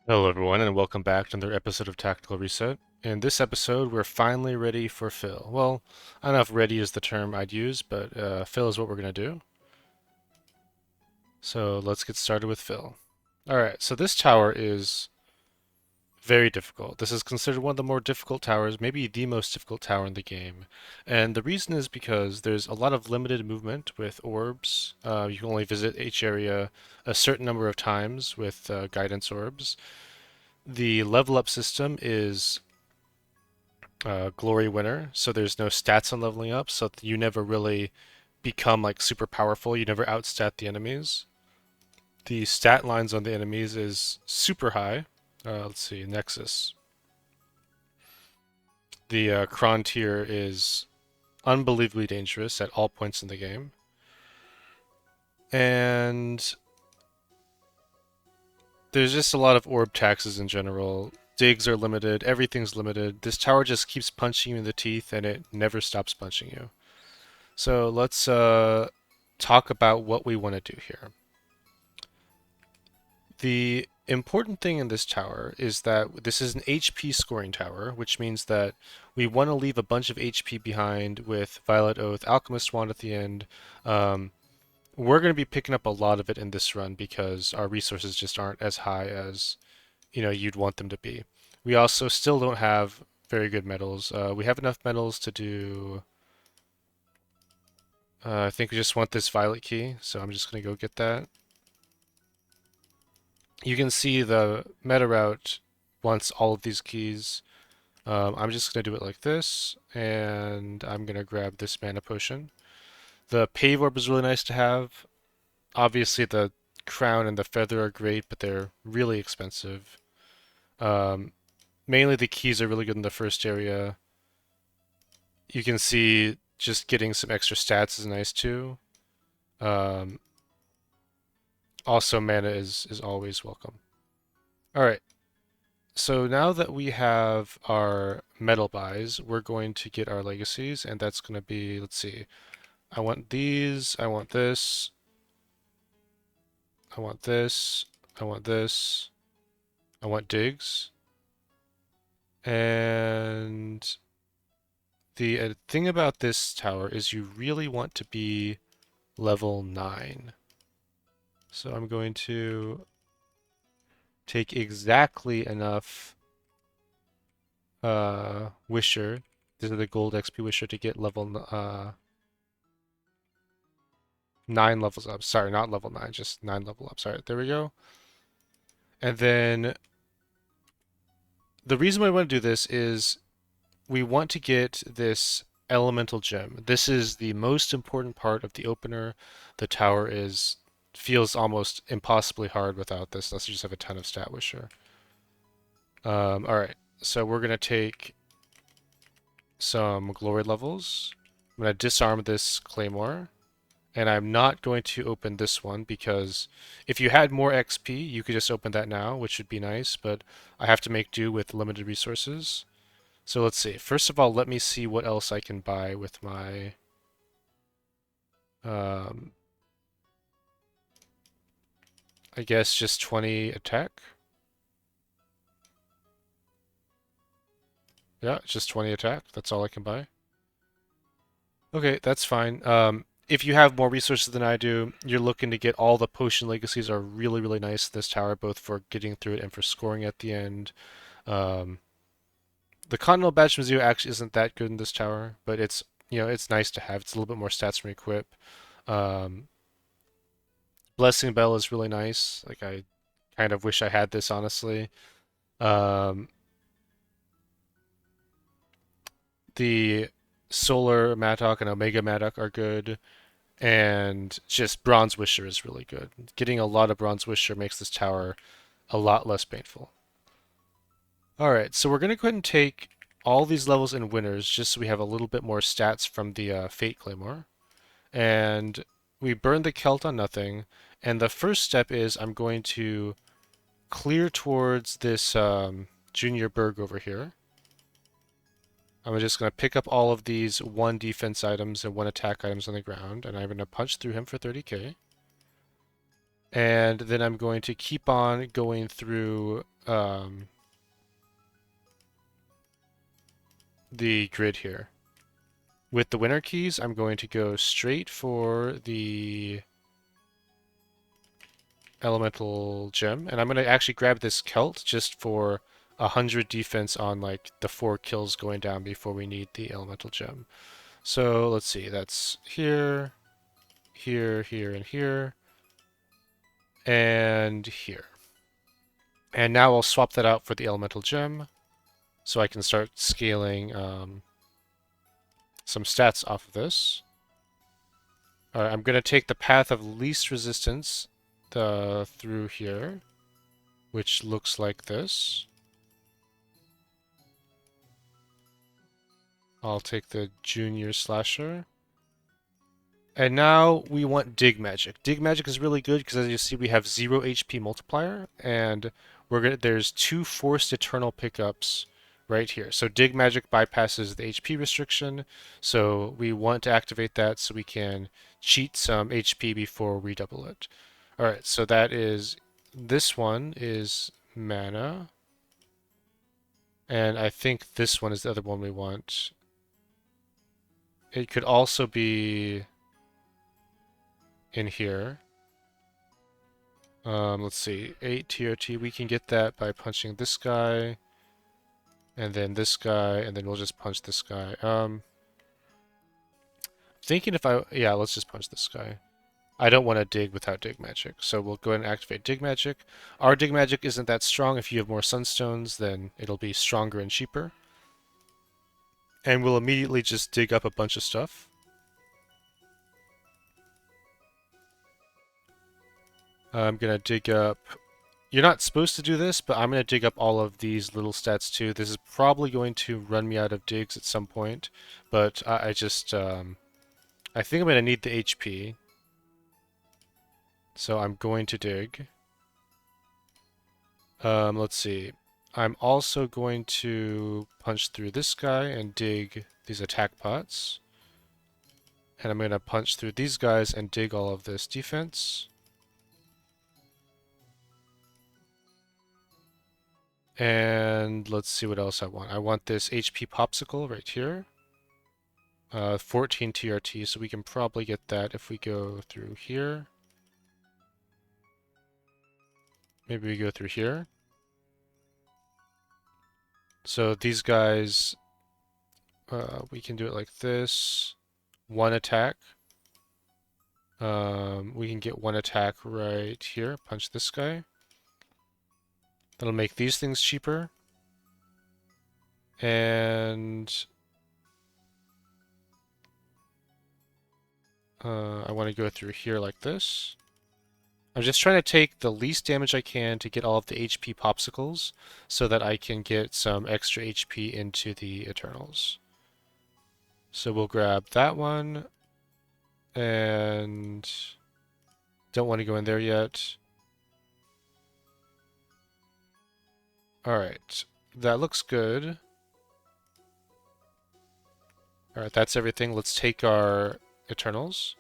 Hello everyone and welcome back to another episode of Tactical Reset. In this episode, we're finally ready for fill. Well, I don't know if ready is the term I'd use, but fill is what we're going to do. So let's get started with fill. Alright, so this tower is very difficult. This is considered one of the more difficult towers, maybe the most difficult tower in the game. And the reason is because there's a lot of limited movement with orbs. You can only visit each area a certain number of times with guidance orbs. The level up system is glory winner, so there's no stats on leveling up, so you never really become like super powerful. You never outstat the enemies. The stat lines on the enemies is super high. Let's see, Nexus. The chron tier is unbelievably dangerous at all points in the game. And there's just a lot of orb taxes in general. Digs are limited, everything's limited. This tower just keeps punching you in the teeth and it never stops punching you. So let's talk about what we want to do here. The important thing in this tower is that this is an HP scoring tower, which means that we want to leave a bunch of HP behind with Violet Oath, Alchemist Wand at the end. Um, we're going to be picking up a lot of it in this run because our resources just aren't as high as you'd want them to be. We also still don't have very good metals. We have enough metals to do. I think we just want this violet key, so I'm just going to go get that. You can see the meta route wants all of these keys. I'm just going to do it like this, and I'm going to grab this mana potion. The Pave Orb is really nice to have. Obviously, the crown and the feather are great, but they're really expensive. Um, Mainly the keys are really good in the first area. You can see just getting some extra stats is nice too. Um, Also, mana is always welcome. All right. So now that we have our metal buys, we're going to get our legacies, and that's going to be, let's see, I want these, I want this, I want this, I want this, I want digs, and the thing about this tower is you really want to be level 9. So I'm going to take exactly enough Wisher. This is the gold XP Wisher to get level 9 levels up. Sorry, not level 9, just 9 level up. Sorry, there we go. And then the reason why I want to do this is we want to get this elemental gem. This is the most important part of the opener. The tower feels almost impossibly hard without this, unless you just have a ton of stat wisher. All right, so we're gonna take some glory levels. I'm gonna disarm this claymore. And I'm not going to open this one because if you had more XP, you could just open that now, which would be nice, but I have to make do with limited resources. So let's see. First of all, let me see what else I can buy with my um, I guess just 20 attack. Yeah, just 20 attack. That's all I can buy. Okay, that's fine. If you have more resources than I do, you're looking to get all the potion legacies are really, really nice in this tower, both for getting through it and for scoring at the end. Um, The Continental Badge Mizzou actually isn't that good in this tower, but it's nice to have. It's a little bit more stats from equip. Um, Blessing Bell is really nice. Like I kind of wish I had this honestly. Um, the Solar Mattock and Omega Mattock are good, and just Bronze Wisher is really good. Getting a lot of Bronze Wisher makes this tower a lot less painful. All right, so we're gonna go ahead and take all these levels in winners just so we have a little bit more stats from the Fate Claymore. And we burn the Celt on nothing. And the first step is I'm going to clear towards this Junior Berg over here. I'm just going to pick up all of these 1 defense items and 1 attack items on the ground, and I'm going to punch through him for 30k. And then I'm going to keep on going through the grid here. With the winner keys, I'm going to go straight for the elemental gem, and I'm going to actually grab this Celt just for 100 defense on like the 4 kills going down before we need the elemental gem. So let's see, that's here, here, here, and here, and here. And now I'll swap that out for the elemental gem, so I can start scaling some stats off of this. Alright, I'm going to take the path of least resistance through here, which looks like this. I'll take the junior slasher. And now we want Dig Magic. Dig Magic is really good because as you see we have 0 HP multiplier and there's 2 forced eternal pickups right here. So Dig Magic bypasses the HP restriction, so we want to activate that so we can cheat some HP before we double it. Alright, so this one is mana, and I think this one is the other one we want. It could also be in here. Let's see, 8 TRT, we can get that by punching this guy, and then this guy, and then we'll just punch this guy. Thinking yeah, let's just punch this guy. I don't want to dig without dig magic, so we'll go ahead and activate dig magic. Our dig magic isn't that strong. If you have more sunstones, then it'll be stronger and cheaper. And we'll immediately just dig up a bunch of stuff. I'm gonna dig up... You're not supposed to do this, but I'm gonna dig up all of these little stats too. This is probably going to run me out of digs at some point, but I just... I think I'm gonna need the HP. So I'm going to dig. Let's see. I'm also going to punch through this guy and dig these attack pots. And I'm going to punch through these guys and dig all of this defense. And let's see what else I want. I want this HP popsicle right here. 14 TRT, so we can probably get that if we go through here. Maybe we go through here. So these guys, we can do it like this. One attack. We can get one attack right here. Punch this guy. That'll make these things cheaper. And I want to go through here like this. I'm just trying to take the least damage I can to get all of the HP popsicles so that I can get some extra HP into the Eternals. So we'll grab that one and don't want to go in there yet. Alright, that looks good. Alright, that's everything. Let's take our Eternals.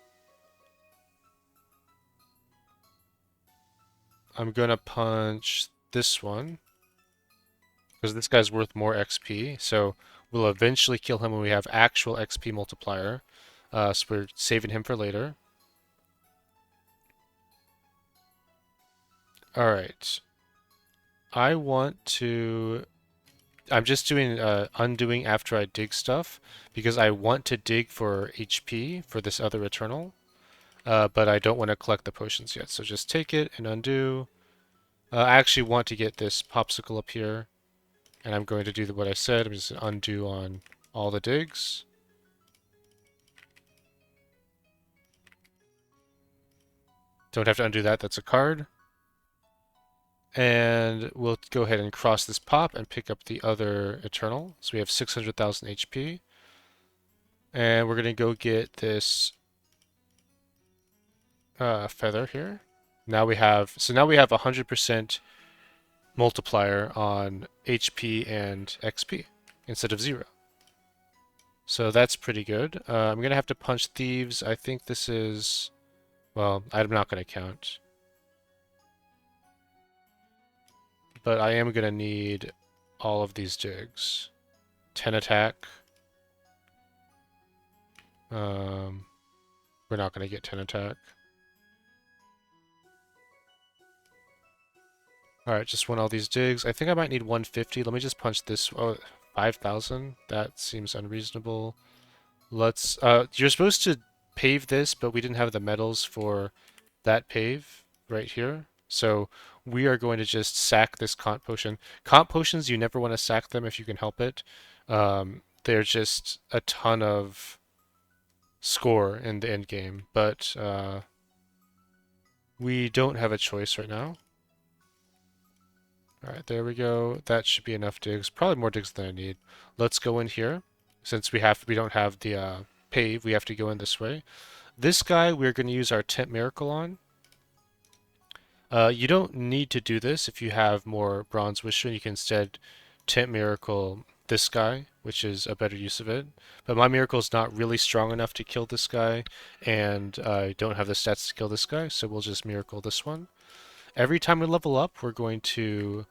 I'm gonna punch this one because this guy's worth more XP, so we'll eventually kill him when we have actual XP multiplier. So we're saving him for later. Alright. I'm just doing undoing after I dig stuff because I want to dig for HP for this other Eternal. But I don't want to collect the potions yet, so just take it and undo. I actually want to get this popsicle up here, and I'm going to do what I said. I'm just going to undo on all the digs. Don't have to undo that, that's a card. And we'll go ahead and cross this pop and pick up the other Eternal. So we have 600,000 HP. And we're going to go get this feather here. Now we have 100% multiplier on HP and XP instead of 0. So that's pretty good. I'm going to have to punch thieves. I think this is... Well, I'm not going to count. but I am gonna need all of these digs. 10 attack. Um, we're not gonna get 10 attack. Alright, just want all these digs. I think I might need 150. Let me just punch this. Oh, 5,000? That seems unreasonable. Let's, you're supposed to pave this, but we didn't have the metals for that pave right here. So we are going to just sack this Comp Potion. Comp Potions, you never want to sack them if you can help it. They're just a ton of score in the end game, but we don't have a choice right now. All right, there we go. That should be enough digs. Probably more digs than I need. Let's go in here. Since we don't have the pave, we have to go in this way. This guy we're going to use our Tent Miracle on. You don't need to do this if you have more Bronze Wisher. You can instead Tent Miracle this guy, which is a better use of it. But my Miracle is not really strong enough to kill this guy, and I don't have the stats to kill this guy, so we'll just Miracle this one. Every time we level up, we're going to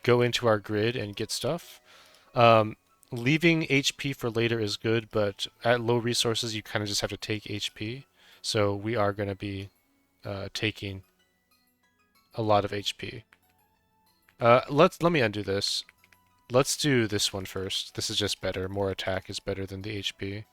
go into our grid and get stuff. Leaving HP for later is good, but at low resources, you kind of just have to take HP. So we are going to be taking a lot of HP. Let me undo this. Let's do this one first. This is just better. More attack is better than the HP.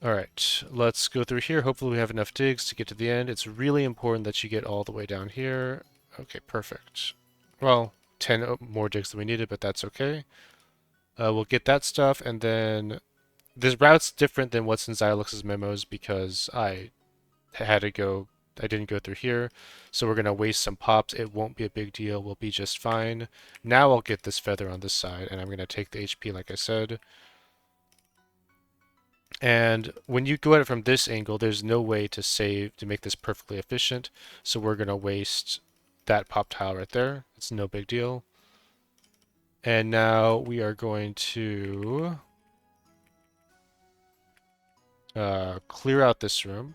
Alright, let's go through here. Hopefully we have enough digs to get to the end. It's really important that you get all the way down here. Okay, perfect. Well, 10 more digs than we needed, but that's okay. We'll get that stuff, and then this route's different than what's in Xylux's memos because I didn't go through here, so we're going to waste some pops. It won't be a big deal. We'll be just fine. Now I'll get this feather on this side, and I'm going to take the HP like I said. And when you go at it from this angle, there's no way to save to make this perfectly efficient, so we're going to waste that pop tile right there. It's no big deal. And now we are going to clear out this room.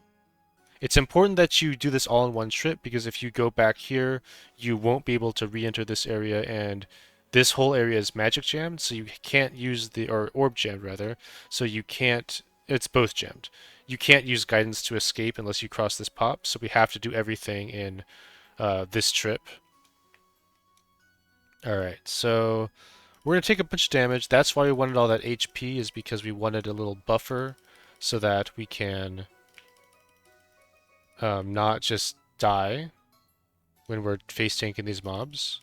It's important that you do this all in one trip, because if you go back here, you won't be able to re-enter this area, and this whole area is magic jammed, so you can't use or orb jammed rather, so you can't, it's both jammed. You can't use guidance to escape unless you cross this pop, so we have to do everything in this trip. Alright, so we're going to take a bunch of damage. That's why we wanted all that HP, is because we wanted a little buffer so that we can not just die when we're face tanking these mobs.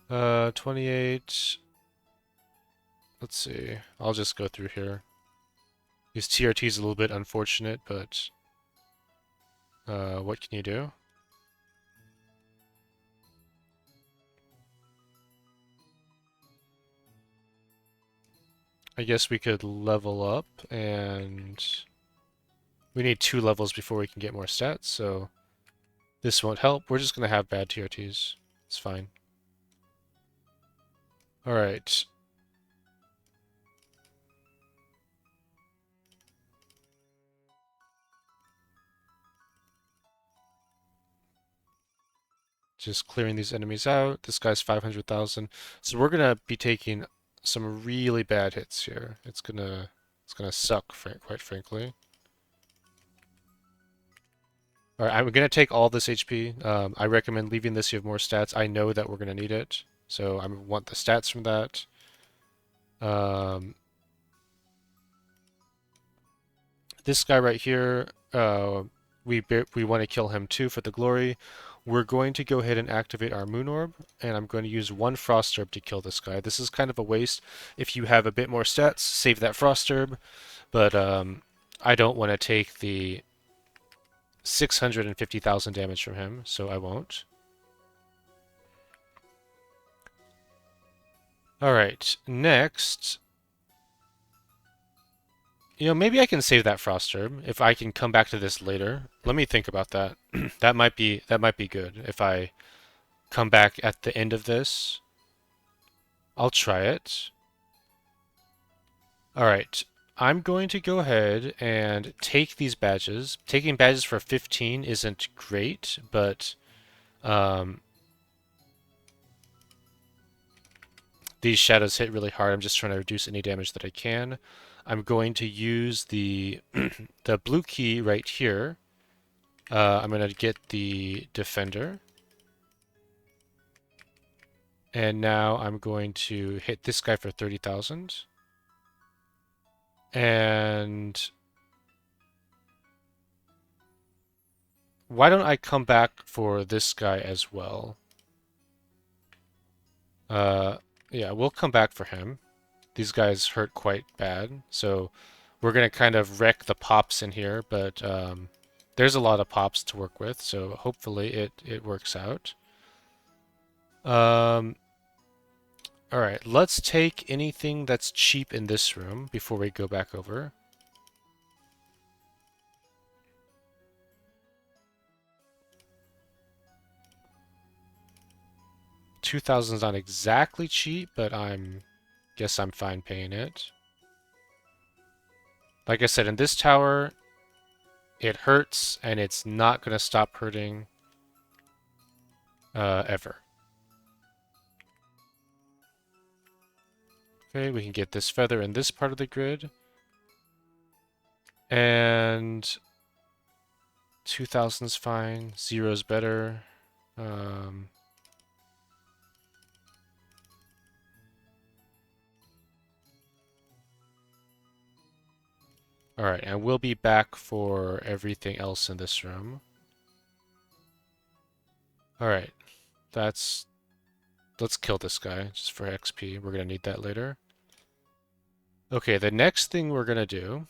28. Let's see. I'll just go through here. These TRT's a little bit unfortunate, but what can you do? I guess we could level up, and we need 2 levels before we can get more stats, so this won't help. We're just going to have bad TRTs. It's fine. Alright. Just clearing these enemies out. This guy's 500,000. So we're going to be taking some really bad hits here. It's gonna suck, quite frankly. All right, I'm gonna take all this HP. I recommend leaving this. You have more stats. I know that we're gonna need it, so I want the stats from that. This guy right here, we want to kill him too for the glory. We're going to go ahead and activate our Moon Orb, and I'm going to use 1 Frost Herb to kill this guy. This is kind of a waste. If you have a bit more stats, save that Frost Herb, but I don't want to take the 650,000 damage from him, so I won't. Alright, next... You know, maybe I can save that Frost Herb if I can come back to this later. Let me think about that. That might be good. If I come back at the end of this, I'll try it. All right. I'm going to go ahead and take these badges. Taking badges for 15 isn't great, but um, these shadows hit really hard. I'm just trying to reduce any damage that I can. I'm going to use the the blue key right here. I'm going to get the defender. And now I'm going to hit this guy for 30,000. And why don't I come back for this guy as well? Uh, yeah, we'll come back for him. These guys hurt quite bad, so we're gonna kind of wreck the pops in here, but there's a lot of pops to work with, so hopefully it works out. Um, all right, let's take anything that's cheap in this room before we go back over. 2,000 is not exactly cheap, but guess I'm fine paying it. Like I said, in this tower, it hurts, and it's not going to stop hurting ever. Okay, we can get this feather in this part of the grid. And 2,000's fine. 0's better. Um, Alright, and we'll be back for everything else in this room. Alright, let's kill this guy just for XP. We're gonna need that later. Okay, the next thing we're gonna do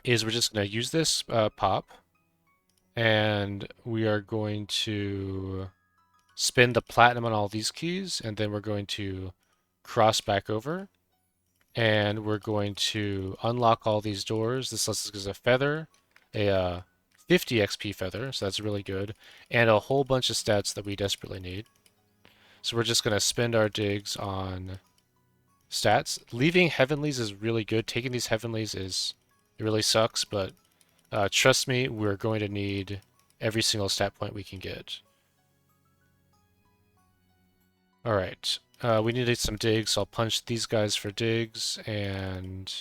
is we're just gonna use this pop, and we are going to spin the platinum on all these keys, and then we're going to cross back over, and we're going to unlock all these doors. This lets us get a feather, a 50 XP feather, so that's really good, and a whole bunch of stats that we desperately need. So we're just going to spend our digs on stats. Leaving heavenlies is really good. Taking these heavenlies it really sucks, but trust me, we're going to need every single stat point we can get. Alright, we needed some digs, so I'll punch these guys for digs, and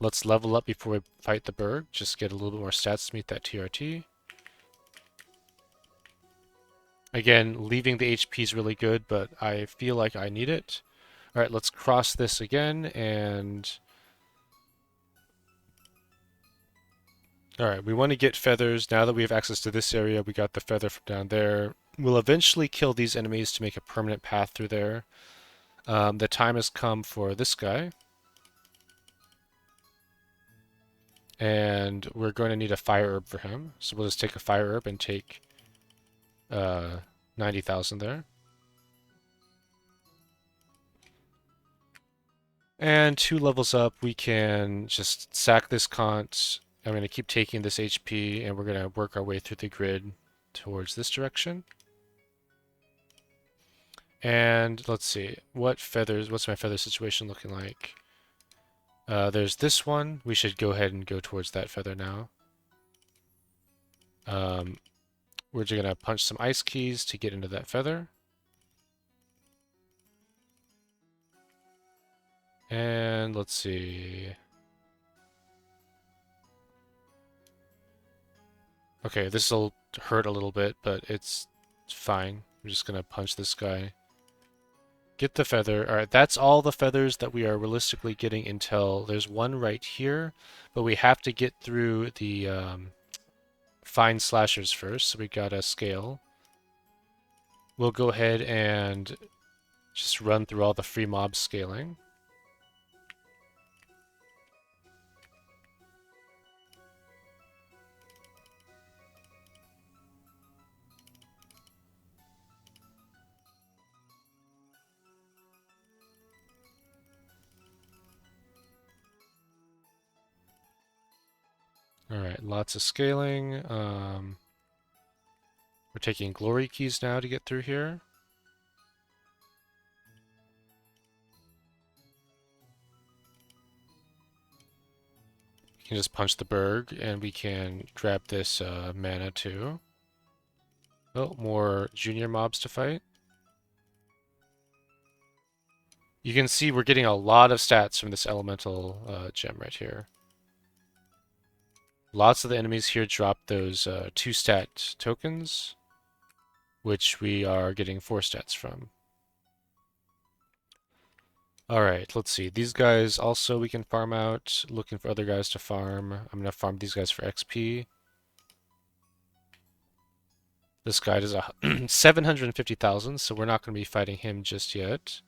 let's level up before we fight the Berg, just get a little bit more stats to meet that TRT. Again, leaving the HP is really good, but I feel like I need it. Alright, let's cross this again, and alright, we want to get feathers. Now that we have access to this area, we got the feather from down there. We'll eventually kill these enemies to make a permanent path through there. The time has come for this guy. And we're going to need a fire herb for him. So we'll just take a fire herb and take 90,000 there. And 2 levels up, we can just sack this Kant. I'm going to keep taking this HP, and we're going to work our way through the grid towards this direction. And let's see, what's my feather situation looking like? There's this one. We should go ahead and go towards that feather now. We're just going to punch some ice keys to get into that feather. And let's see. Okay, this will hurt a little bit, but it's fine. I'm just going to punch this guy. Get the feather. Alright, that's all the feathers that we are realistically getting until there's one right here, but we have to get through the fine slashers first, so we gotta scale. We'll go ahead and just run through all the free mob scaling. Alright, lots of scaling. We're taking glory keys now to get through here. can just punch the berg, and we can grab this mana too. Oh, more junior mobs to fight. You can see we're getting a lot of stats from this elemental gem right here. Lots of the enemies here drop those 2-stat tokens, which we are getting 4 stats from. Alright, let's see. These guys also we can farm out, looking for other guys to farm. I'm going to farm these guys for XP. This guy does 750,000, so we're not going to be fighting him just yet.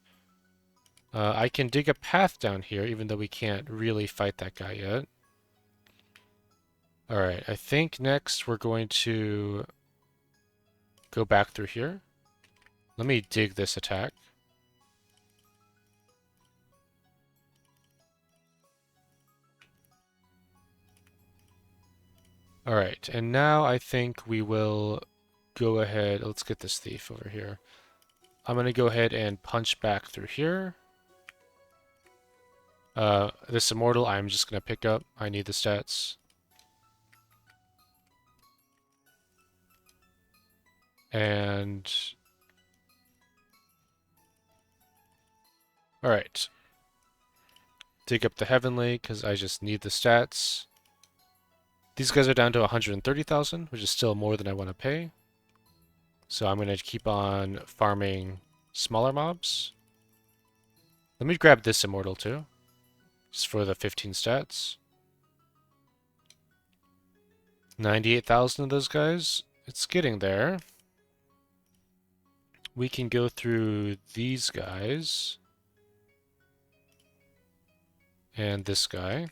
I can dig a path down here, even though we can't really fight that guy yet. Alright, I think next we're going to go back through here. Let me dig this attack. Alright, and now I think we will go ahead. Let's get this thief over here. I'm going to go ahead and punch back through here. This immortal I'm just going to pick up. I need the stats. And... Alright. Dig up the heavenly, because I just need the stats. These guys are down to 130,000, which is still more than I want to pay. So I'm going to keep on farming smaller mobs. Let me grab this immortal too, just for the 15 stats. 98,000 of those guys. It's getting there. We can go through these guys. And this guy.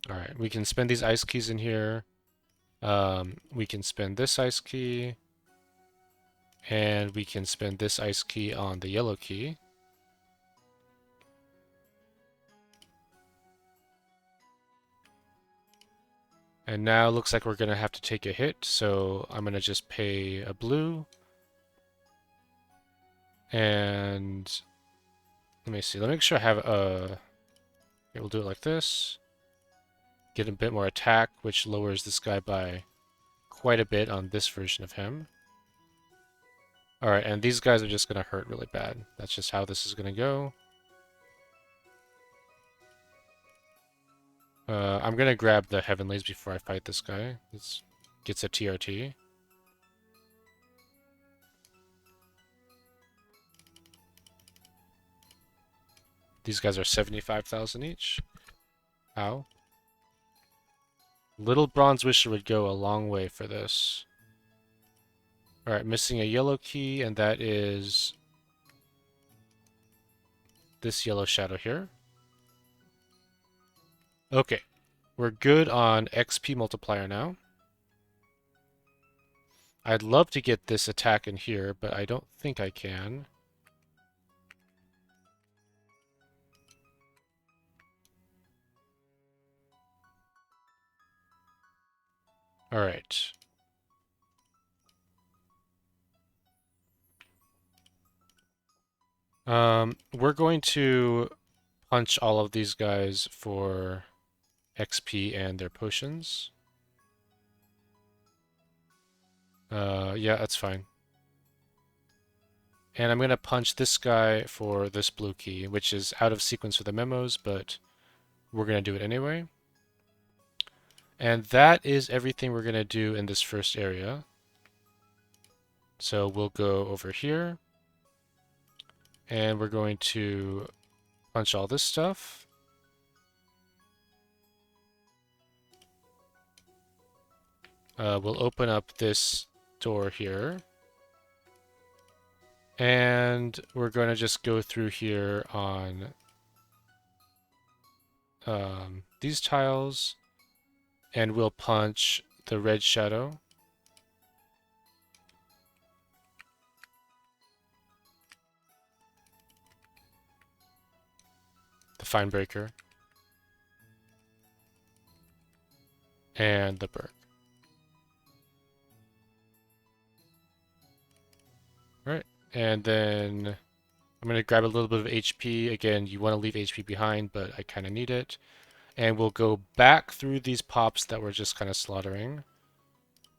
Alright, we can spend these ice keys in here. We can spend this ice key. And we can spend this ice key on the yellow key. And now it looks like we're going to have to take a hit, so I'm going to just pay a blue. And let me see, let me make sure I have a... Okay, we'll do it like this. Get a bit more attack, which lowers this guy by quite a bit on this version of him. Alright, and these guys are just going to hurt really bad. That's just how this is going to go. I'm going to grab the heavenlies before I fight this guy. This gets a TRT. These guys are 75,000 each. Ow. Little Bronze Wisher would go a long way for this. Alright, missing a yellow key, and that is this yellow shadow here. Okay, we're good on XP multiplier now. I'd love to get this attack in here, but I don't think I can. Alright. We're going to punch all of these guys for XP and their potions. Yeah, that's fine. And I'm going to punch this guy for this blue key, which is out of sequence for the memos, but we're going to do it anyway. And that is everything we're going to do in this first area. So we'll go over here. And we're going to punch all this stuff. We'll open up this door here. And we're going to just go through here on these tiles. And we'll punch the red shadow. The Fine Breaker. And the Berg. Right. And then I'm going to grab a little bit of HP. Again, you want to leave HP behind, but I kind of need it. And we'll go back through these pops that we're just kind of slaughtering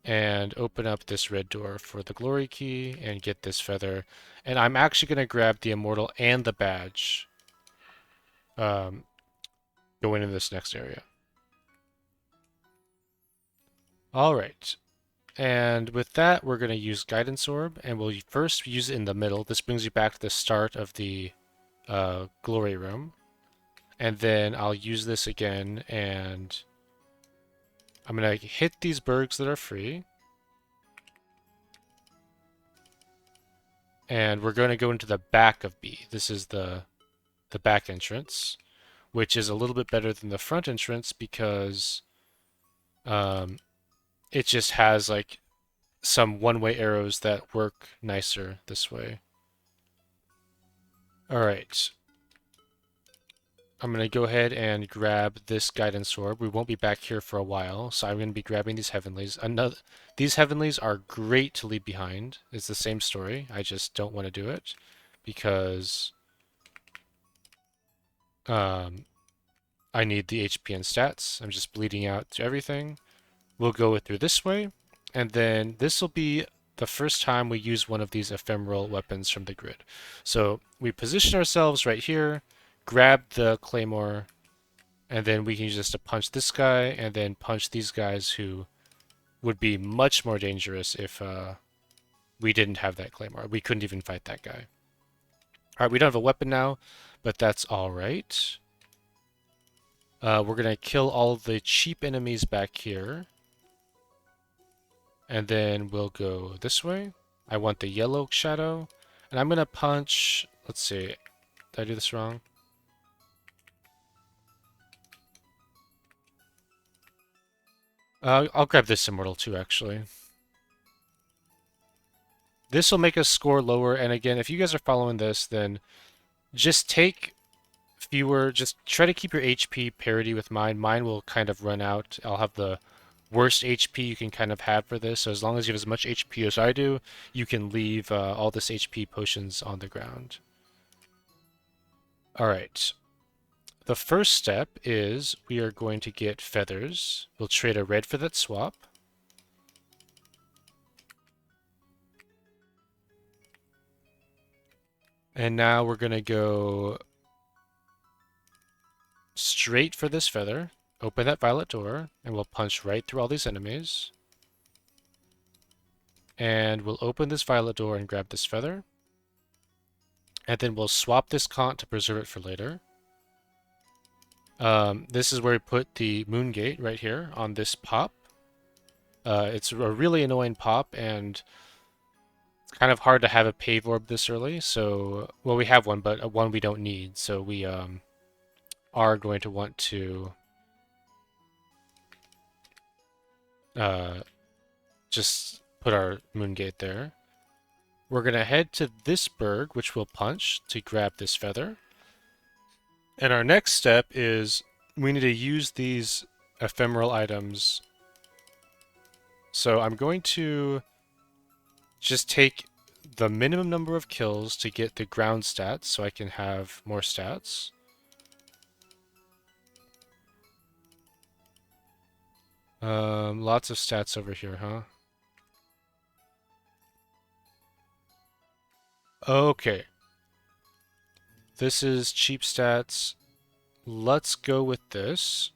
and open up this red door for the glory key and get this feather. And I'm actually going to grab the immortal and the badge um, going in this next area. All right. And with that, we're going to use Guidance Orb, and we'll first use it in the middle. This brings you back to the start of the glory room. And then I'll use this again, and I'm going to hit these bergs that are free. And we're going to go into the back of B. This is the back entrance, which is a little bit better than the front entrance because it just has like some one-way arrows that work nicer this way. All right. I'm going to go ahead and grab this guidance orb. We won't be back here for a while, so I'm going to be grabbing these heavenlies. These heavenlies are great to leave behind. It's the same story. I just don't want to do it because I need the HP and stats. I'm just bleeding out to everything. We'll go through this way, and then this will be the first time we use one of these ephemeral weapons from the grid. So we position ourselves right here, grab the claymore, and then we can use this to punch this guy, and then punch these guys who would be much more dangerous if we didn't have that claymore. We couldn't even fight that guy. All right, we don't have a weapon now, but that's all right. We're going to kill all the cheap enemies back here. And then we'll go this way. I want the yellow shadow. And I'm going to punch... Let's see. Did I do this wrong? I'll grab this immortal too, actually. This will make us score lower. And again, if you guys are following this, then just take fewer... Just try to keep your HP parity with mine. Mine will kind of run out. I'll have the worst HP you can kind of have for this. So as long as you have as much HP as I do, you can leave all this HP potions on the ground. All right. The first step is we are going to get feathers. We'll trade a red for that swap. And now we're going to go straight for this feather. Open that violet door, and we'll punch right through all these enemies. And we'll open this violet door and grab this feather. And then we'll swap this Kant to preserve it for later. This is where we put the moon gate right here on this pop. It's a really annoying pop, and it's kind of hard to have a pave orb this early. So, well, we have one, but one we don't need. So we are going to want to just put our moon gate there. We're going to head to this berg, which we'll punch to grab this feather. And our next step is we need to use these ephemeral items. So I'm going to just take the minimum number of kills to get the ground stats so I can have more stats. Lots of stats over here, huh? Okay. This is cheap stats. Let's go with this.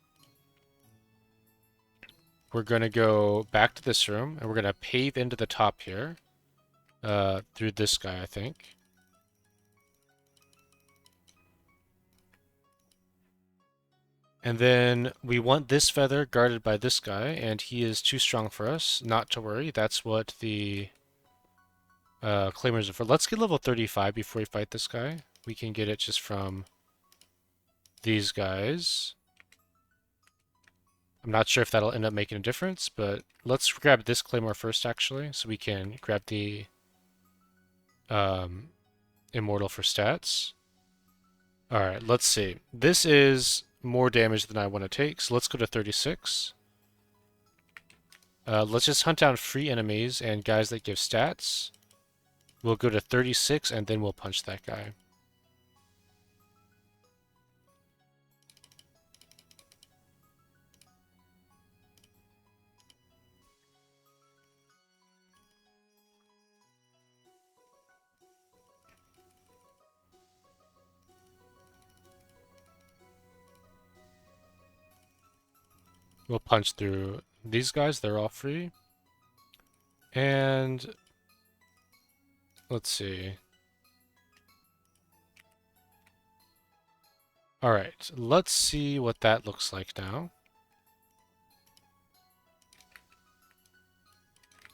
We're going to go back to this room, and we're going to pave into the top here. Through this guy, I think. And then we want this feather guarded by this guy, and he is too strong for us. Not to worry, that's what the claimers are for. Let's get level 35 before we fight this guy. We can get it just from these guys. I'm not sure if that'll end up making a difference, but let's grab this claymore first, actually, so we can grab the immortal for stats. Alright, let's see. This is more damage than I want to take, so let's go to 36. Let's just hunt down free enemies and guys that give stats. We'll go to 36 and then we'll punch that guy. We'll punch through these guys, they're all free. And let's see. All right, let's see what that looks like now.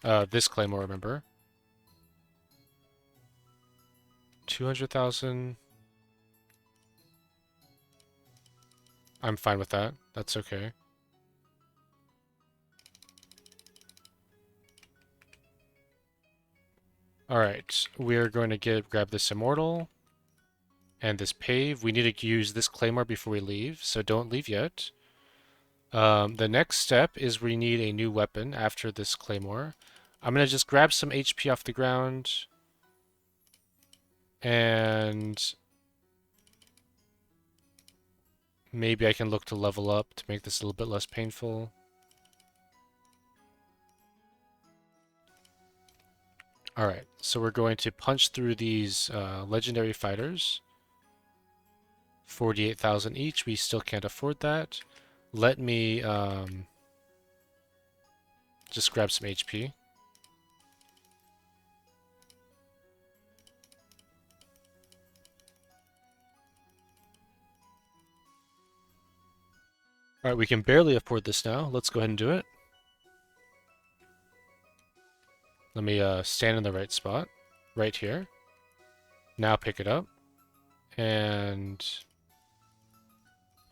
This claymore, remember. 200,000. I'm fine with that. That's okay. All right, we're going to grab this immortal and this pave. We need to use this claymore before we leave, so don't leave yet. The next step is we need a new weapon after this claymore. I'm going to just grab some HP off the ground and maybe I can look to level up to make this a little bit less painful. Alright, so we're going to punch through these legendary fighters. 48,000 each, we still can't afford that. Let me just grab some HP. Alright, we can barely afford this now. Let's go ahead and do it. Let me stand in the right spot, right here. Now pick it up and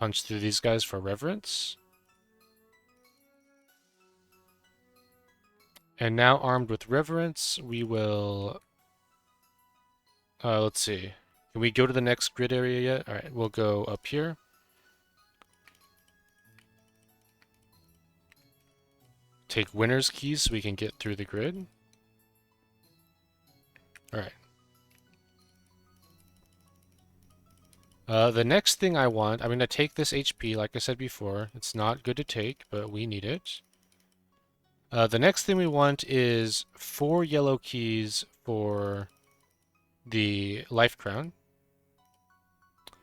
punch through these guys for reverence. And now armed with reverence, we will... let's see. Can we go to the next grid area yet? Alright, we'll go up here. Take winner's keys so we can get through the grid. Alright. The next thing I want, I'm going to take this HP, like I said before. It's not good to take, but we need it. The next thing we want is 4 yellow keys for the life crown.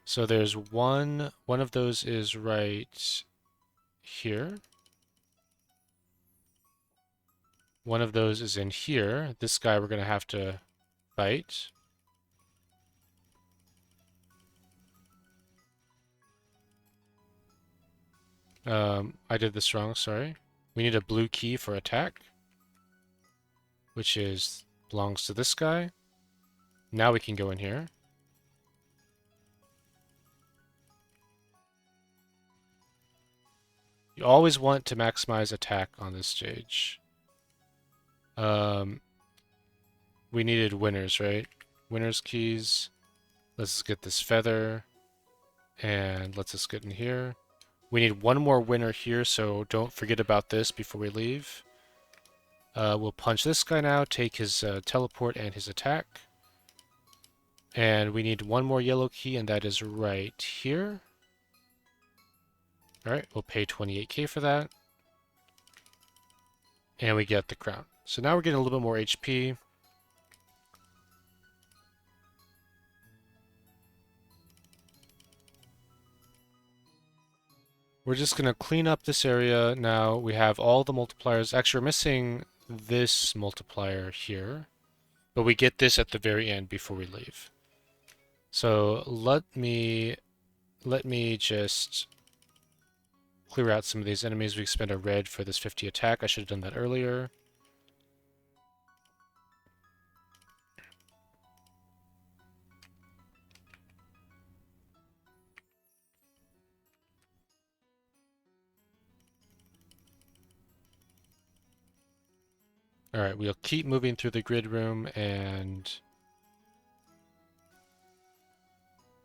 So there's one of those is right here. One of those is in here. This guy we're going to have to fight. I did this wrong, sorry. We need a blue key for attack, which belongs to this guy. Now we can go in here. You always want to maximize attack on this stage. We needed winners, right? Winners keys. Let's just get this feather. And let's just get in here. We need one more winner here, so don't forget about this before we leave. We'll punch this guy now, take his teleport and his attack. And we need one more yellow key, and that is right here. Alright, we'll pay 28k for that. And we get the crown. So now we're getting a little bit more HP. We're just going to clean up this area now. We have all the multipliers. Actually, we're missing this multiplier here. But we get this at the very end before we leave. So let me just clear out some of these enemies. We spend a red for this 50 attack. I should have done that earlier. Alright, we'll keep moving through the grid room and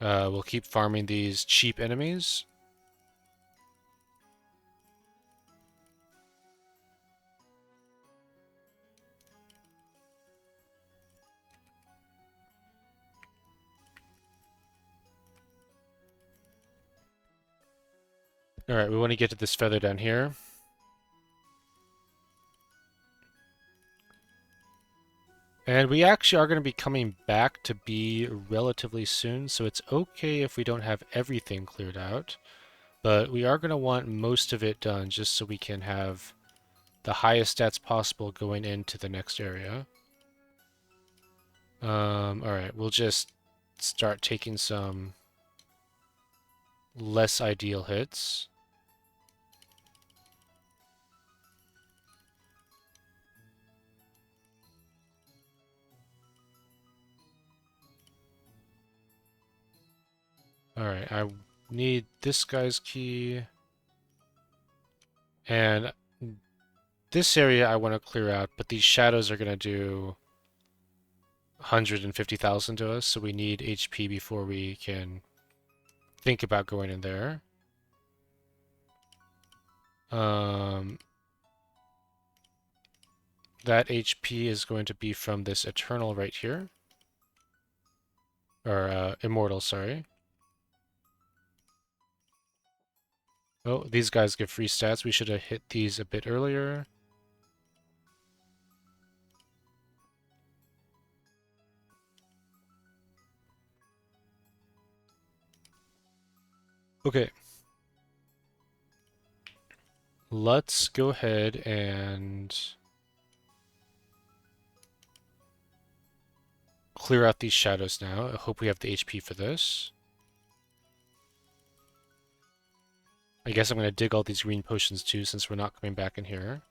we'll keep farming these cheap enemies. All right, we want to get to this feather down here. And we actually are going to be coming back to B relatively soon, so it's okay if we don't have everything cleared out. But we are going to want most of it done just so we can have the highest stats possible going into the next area. Alright, we'll just start taking some less ideal hits. Alright, I need this guy's key. And this area I want to clear out, but these shadows are going to do 150,000 to us, so we need HP before we can think about going in there. Um, that HP is going to be from this Eternal right here. Or, Immortal, sorry. Oh, these guys give free stats. We should have hit these a bit earlier. Okay. Let's go ahead and clear out these shadows now. I hope we have the HP for this. I guess I'm going to dig all these green potions too, since we're not coming back in here.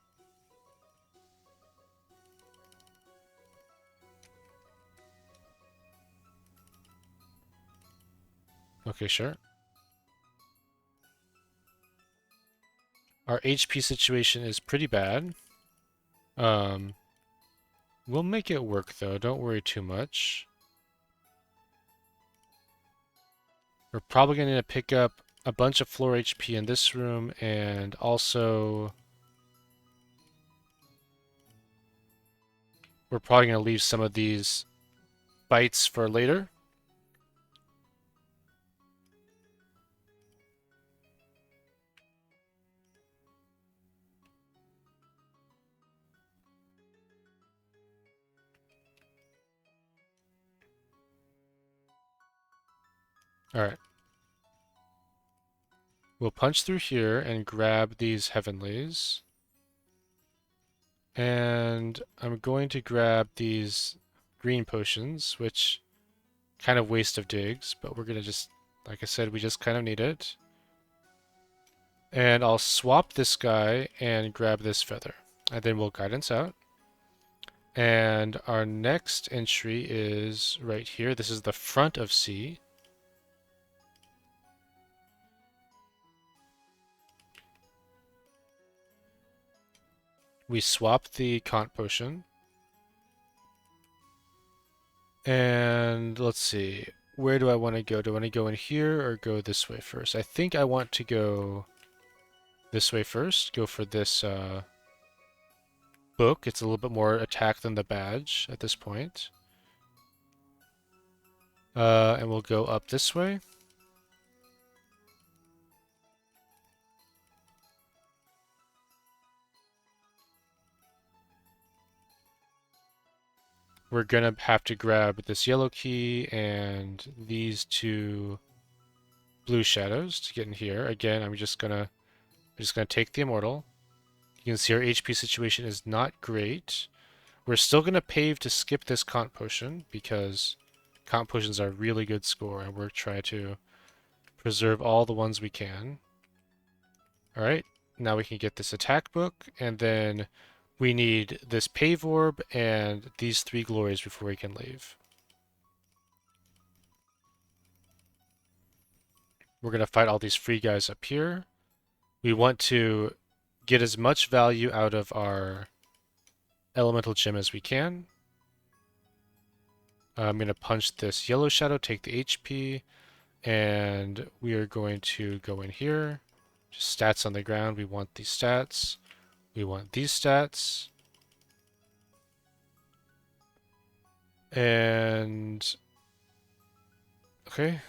Okay, sure. Our HP situation is pretty bad. Um, we'll make it work though, don't worry too much. We're probably going to pick up a bunch of floor HP in this room, and also we're probably going to leave some of these bites for later. Alright. We'll punch through here and grab these heavenlies. And I'm going to grab these green potions, which kind of waste of digs, but we're going to just, like I said, we just kind of need it. And I'll swap this guy and grab this feather. And then we'll guidance out. And our next entry is right here. This is the front of C. We swap the Kant potion. And let's see. Where do I want to go? Do I want to go in here or go this way first? I think I want to go this way first. Go for this book. It's a little bit more attack than the badge at this point. And we'll go up this way. We're gonna have to grab this yellow key and these two blue shadows to get in here. Again, I'm just gonna take the immortal. You can see our HP situation is not great. We're still gonna pave to skip this Kant potion because Kant potions are a really good score, and we're trying to preserve all the ones we can. Alright, now we can get this attack book, and then we need this pave orb and these 3 glories before we can leave. We're going to fight all these free guys up here. We want to get as much value out of our elemental gem as we can. I'm going to punch this yellow shadow, take the HP, and we are going to go in here. Just stats on the ground. We want these stats. We want these stats. And okay.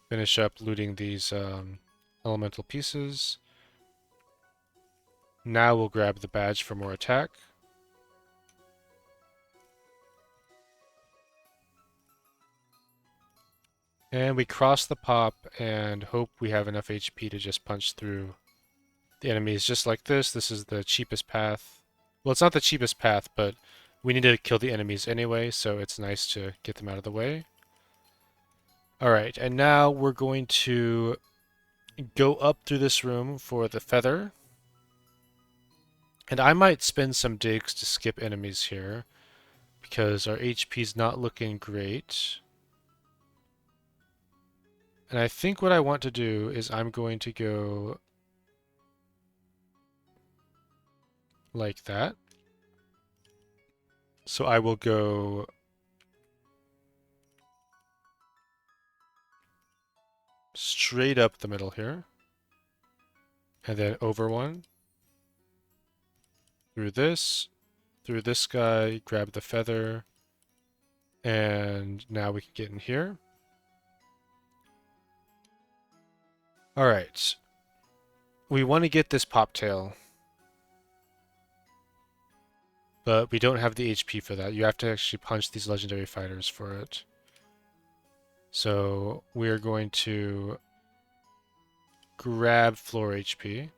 Finish up looting these elemental pieces. Now we'll grab the badge for more attack. And we cross the pop and hope we have enough HP to just punch through the enemies just like this. This is the cheapest path. Well, it's not the cheapest path, but we need to kill the enemies anyway, so it's nice to get them out of the way. Alright, and now we're going to go up through this room for the feather. And I might spend some digs to skip enemies here, because our HP's not looking great. And I think what I want to do is I'm going to go like that. So I will go straight up the middle here. And then over one. Through this guy, grab the feather. And now we can get in here. Alright. We want to get this pop tail. But we don't have the HP for that. You have to actually punch these legendary fighters for it. So we're going to grab floor HP.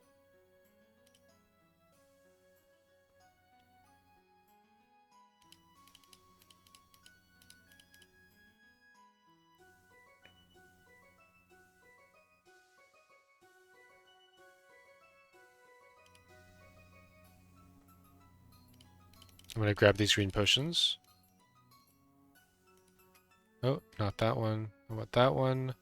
I'm going to grab these green potions. Oh, not that one. How about that one?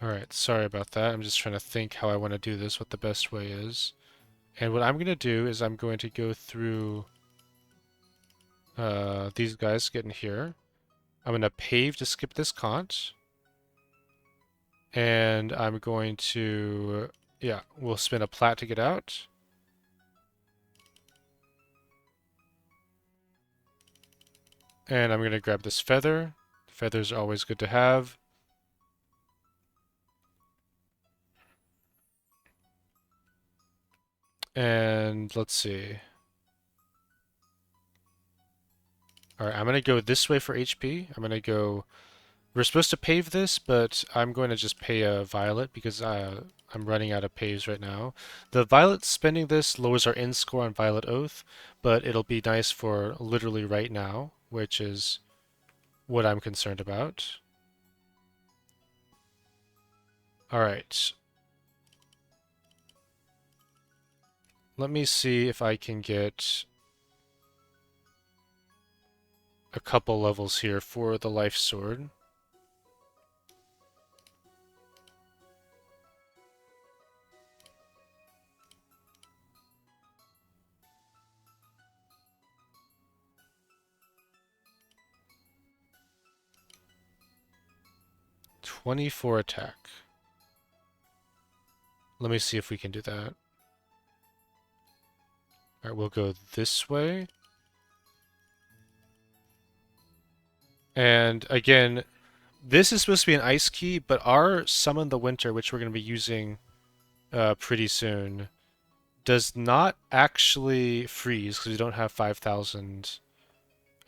Alright, sorry about that. I'm just trying to think how I want to do this, what the best way is. And what I'm going to do is I'm going to go through these guys getting here. I'm going to pave to skip this cont. And I'm going to, yeah, we'll spin a plat to get out. And I'm going to grab this feather. Feathers are always good to have. And let's see. Alright, I'm going to go this way for HP. I'm going to go... We're supposed to pave this, but I'm going to just pay a violet because I'm running out of paves right now. The violet spending this lowers our end score on Violet Oath, but it'll be nice for literally right now, which is what I'm concerned about. Alright. Let me see if I can get a couple levels here for the life sword. '24 attack. Let me see if we can do that. Alright, we'll go this way. And again, this is supposed to be an ice key, but our Summon the Winter, which we're going to be using pretty soon, does not actually freeze because we don't have 5,000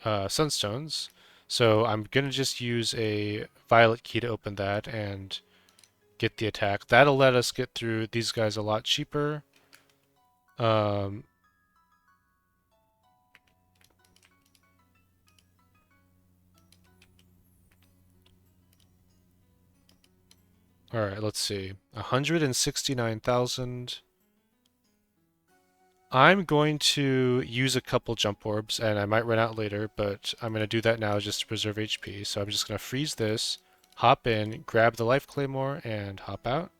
sunstones. So I'm going to just use a violet key to open that and get the attack. That'll let us get through these guys a lot cheaper. Um, Alright, let's see. 169,000. I'm going to use a couple jump orbs, and I might run out later, but I'm going to do that now just to preserve HP. So I'm just going to freeze this, hop in, grab the life claymore, and hop out.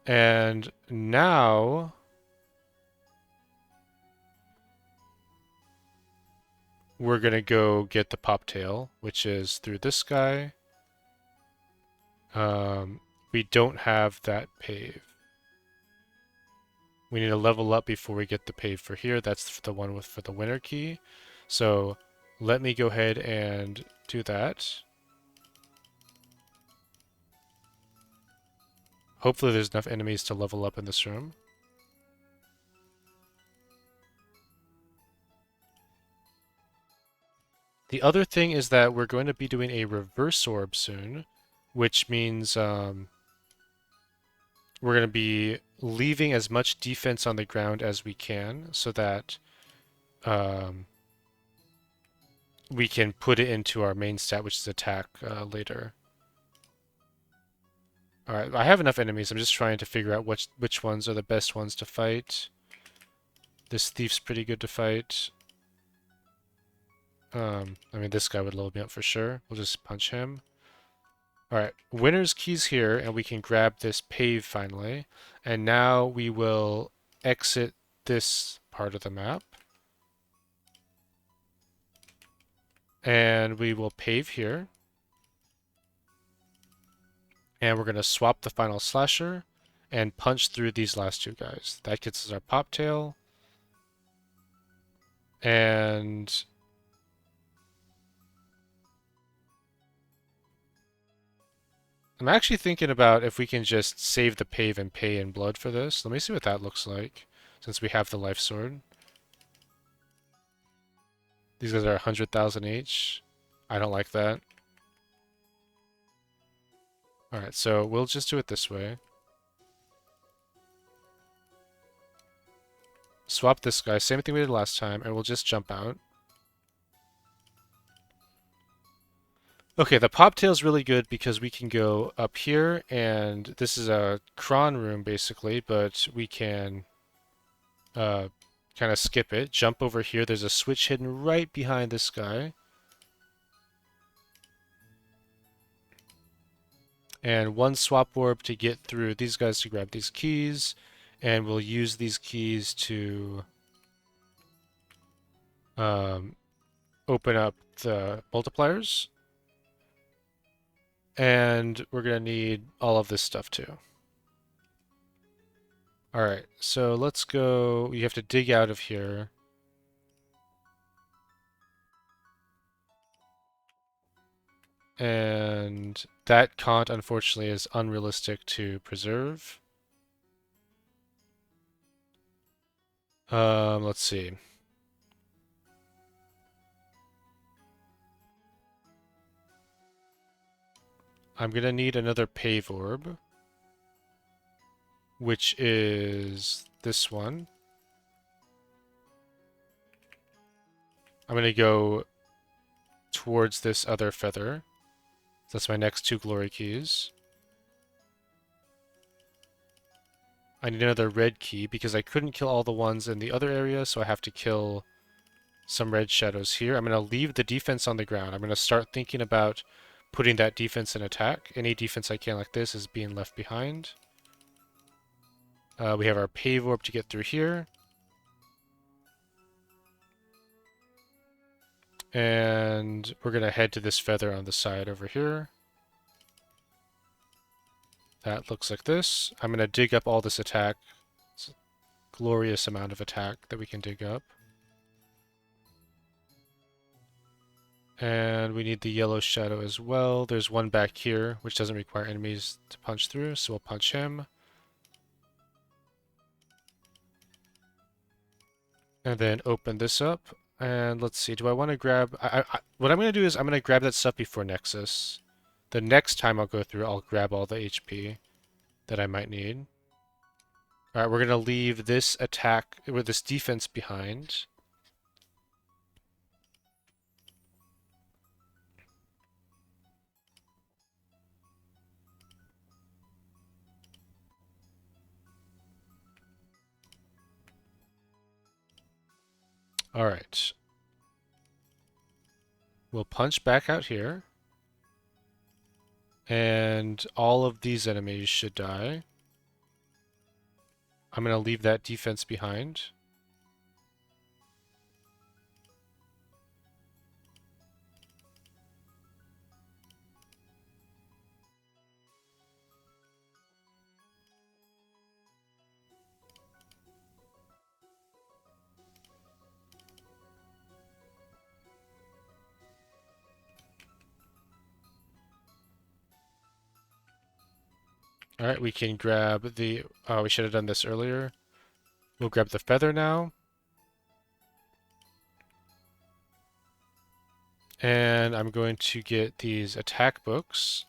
And now we're going to go get the pop tail, which is through this guy. we don't have that pave. We need to level up before we get the pave for here. That's the one for the winter key. So let me go ahead and do that. Hopefully there's enough enemies to level up in this room. The other thing is that we're going to be doing a reverse orb soon, which means we're going to be leaving as much defense on the ground as we can so that um, we can put it into our main stat, which is attack later. Alright, I have enough enemies. I'm just trying to figure out which ones are the best ones to fight. This thief's pretty good to fight. I mean, this guy would load me up for sure. We'll just punch him. Alright, winner's key's here, and we can grab this pave finally. And now we will exit this part of the map. And we will pave here. And we're going to swap the final slasher and punch through these last two guys. That gets us our pop tail. And I'm actually thinking about if we can just save the pave and pay in blood for this. Let me see what that looks like, since we have the life sword. These guys are 100,000 each. I don't like that. Alright, so we'll just do it this way. Swap this guy, same thing we did last time, and we'll just jump out. Okay, the pop tail is really good because we can go up here, and this is a chron room basically, but we can kind of skip it, jump over here. There's a switch hidden right behind this guy. And one swap orb to get through these guys to grab these keys, and we'll use these keys to open up the multipliers. And we're going to need all of this stuff too. Alright, so let's go. You have to dig out of here. And that count, unfortunately, is unrealistic to preserve. Let's see. I'm going to need another pave orb, which is this one. I'm going to go towards this other feather. That's my next two glory keys. I need another red key because I couldn't kill all the ones in the other area, so I have to kill some red shadows here. I'm going to leave the defense on the ground. I'm going to start thinking about putting that defense in attack. Any defense I can like this is being left behind. We have our pave orb to get through here. And we're going to head to this feather on the side over here. That looks like this. I'm going to dig up all this attack. It's a glorious amount of attack that we can dig up. And we need the yellow shadow as well. There's one back here, which doesn't require enemies to punch through, so we'll punch him. And then open this up. And let's see, do I want to grab... what I'm going to do is I'm going to grab that stuff before Nexus. The next time I'll go through, I'll grab all the HP that I might need. Alright, we're going to leave this attack, with this defense behind. Alright. We'll punch back out here. And all of these enemies should die. I'm going to leave that defense behind. Alright, we can grab the... we should have done this earlier. We'll grab the feather now. And I'm going to get these attack books.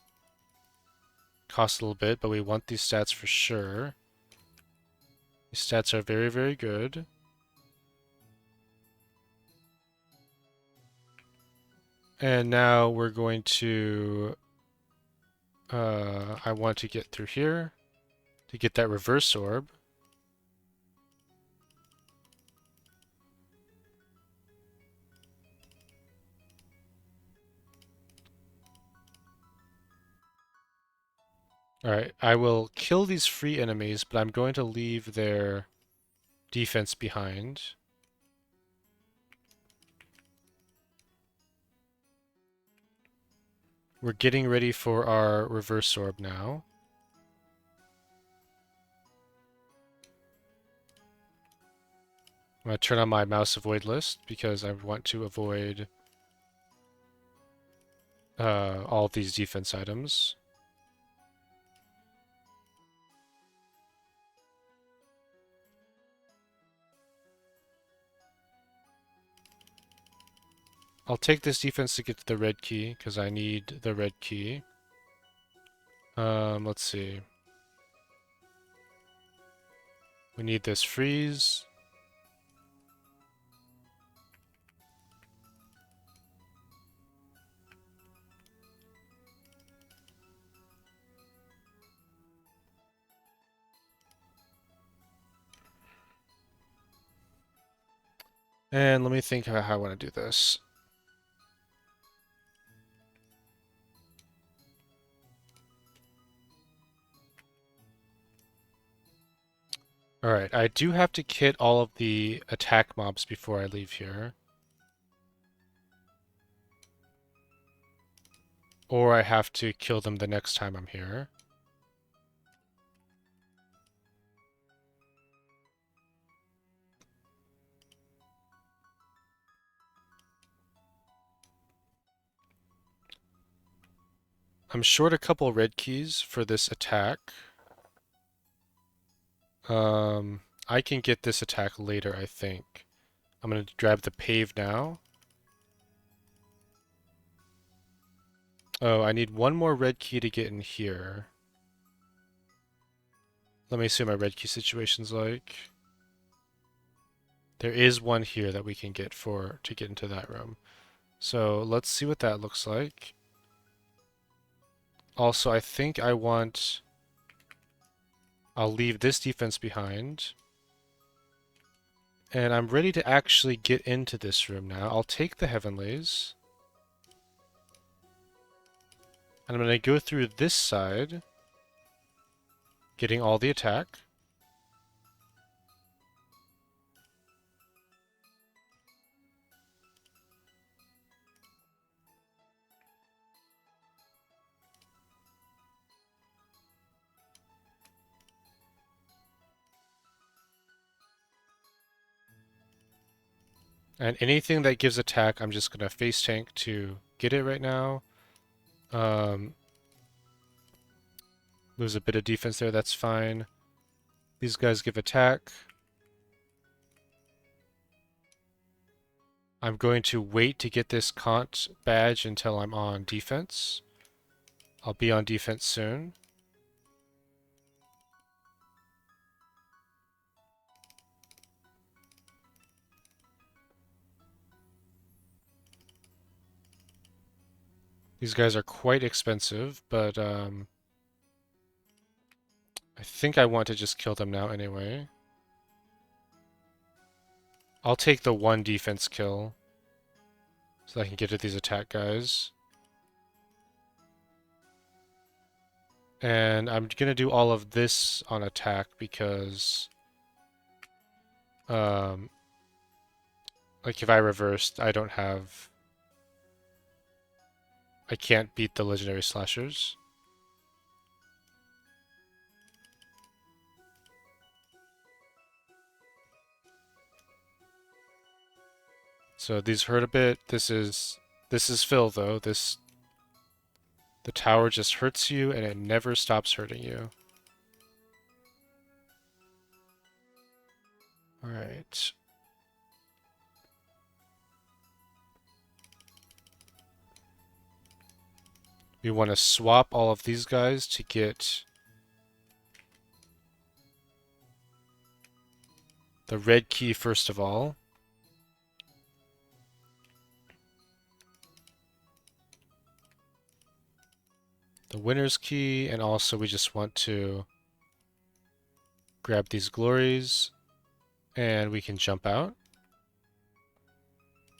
Cost a little bit, but we want these stats for sure. These stats are very, very good. And now we're going to... I want to get through here to get that reverse orb. Alright, I will kill these free enemies, but I'm going to leave their defense behind. We're getting ready for our reverse orb now. I'm going to turn on my mouse avoid list because I want to avoid all of these defense items. I'll take this defense to get to the red key, because I need the red key. Let's see. We need this freeze. And let me think about how I want to do this. Alright, I do have to kit all of the attack mobs before I leave here. Or I have to kill them the next time I'm here. I'm short a couple red keys for this attack. I can get this attack later, I think. I'm going to grab the pave now. Oh, I need one more red key to get in here. Let me see what my red key situation's like. There is one here that we can get to get into that room. So let's see what that looks like. Also, I think I'll leave this defense behind. And I'm ready to actually get into this room now. I'll take the heavenlies. And I'm going to go through this side, getting all the attack. And anything that gives attack, I'm just going to face tank to get it right now. Lose a bit of defense there, that's fine. These guys give attack. I'm going to wait to get this Kant badge until I'm on defense. I'll be on defense soon. These guys are quite expensive, but I think I want to just kill them now anyway. I'll take the one defense kill so I can get at these attack guys. And I'm going to do all of this on attack because like if I reversed, I can't beat the legendary slashers. So these hurt a bit. This is Phil though. The tower just hurts you and it never stops hurting you. right. We want to swap all of these guys to get the red key first of all. The winner's key, and also we just want to grab these glories and we can jump out.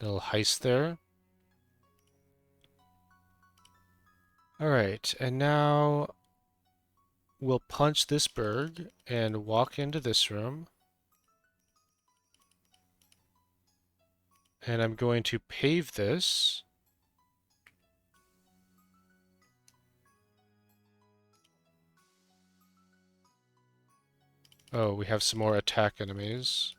Little heist there. Alright, and now we'll punch this berg and walk into this room. And I'm going to pave this. Oh, we have some more attack enemies.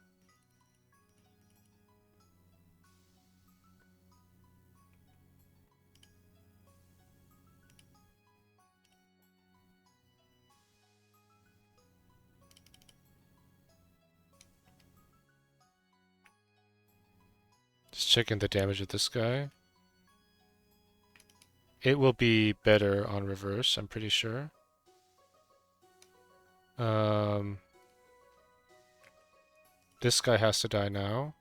Just checking the damage of this guy. It will be better on reverse, I'm pretty sure. This guy has to die now.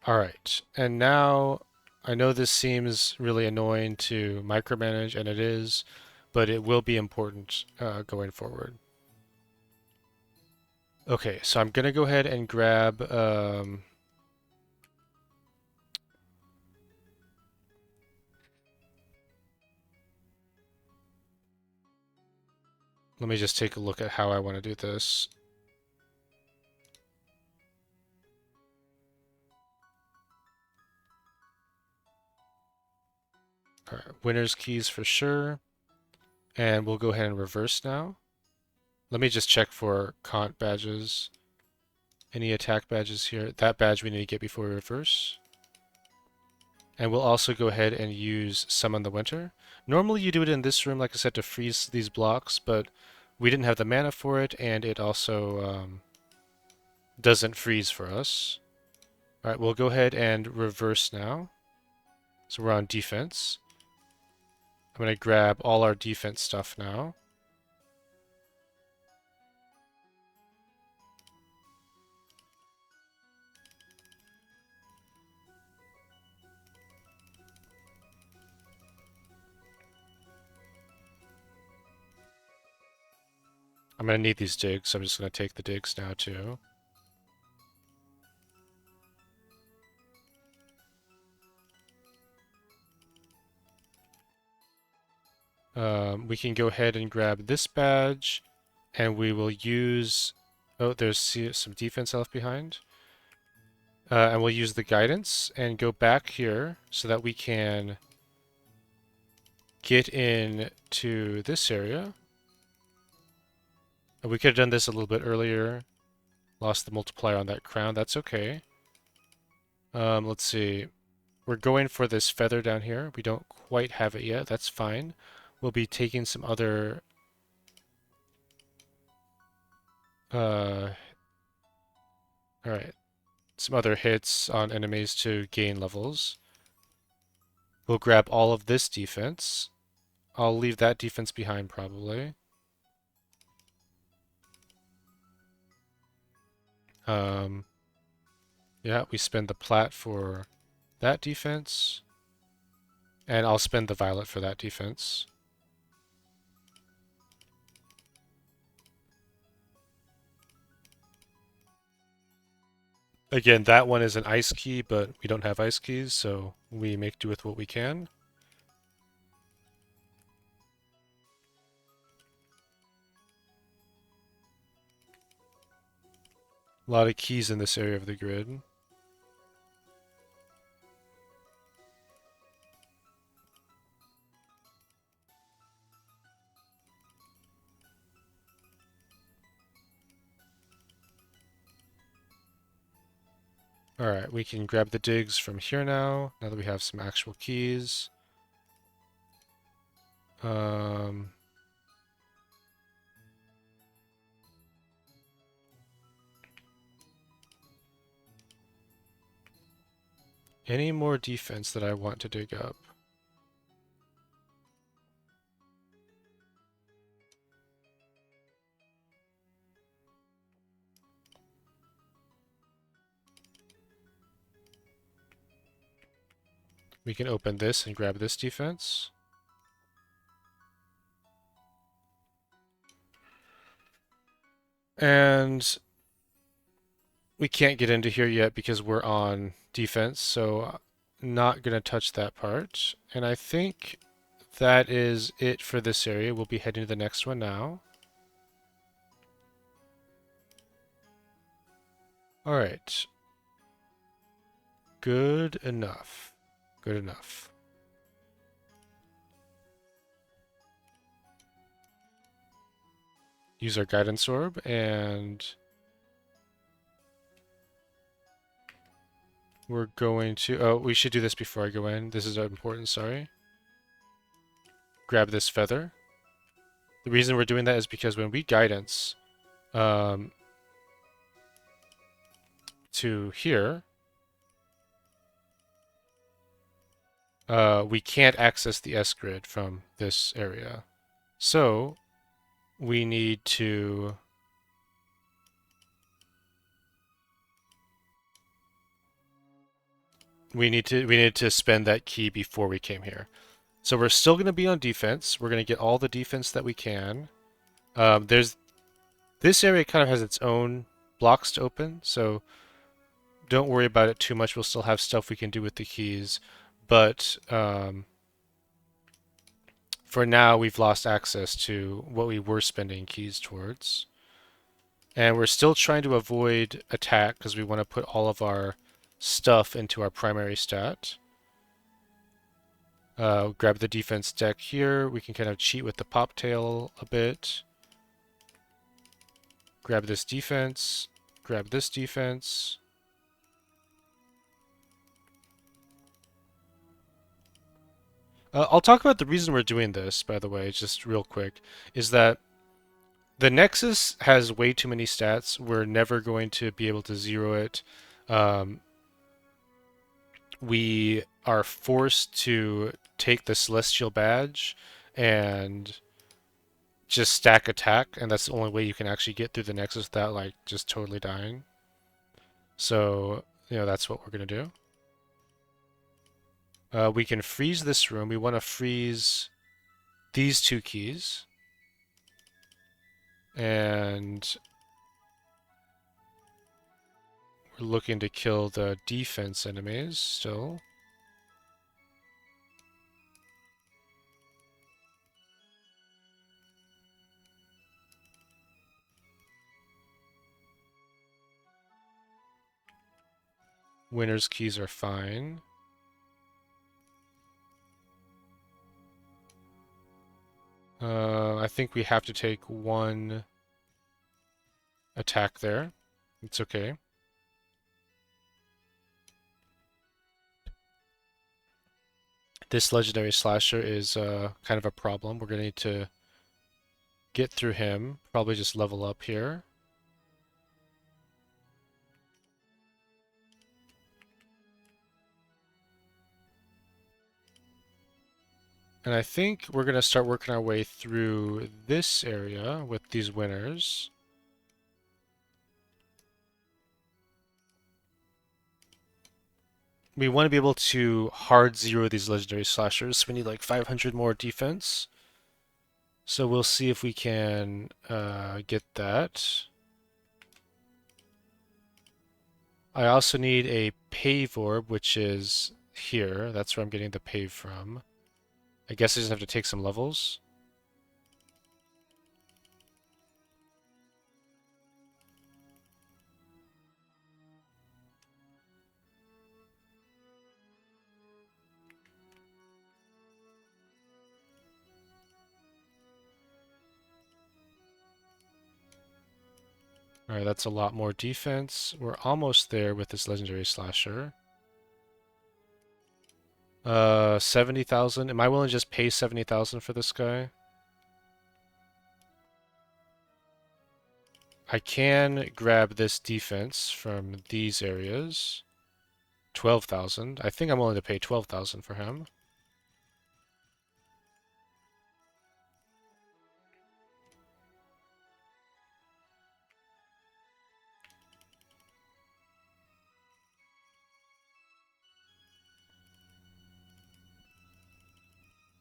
Alright, and now I know this seems really annoying to micromanage, and it is, but it will be important going forward. Okay, so I'm gonna go ahead and grab let me just take a look at how I want to do this. Alright, winner's keys for sure. And we'll go ahead and reverse now. Let me just check for Kant badges. Any attack badges here? That badge we need to get before we reverse. And we'll also go ahead and use Summon the Winter. Normally you do it in this room, like I said, to freeze these blocks, but we didn't have the mana for it, and it also doesn't freeze for us. Alright, we'll go ahead and reverse now. So we're on defense. I'm going to grab all our defense stuff now. I'm going to need these digs, so I'm just going to take the digs now too. We can go ahead and grab this badge, and we will use... Oh, there's some defense left behind. And we'll use the guidance and go back here so that we can get in to this area. We could have done this a little bit earlier. Lost the multiplier on that crown. That's okay. Let's see. We're going for this feather down here. We don't quite have it yet. That's fine. We'll be taking some other... Alright. Some other hits on enemies to gain levels. We'll grab all of this defense. I'll leave that defense behind probably. Yeah, we spend the plat for that defense. And I'll spend the violet for that defense. Again, that one is an ice key, but we don't have ice keys, so we make do with what we can. A lot of keys in this area of the grid. All right, we can grab the digs from here now that we have some actual keys. Um, any more defense that I want to dig up? We can open this and grab this defense. And we can't get into here yet because we're on defense, so not going to touch that part. And I think that is it for this area. We'll be heading to the next one now. All right. Good enough. Good enough. Use our guidance orb and we're going to... Oh, we should do this before I go in. This is important, sorry. Grab this feather. The reason we're doing that is because when we guidance to here, we can't access the S-grid from this area. So we need to... We need to spend that key before we came here. So we're still going to be on defense. We're going to get all the defense that we can. There's this area kind of has its own blocks to open, so don't worry about it too much. We'll still have stuff we can do with the keys, but for now we've lost access to what we were spending keys towards. And we're still trying to avoid attack because we want to put all of our stuff into our primary stat. Grab the defense deck here. We can kind of cheat with the pop tail a bit. Grab this defense. Grab this defense. I'll talk about the reason we're doing this, by the way, just real quick, is that the Nexus has way too many stats. We're never going to be able to zero it. We are forced to take the Celestial Badge and just stack attack, and that's the only way you can actually get through the Nexus without, like, just totally dying. So, that's what we're going to do. We can freeze this room. We want to freeze these two keys. And we're looking to kill the defense enemies still. Winner's keys are fine. I think we have to take one attack there. It's okay. This legendary slasher is kind of a problem. We're going to need to get through him. Probably just level up here. And I think we're going to start working our way through this area with these winners. We want to be able to hard zero these legendary slashers. We need like 500 more defense. So we'll see if we can get that. I also need a pave orb, which is here. That's where I'm getting the pave from. I guess I just have to take some levels. All right, that's a lot more defense. We're almost there with this legendary slasher. 70,000. Am I willing to just pay 70,000 for this guy? I can grab this defense from these areas. 12,000. I think I'm willing to pay 12,000 for him.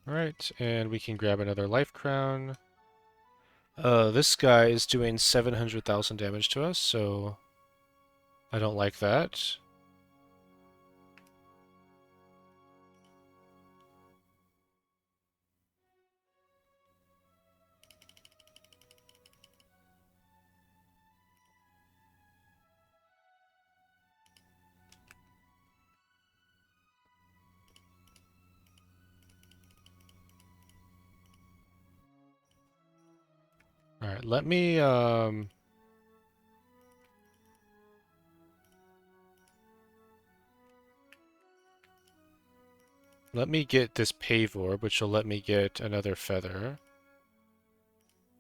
Alright, and we can grab another life crown. This guy is doing 700,000 damage to us, so I don't like that. Alright, let me get this pave orb, which will let me get another feather.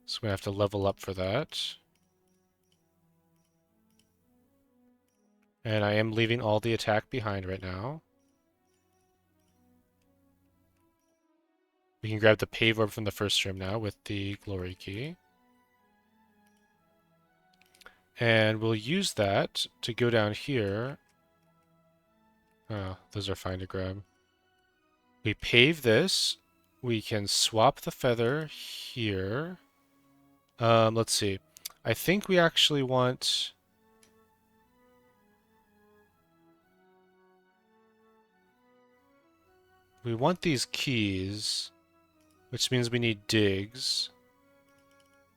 So I'm gonna have to level up for that. And I am leaving all the attack behind right now. We can grab the pave orb from the first room now with the glory key. And we'll use that to go down here. Oh, those are fine to grab. We pave this. We can swap the feather here. Let's see. I think we actually want... We want these keys, which means we need digs.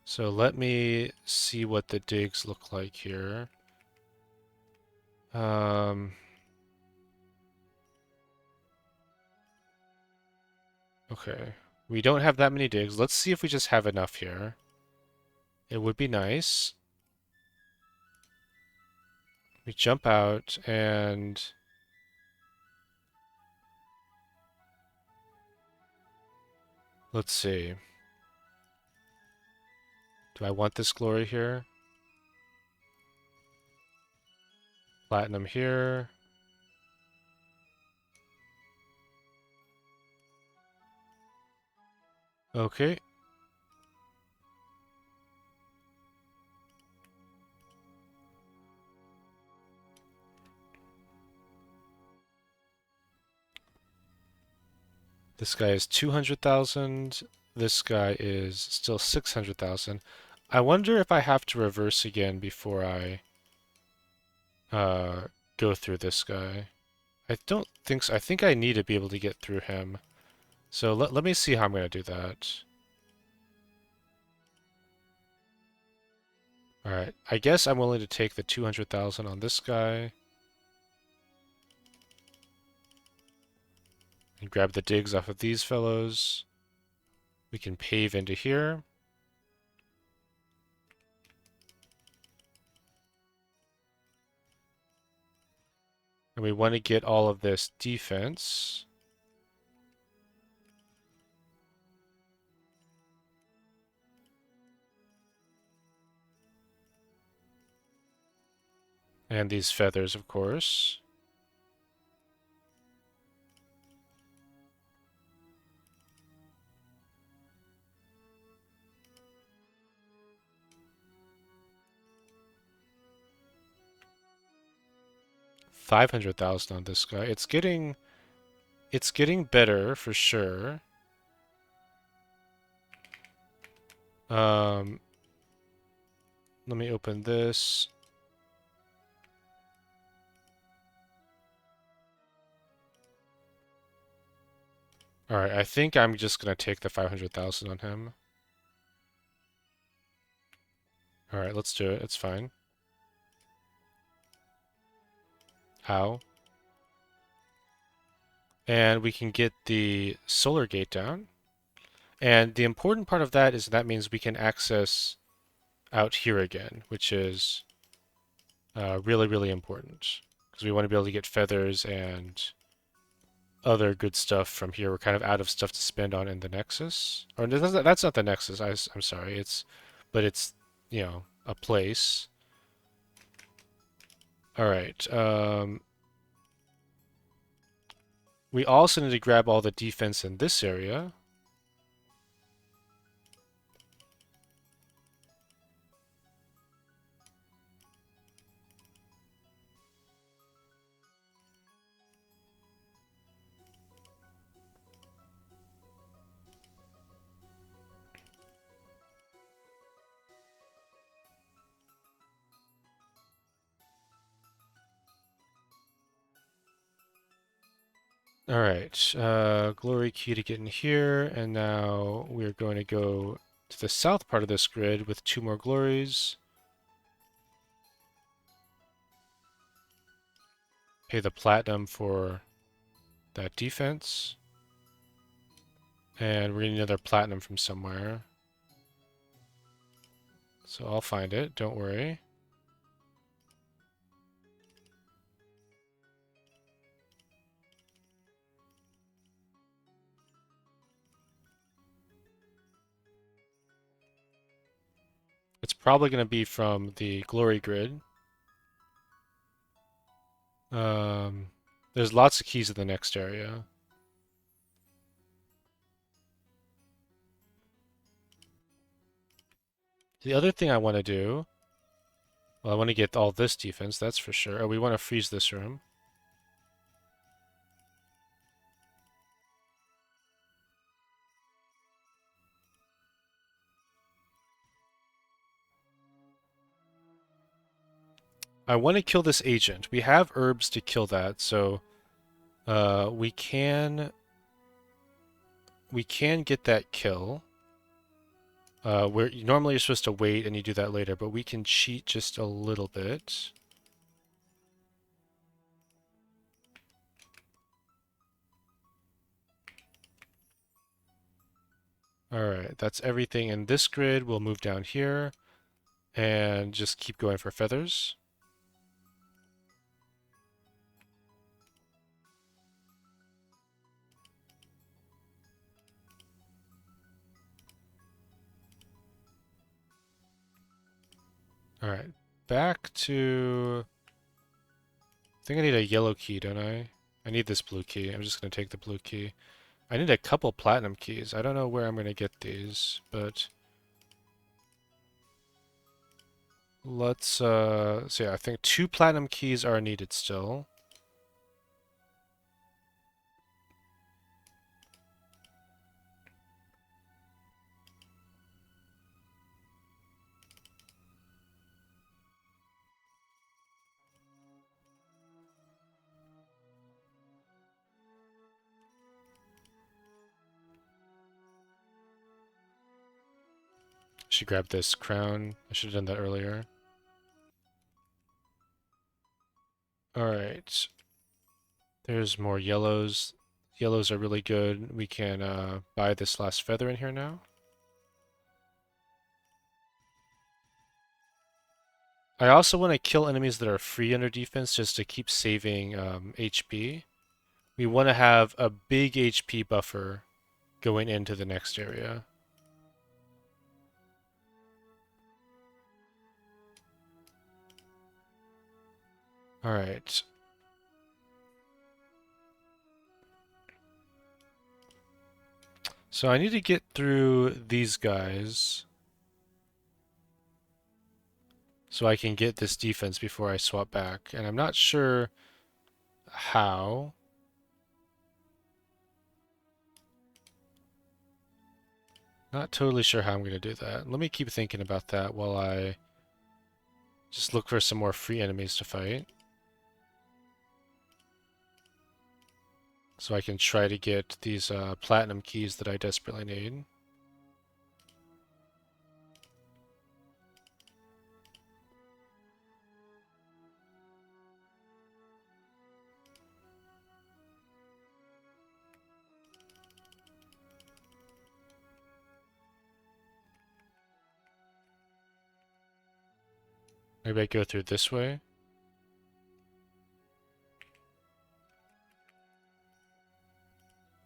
So let me see what the digs look like here. Okay. We don't have that many digs. Let's see if we just have enough here. It would be nice. We jump out and... Let's see. Do I want this glory here? Platinum here. Okay. This guy is 200,000. This guy is still 600,000. I wonder if I have to reverse again before I go through this guy. I don't think so. I think I need to be able to get through him. So let me see how I'm going to do that. Alright, I guess I'm willing to take the 200,000 on this guy. And grab the digs off of these fellows. We can pave into here. And we want to get all of this defense. And these feathers, of course. $500,000 on this guy. It's getting better for sure. Let me open this. Alright, I think I'm just gonna take the 500,000 on him. Alright, let's do it. It's fine. How? And we can get the solar gate down. And the important part of that is that means we can access out here again, which is really, really important because we want to be able to get feathers and other good stuff from here. We're kind of out of stuff to spend on in the Nexus. Or that's not the Nexus. I'm sorry. But it's, a place. All right. We also need to grab all the defense in this area. All right, glory key to get in here, and now we're going to go to the south part of this grid with 2 more glories. Pay the platinum for that defense. And we're going to need another platinum from somewhere. So I'll find it, don't worry. It's probably going to be from the glory grid. Um, there's lots of keys in the next area. The other thing I want to do, well, I want to get all this defense, that's for sure. Oh, we want to freeze this room. I want to kill this agent. We have herbs to kill that, so we can get that kill. Where normally you're supposed to wait and you do that later, but we can cheat just a little bit. Alright, that's everything in this grid. We'll move down here and just keep going for feathers. Alright, back to... I think I need a yellow key, don't I? I need this blue key. I'm just going to take the blue key. I need a couple platinum keys. I don't know where I'm going to get these, but... Let's, so yeah, I think 2 platinum keys are needed still. Should grab this crown. I should have done that earlier. Alright. There's more yellows. Yellows are really good. We can buy this last feather in here now. I also want to kill enemies that are free under defense just to keep saving HP. We want to have a big HP buffer going into the next area. Alright. So I need to get through these guys so I can get this defense before I swap back. And I'm not sure how. Not totally sure how I'm going to do that. Let me keep thinking about that while I just look for some more free enemies to fight. So I can try to get these platinum keys that I desperately need. Maybe I go through this way.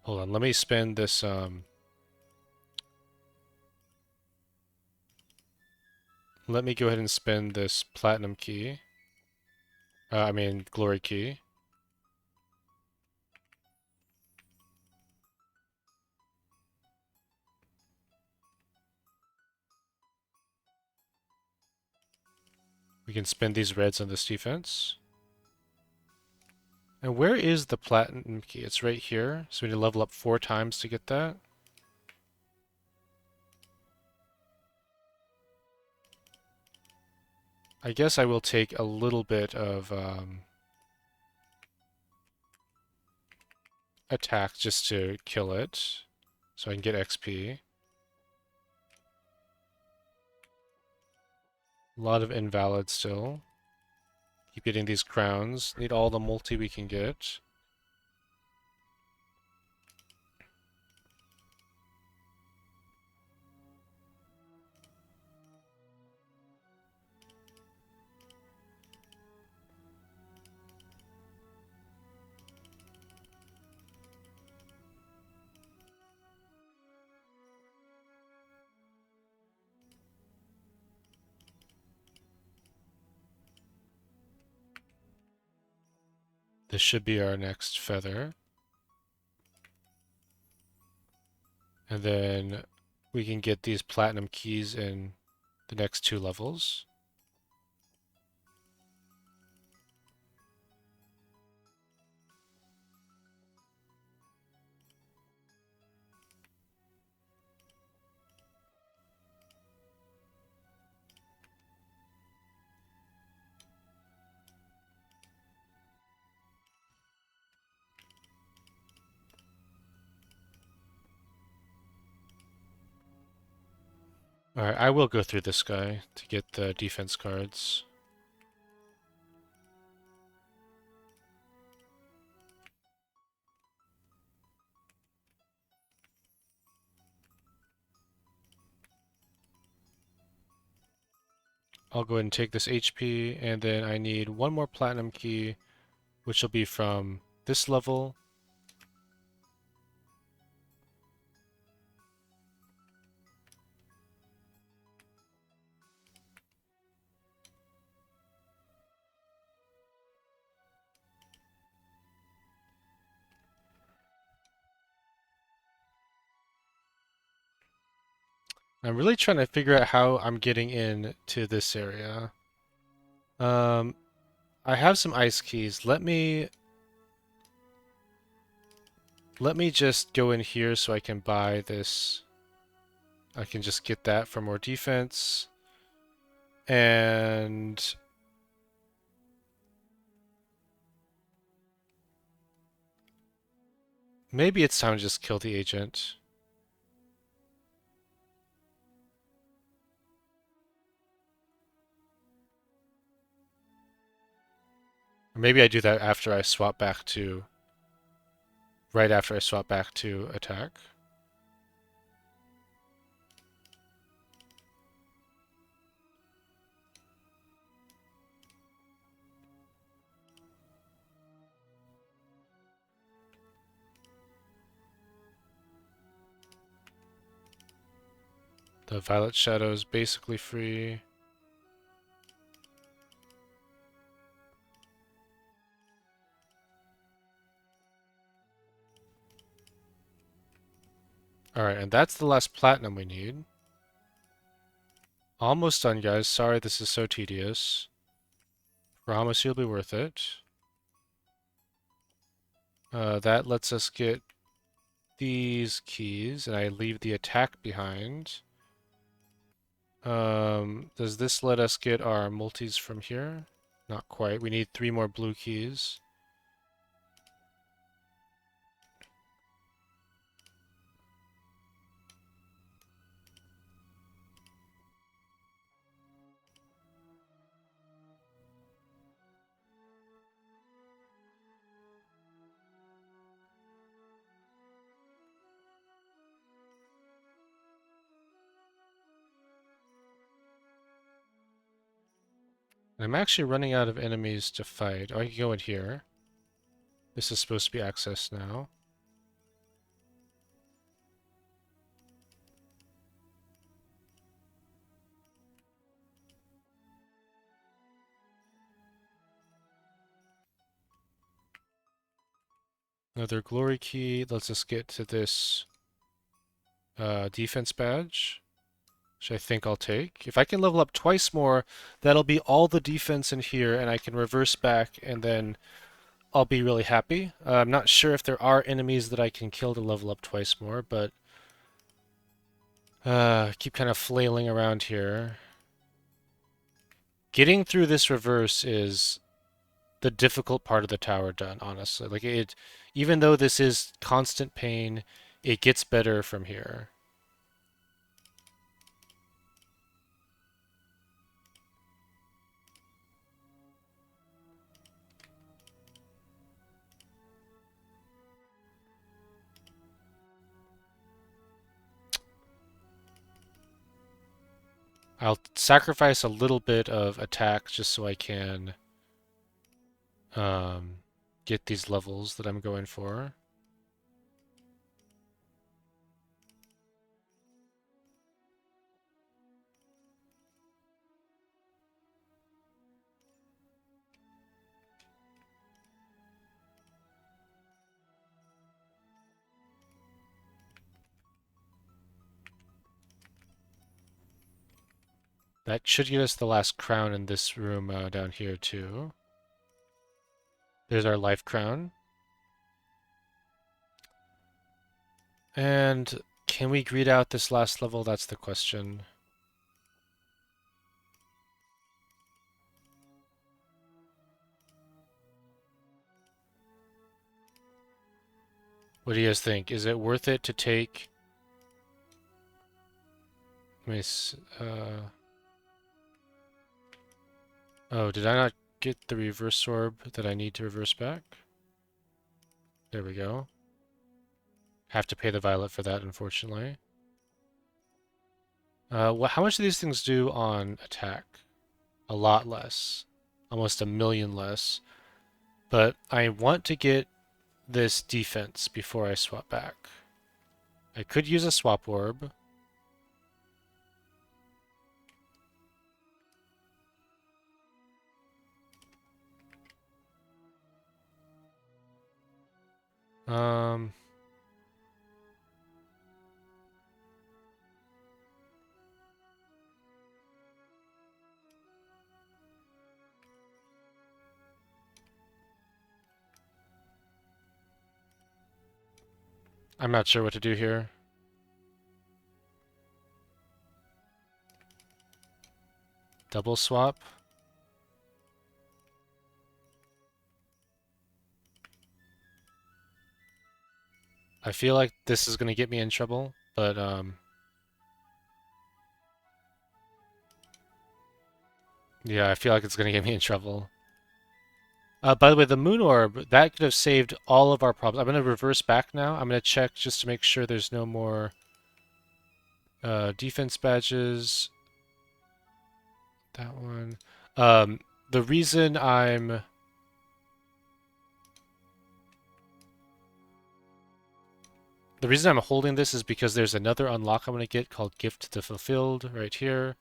Hold on, let me spend this, let me go ahead and spend this platinum key. I mean, glory key. We can spend these reds on this defense. And where is the platinum key? It's right here. So we need to level up 4 times to get that. I guess I will take a little bit of attack just to kill it, so I can get XP. A lot of invalid still. Keep getting these crowns. Need all the multi we can get. This should be our next feather. And then we can get these platinum keys in the next 2 levels. Alright, I will go through this guy to get the defense cards. I'll go ahead and take this HP, and then I need 1 more platinum key, which will be from this level. I'm really trying to figure out how I'm getting in to this area. I have some ice keys. Let me just go in here so I can buy this. I can just get that for more defense. And maybe it's time to just kill the agent. Or maybe I do that after I swap back to... right after I swap back to attack. The Violet Shadow is basically free. Alright, and that's the last platinum we need. Almost done, guys. Sorry this is so tedious. Promise you'll be worth it. That lets us get these keys, and I leave the attack behind. Does this let us get our multis from here? Not quite. We need 3 more blue keys. I'm actually running out of enemies to fight. Oh, I can go in here. This is supposed to be accessed now. Another glory key. Let's just get to this defense badge, which I think I'll take. If I can level up twice more, that'll be all the defense in here, and I can reverse back, and then I'll be really happy. I'm not sure if there are enemies that I can kill to level up twice more, but keep kind of flailing around here. Getting through this reverse is the difficult part of the tower done, honestly. Like it, even though this is constant pain, it gets better from here. I'll sacrifice a little bit of attack just so I can get these levels that I'm going for. That should get us the last crown in this room down here too. There's our life crown. And can we greed out this last level? That's the question. What do you guys think? Is it worth it to take... Oh, did I not get the reverse orb that I need to reverse back? There we go. Have to pay the violet for that, unfortunately. How much do these things do on attack? A lot less. Almost a million less. But I want to get this defense before I swap back. I could use a swap orb. Um, I'm not sure what to do here. Double swap. I feel like this is going to get me in trouble, but yeah, I feel like it's going to get me in trouble. By the way, the moon orb, that could have saved all of our problems. I'm going to reverse back now. I'm going to check just to make sure there's no more defense badges. That one. The reason I'm... The reason I'm holding this is because there's another unlock I'm going to get called Gift to Fulfilled right here.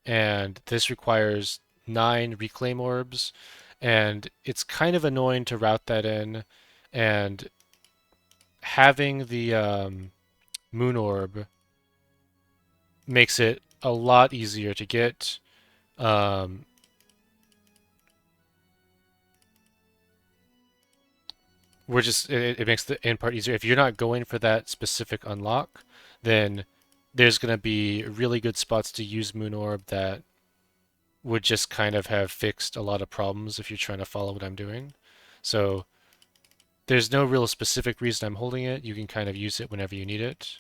And this requires 9 reclaim orbs. And it's kind of annoying to route that in. And having the moon orb makes it a lot easier to get. It makes the end part easier. If you're not going for that specific unlock, then there's going to be really good spots to use Moon Orb that would just kind of have fixed a lot of problems if you're trying to follow what I'm doing. So there's no real specific reason I'm holding it. You can kind of use it whenever you need it.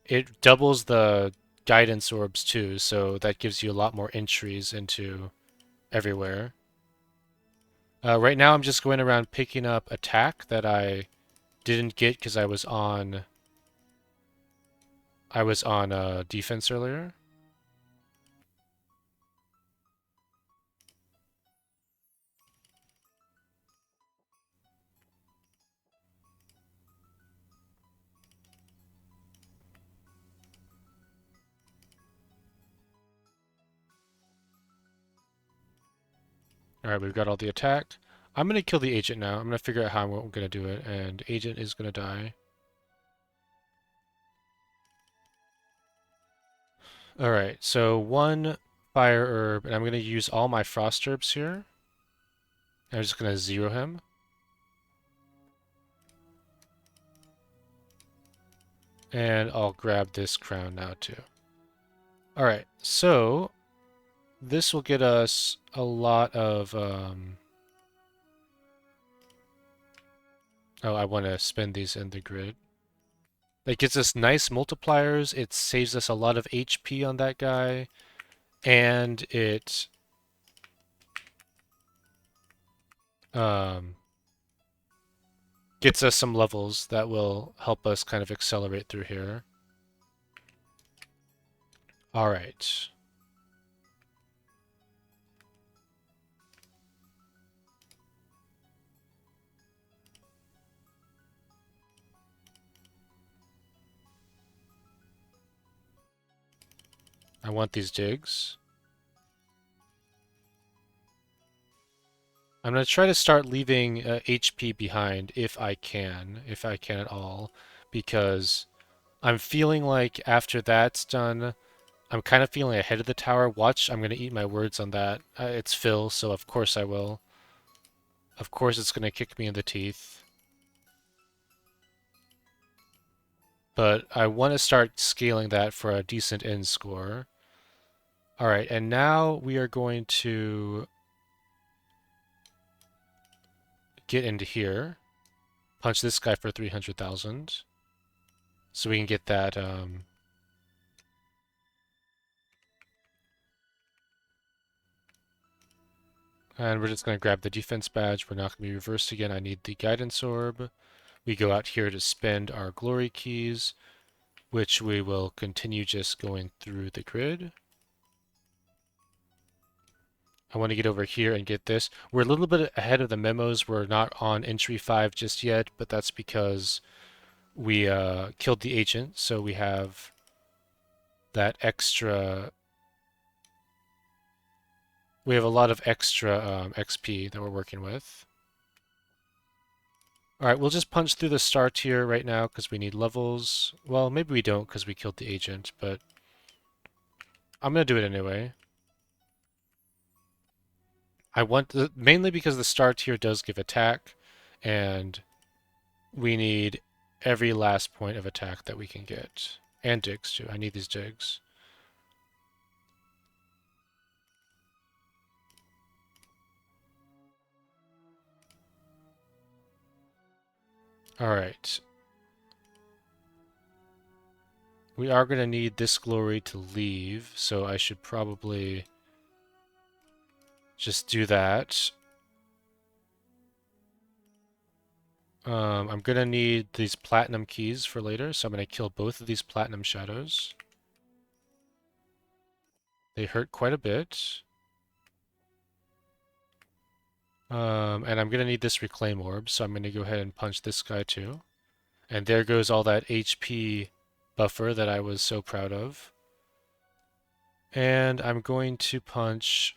It doubles the guidance orbs too, so that gives you a lot more entries into everywhere. Right now I'm just going around picking up attack that I didn't get because I was on defense earlier. Alright, we've got all the attack. I'm going to kill the agent now. I'm going to figure out how I'm going to do it, and agent is going to die. Alright, so one fire herb, and I'm going to use all my frost herbs here. I'm just going to zero him. And I'll grab this crown now too. Alright, so this will get us a lot of... Oh, I want to spend these in the grid. That gets us nice multipliers. It saves us a lot of HP on that guy. And it... gets us some levels that will help us kind of accelerate through here. Alright. I want these digs. I'm going to try to start leaving HP behind if I can at all, because I'm feeling like after that's done, I'm kind of feeling ahead of the tower. Watch, I'm going to eat my words on that. It's Phil, so of course I will. Of course it's going to kick me in the teeth. But I want to start scaling that for a decent end score. Alright, and now we are going to get into here. Punch this guy for 300,000. So we can get that, and we're just going to grab the defense badge. We're not going to be reversed again. I need the guidance orb. We go out here to spend our glory keys, which we will continue just going through the grid. I want to get over here and get this. We're a little bit ahead of the memos. We're not on entry 5 just yet, but that's because we killed the agent, so we have that extra... We have a lot of extra XP that we're working with. Alright, we'll just punch through the star tier right now because we need levels. Well, maybe we don't because we killed the agent, but I'm going to do it anyway. I want mainly because the star tier does give attack, and we need every last point of attack that we can get. And digs too. I need these digs. Alright. We are going to need this glory to leave, so I should probably just do that. I'm going to need these platinum keys for later, so I'm going to kill both of these platinum shadows. They hurt quite a bit. And I'm going to need this reclaim orb, so I'm going to go ahead and punch this guy too. And there goes all that HP buffer that I was so proud of. And I'm going to punch...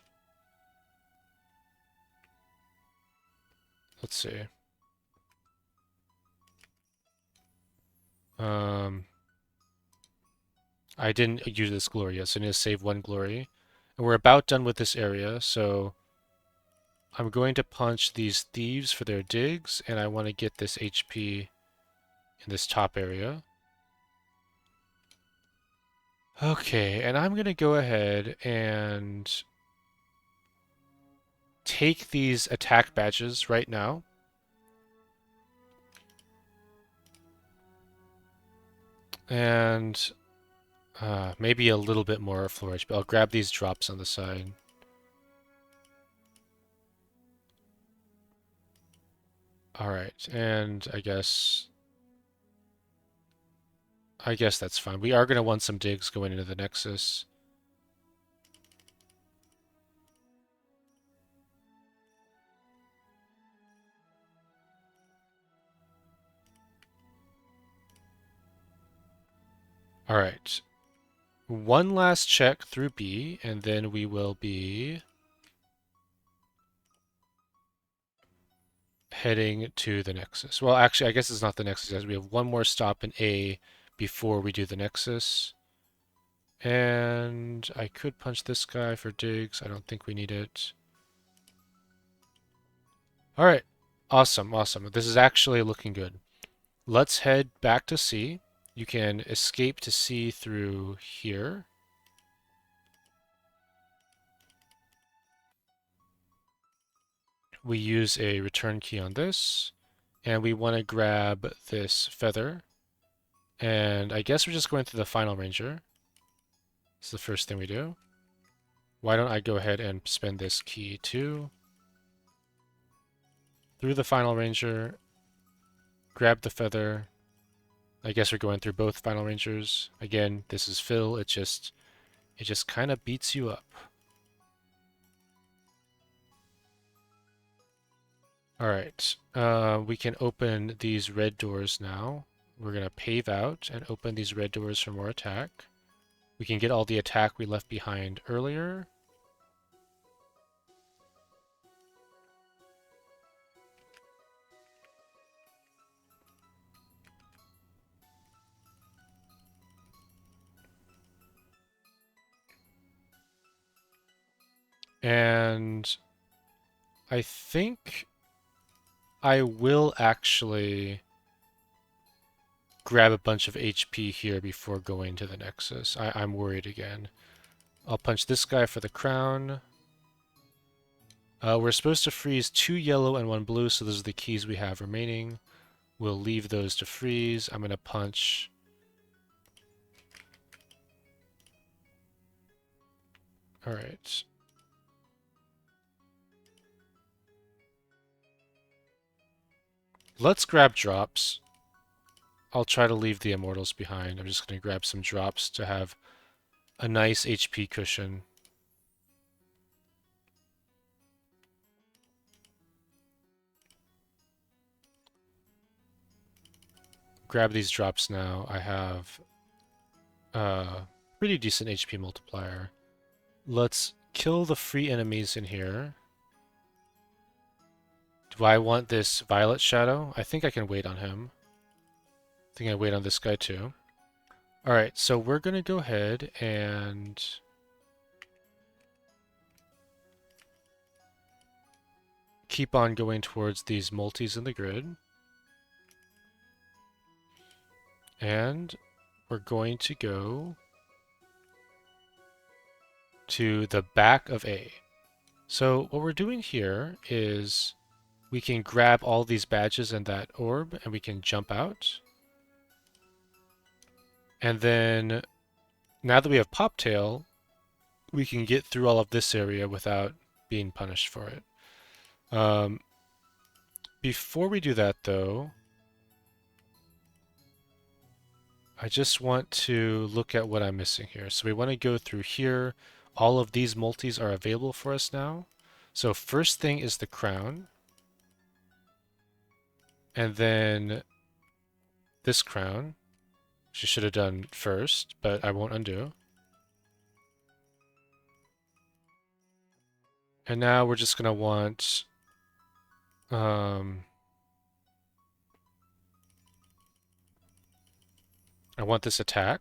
Let's see. I didn't use this glory yet, so I need to save one glory. And we're about done with this area, so I'm going to punch these thieves for their digs, and I want to get this HP in this top area. Okay, and I'm going to go ahead and take these attack badges right now. And maybe a little bit more flourish, but I'll grab these drops on the side. Alright, and I guess that's fine. We are going to want some digs going into the Nexus. Alright. One last check through B, and then we will be heading to the Nexus. Well, actually, I guess it's not the Nexus, as we have one more stop in A before we do the Nexus. And I could punch this guy for digs. I don't think we need it. All right. Awesome, awesome. This is actually looking good. Let's head back to C. You can escape to C through here. We use a return key on this, and we want to grab this feather. And I guess we're just going through the final ranger. It's the first thing we do. Why don't I go ahead and spend this key too? Through the final ranger, grab the feather. I guess we're going through both final rangers. Again, this is fill. It just kind of beats you up. All right, we can open these red doors now. We're gonna pave out and open these red doors for more attack. We can get all the attack we left behind earlier. And I think I will actually grab a bunch of HP here before going to the Nexus. I'm worried again. I'll punch this guy for the crown. We're supposed to freeze 2 yellow and 1 blue, so those are the keys we have remaining. We'll leave those to freeze. I'm going to punch. All right. Let's grab drops. I'll try to leave the immortals behind. I'm just going to grab some drops to have a nice HP cushion. Grab these drops now. I have a pretty decent HP multiplier. Let's kill the free enemies in here. Do I want this Violet Shadow? I think I can wait on him. I think I wait on this guy too. Alright, so we're going to go ahead and keep on going towards these multis in the grid. And we're going to go to the back of A. So what we're doing here is we can grab all these badges and that orb, and we can jump out. And then, now that we have Poptail, we can get through all of this area without being punished for it. Before we do that, though, I just want to look at what I'm missing here. So we want to go through here. All of these multis are available for us now. So first thing is the crown. And then this crown, which I should have done first, but I won't undo. And now we're just going to want I want this attack.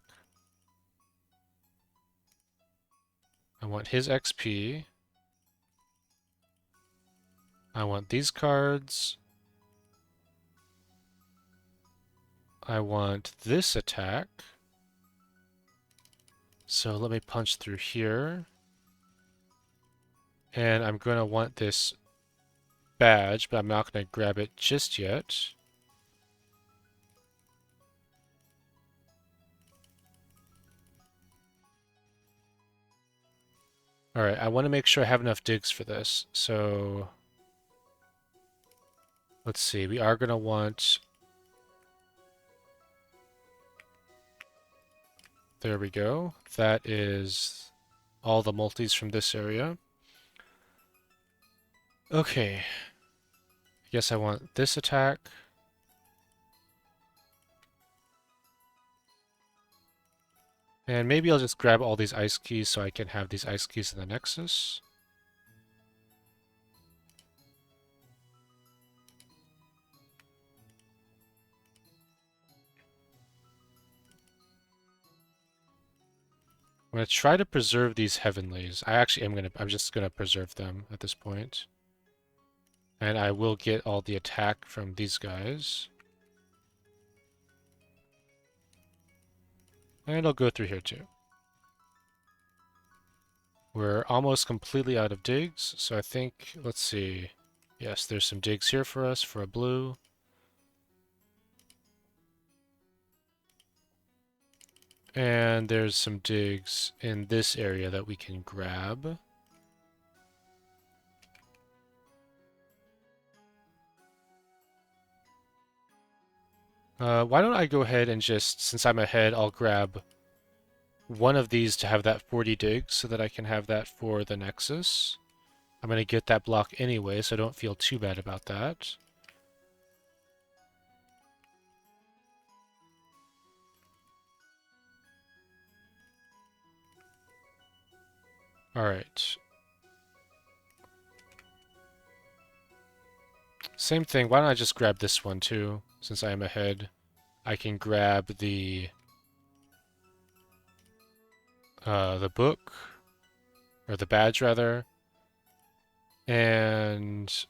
I want his XP. I want these cards. I want this attack. So let me punch through here. And I'm going to want this badge, but I'm not going to grab it just yet. Alright, I want to make sure I have enough digs for this. So let's see, we are going to want... There we go. That is all the multis from this area. Okay. I guess I want this attack. And maybe I'll just grab all these ice keys so I can have these ice keys in the Nexus. I'm gonna try to preserve these heavenlies. I actually am gonna. I'm just gonna preserve them at this point, and I will get all the attack from these guys, and I'll go through here too. We're almost completely out of digs, so I think, let's see. Yes, there's some digs here for us for a blue. And there's some digs in this area that we can grab. Why don't I go ahead and just, since I'm ahead, I'll grab one of these to have that 40 digs so that I can have that for the Nexus. I'm going to get that block anyway, so I don't feel too bad about that. Alright. Same thing, why don't I just grab this one too, since I am ahead. I can grab the book, or the badge rather, and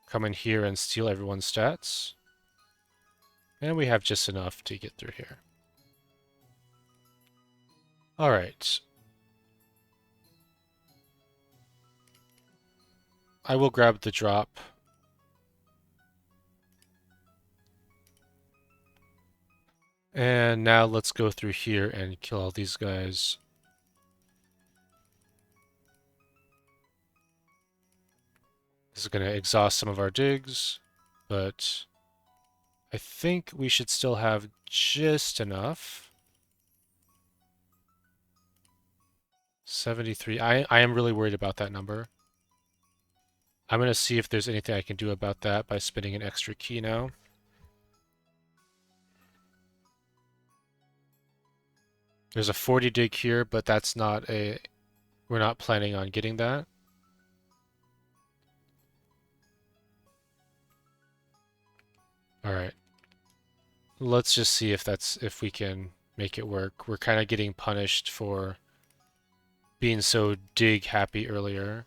come in here and steal everyone's stats. And we have just enough to get through here. Alright. I will grab the drop. And now let's go through here and kill all these guys. This is going to exhaust some of our digs, but I think we should still have just enough. 73. I am really worried about that number. I'm going to see if there's anything I can do about that by spinning an extra key now. There's a 40 dig here, but that's not a... We're not planning on getting that. Alright. Let's just see if we can make it work. We're kind of getting punished for being so dig happy earlier.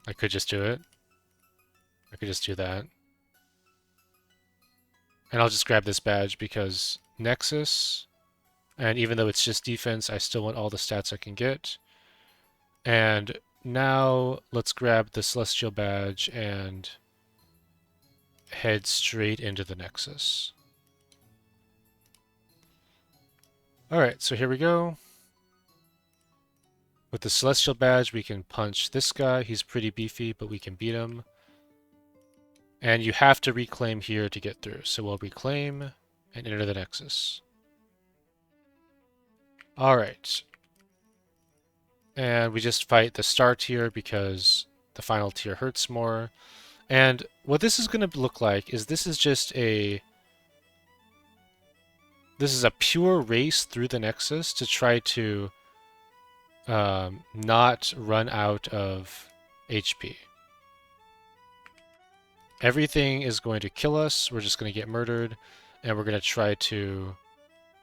I could just do it. I could just do that. And I'll just grab this badge because Nexus, and even though it's just defense, I still want all the stats I can get. And now let's grab the Celestial badge and head straight into the Nexus. Alright, so here we go. With the Celestial badge, we can punch this guy. He's pretty beefy, but we can beat him. And you have to reclaim here to get through. So we'll reclaim and enter the Nexus. Alright. And we just fight the star tier because the final tier hurts more. And what this is going to look like is this is just a... This is a pure race through the Nexus to try to not run out of HP. Everything is going to kill us. We're just going to get murdered. And we're going to try to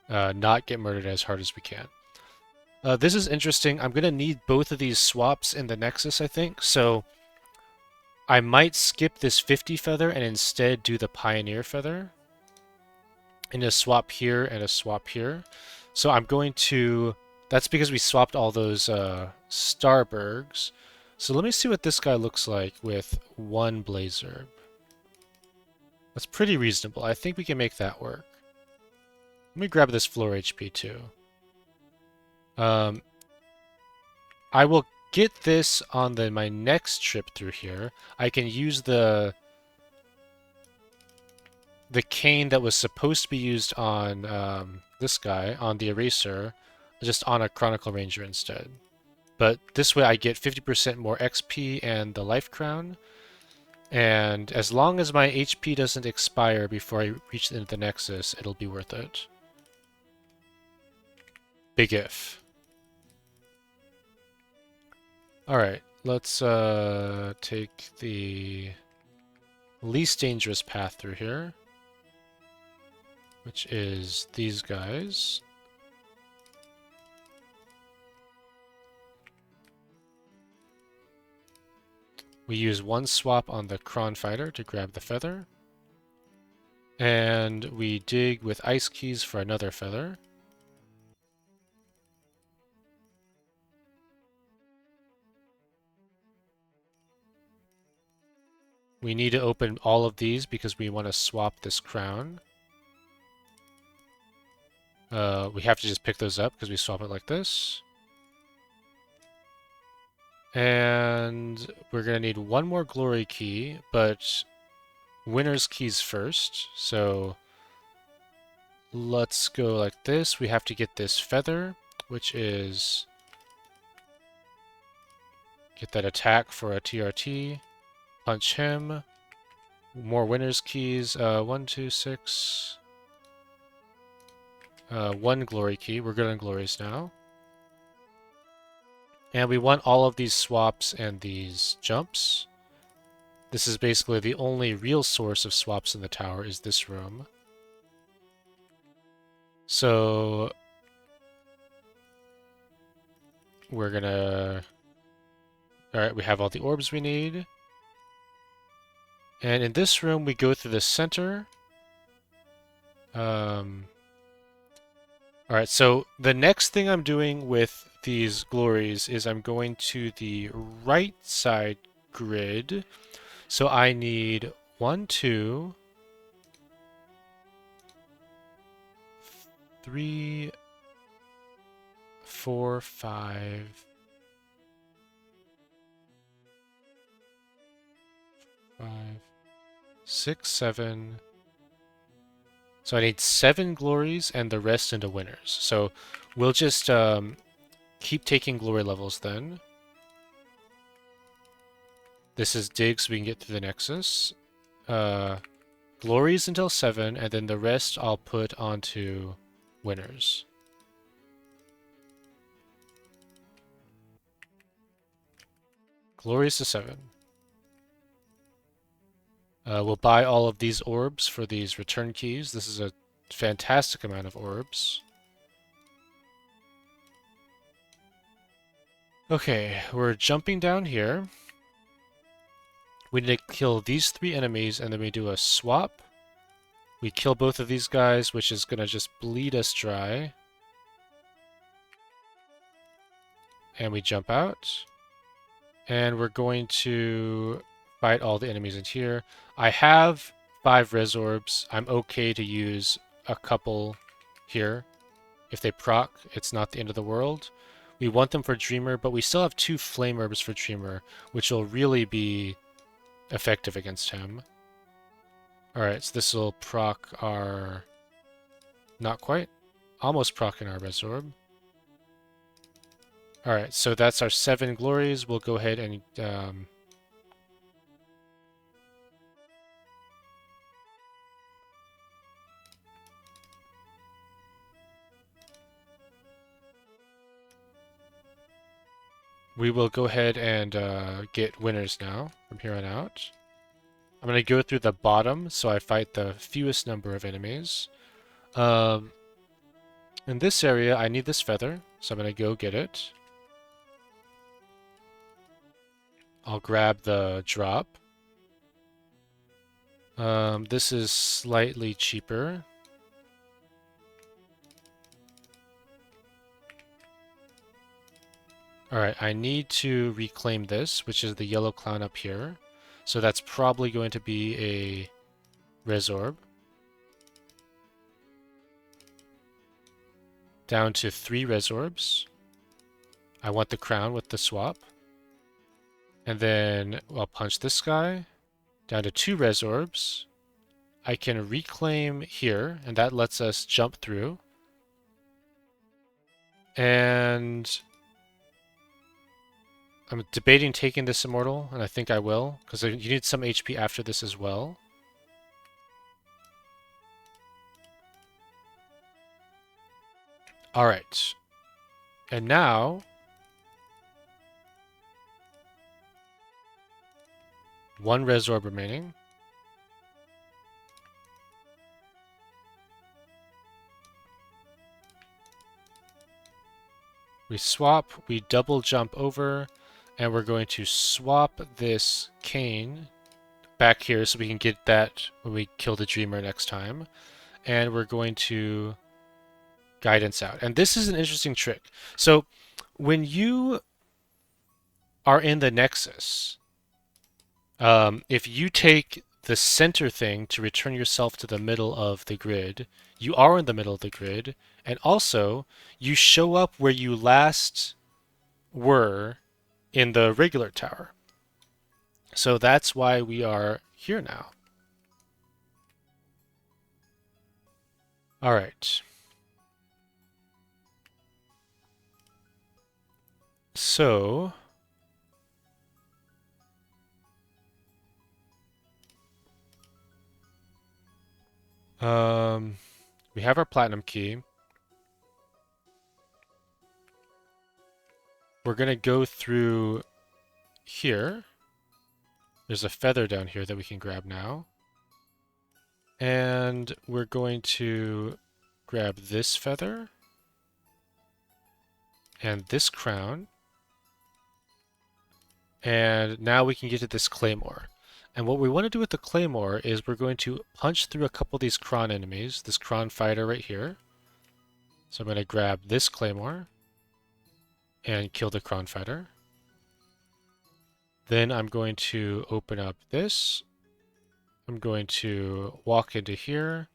not get murdered as hard as we can. This is interesting. I'm going to need both of these swaps in the Nexus, I think. So I might skip this 50 feather and instead do the Pioneer feather. And a swap here and a swap here. So I'm going to... That's because we swapped all those Starbergs. So let me see what this guy looks like with one Blazer. That's pretty reasonable. I think we can make that work. Let me grab this floor HP too. I will get this on my next trip through here. I can use the cane that was supposed to be used on this guy, on the Eraser, just on a Chronicle Ranger instead. But this way I get 50% more XP and the Life Crown. And as long as my HP doesn't expire before I reach the end of the Nexus, it'll be worth it. Big if. Alright, let's take the least dangerous path through here, which is these guys. We use one swap on the chron fighter to grab the feather. And we dig with ice keys for another feather. We need to open all of these because we want to swap this crown. We have to just pick those up because we swap it like this. And we're going to need one more glory key, but winner's keys first. So let's go like this. We have to get this feather, which is get that attack for a TRT. Punch him. More winner's keys. 1, 2, 6. One glory key. We're good on glories now. And we want all of these swaps and these jumps. This is basically the only real source of swaps in the tower is this room. So we're gonna... Alright, we have all the orbs we need. And in this room, we go through the center. Alright, so the next thing I'm doing with these glories is I'm going to the right side grid. So I need 1, 2, 3, 4, 5, 6, 7. So I need 7 glories and the rest into winners. So we'll just keep taking glory levels then. This is dig so we can get through the Nexus. Glories until 7, and then the rest I'll put onto winners. Glories to 7. We'll buy all of these orbs for these return keys. This is a fantastic amount of orbs. Okay, we're jumping down here. We need to kill these 3 enemies, and then we do a swap. We kill both of these guys, which is going to just bleed us dry. And we jump out. And we're going to fight all the enemies in here. I have 5 res orbs. I'm okay to use a couple here. If they proc, it's not the end of the world. We want them for Dreamer, but we still have 2 flame orbs for Dreamer, which will really be effective against him. Alright, so this will proc our... Not quite. Almost procing our res orb. Alright, so that's our 7 glories. We'll go ahead and... we will go ahead and get winners now from here on out. I'm going to go through the bottom so I fight the fewest number of enemies. In this area, I need this feather, so I'm going to go get it. I'll grab the drop. This is slightly cheaper. Alright, I need to reclaim this, which is the yellow clown up here. So that's probably going to be a res orb. Down to 3 res orbs. I want the crown with the swap. And then I'll punch this guy. Down to 2 res orbs. I can reclaim here, and that lets us jump through. And I'm debating taking this immortal, and I think I will, because you need some HP after this as well. Alright. And now, one res orb remaining. We swap, we double jump over, and we're going to swap this cane back here so we can get that when we kill the Dreamer next time. And we're going to guidance out. And this is an interesting trick. So when you are in the Nexus, if you take the center thing to return yourself to the middle of the grid, you are in the middle of the grid, and also you show up where you last were in the regular tower. So that's why we are here now. All right. So we have our platinum key. We're gonna go through here. There's a feather down here that we can grab now. And we're going to grab this feather and this crown. And now we can get to this claymore. And what we want to do with the claymore is we're going to punch through a couple of these chron enemies, this chron fighter right here. So I'm going to grab this claymore and kill the chron fighter. Then I'm going to open up this. I'm going to walk into here.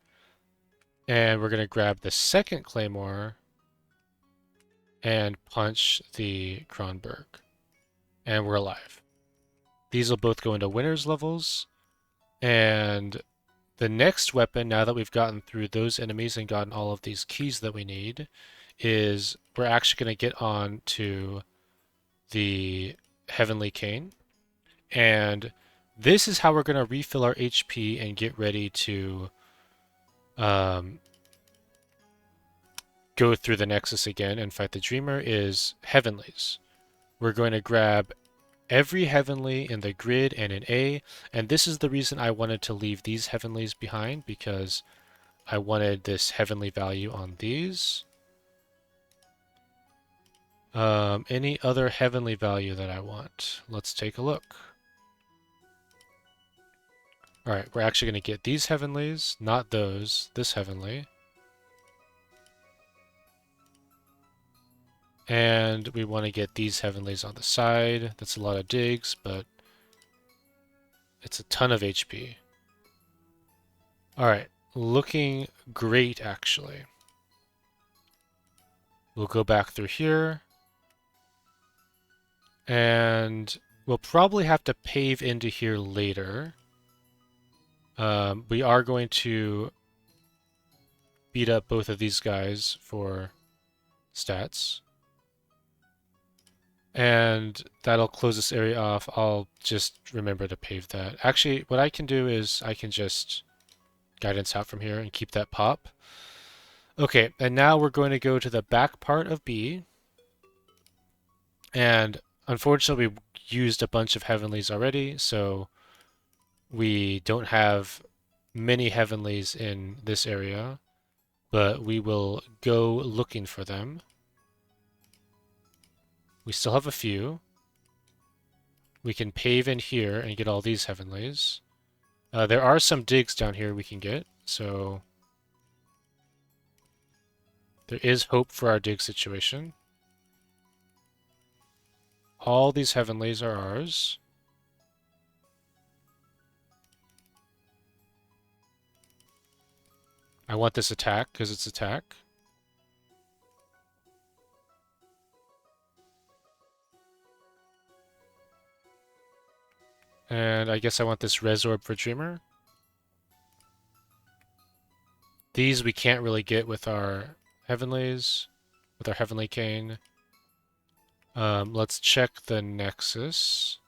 And we're going to grab the second claymore and punch the Kronberg. And we're alive. These will both go into winners levels. And the next weapon, now that we've gotten through those enemies and gotten all of these keys that we need, is we're actually going to get on to the Heavenly Cane. And this is how we're going to refill our HP and get ready to go through the Nexus again and fight the Dreamer, is Heavenlies. We're going to grab every Heavenly in the grid and in A, and this is the reason I wanted to leave these Heavenlies behind, because I wanted this Heavenly value on these. Any other Heavenly value that I want? Let's take a look. Alright, we're actually going to get these Heavenlies, not those, this Heavenly. And we want to get these Heavenlies on the side. That's a lot of digs, but it's a ton of HP. Alright, looking great, actually. We'll go back through here. And we'll probably have to pave into here later. We are going to beat up both of these guys for stats. And that'll close this area off. I'll just remember to pave that. Actually, what I can do is I can just guidance out from here and keep that pop. Okay, and now we're going to go to the back part of B. And unfortunately, we used a bunch of Heavenlies already, so we don't have many Heavenlies in this area, but we will go looking for them. We still have a few. We can pave in here and get all these Heavenlies. There are some digs down here we can get, so there is hope for our dig situation. All these Heavenlies are ours. I want this attack because it's attack. And I guess I want this Res Orb for Dreamer. These we can't really get with our Heavenlies, with our Heavenly Cane. Let's check the Nexus.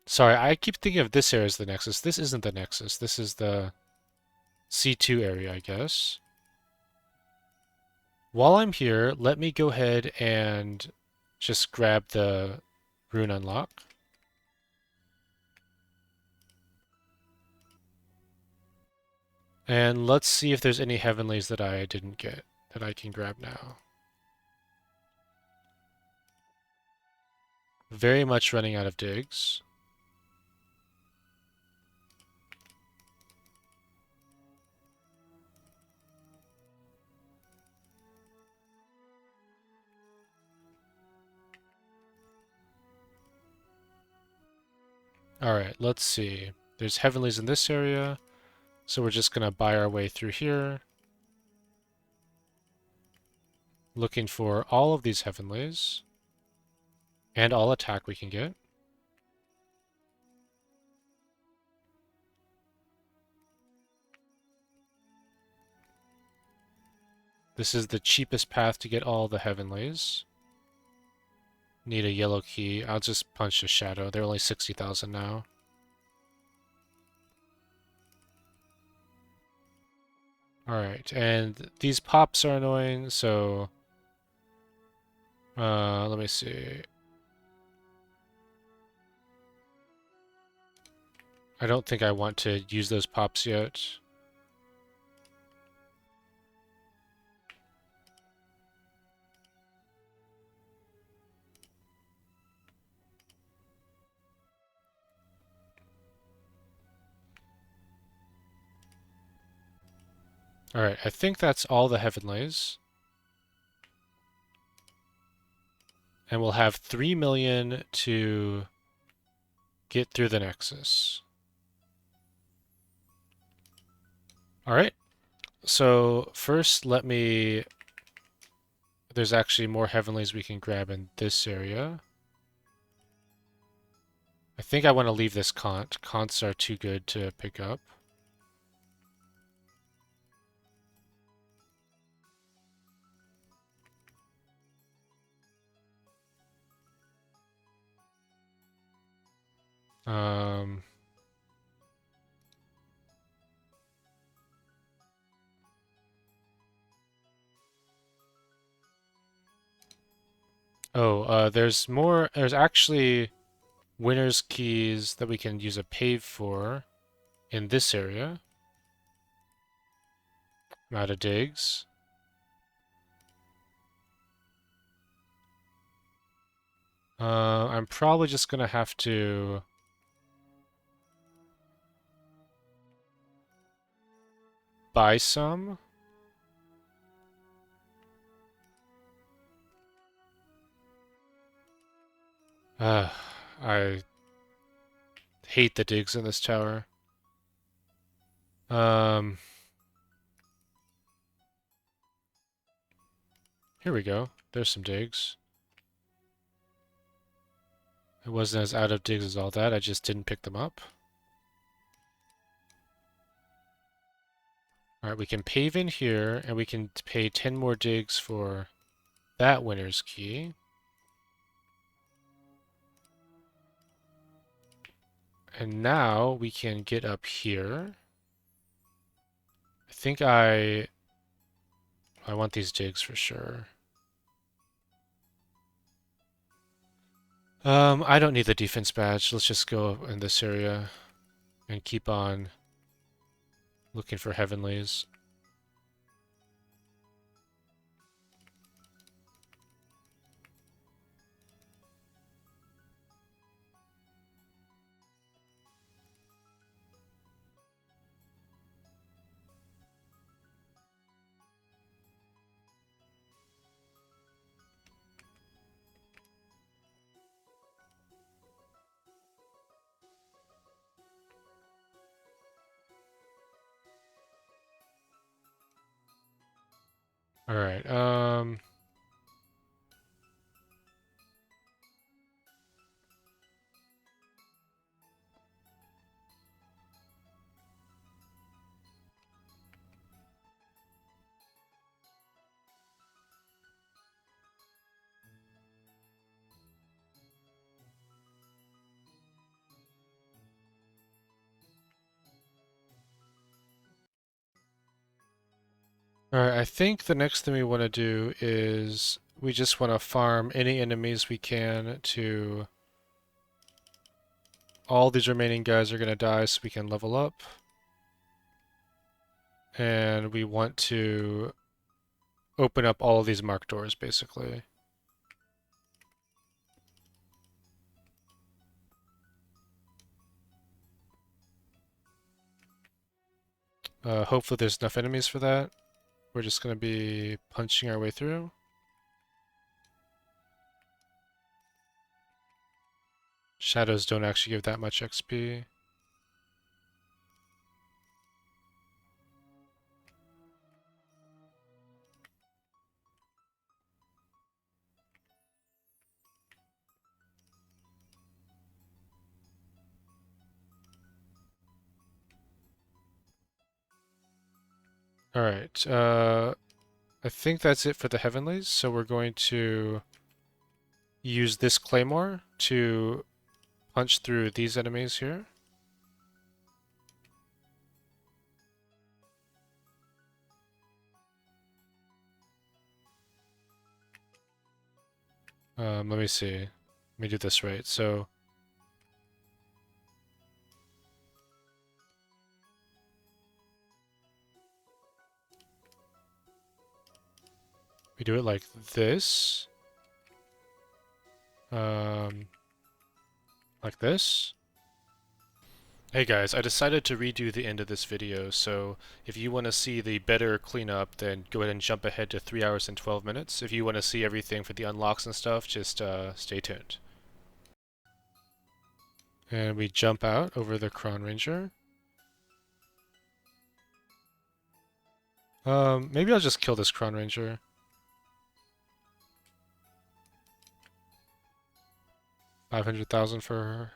Sorry, I keep thinking of this area as the Nexus. This isn't the Nexus. This is the C2 area, I guess. While I'm here, let me go ahead and just grab the rune unlock. And let's see if there's any heavenlies that I didn't get that I can grab now. Very much running out of digs. Alright, let's see. There's heavenlies in this area, so we're just gonna buy our way through here. Looking for all of these heavenlies. And all attack we can get. This is the cheapest path to get all the heavenlies. Need a yellow key. I'll just punch a shadow. They're only 60,000 now. Alright, and these pops are annoying, so... let me see. I don't think I want to use those pops yet. Alright, I think that's all the heavenlies. And we'll have 3 million to get through the Nexus. Alright, so first let me... There's actually more heavenlies we can grab in this area. I think I want to leave this Kant. Kants are too good to pick up. Um, there's more. There's actually winner's keys that we can use a pave for in this area. I'm out of digs. I'm probably just gonna have to buy some. I hate the digs in this tower. Um, Here we go. There's some digs. I wasn't as out of digs as all that. I just didn't pick them up. Alright, we can pave in here, and we can pay 10 more digs for that winner's key. And now we can get up here. I think I want these digs for sure. I don't need the defense badge. Let's just go in this area and keep on looking for heavenlies. Alright, Alright, I think the next thing we want to do is we just want to farm any enemies we can to... All these remaining guys are going to die so we can level up. And we want to open up all of these marked doors, basically. Hopefully there's enough enemies for that. We're just going to be punching our way through. Shadows don't actually give that much XP. Alright, I think that's it for the Heavenlies, so we're going to use this Claymore to punch through these enemies here. Let me see. Let me do this right. So we do it like this. Like this. Hey guys, I decided to redo the end of this video, so if you want to see the better cleanup, then go ahead and jump ahead to 3 hours and 12 minutes. If you want to see everything for the unlocks and stuff, just stay tuned. And we jump out over the Chron Ranger. Maybe I'll just kill this Chron Ranger. $500,000 for her.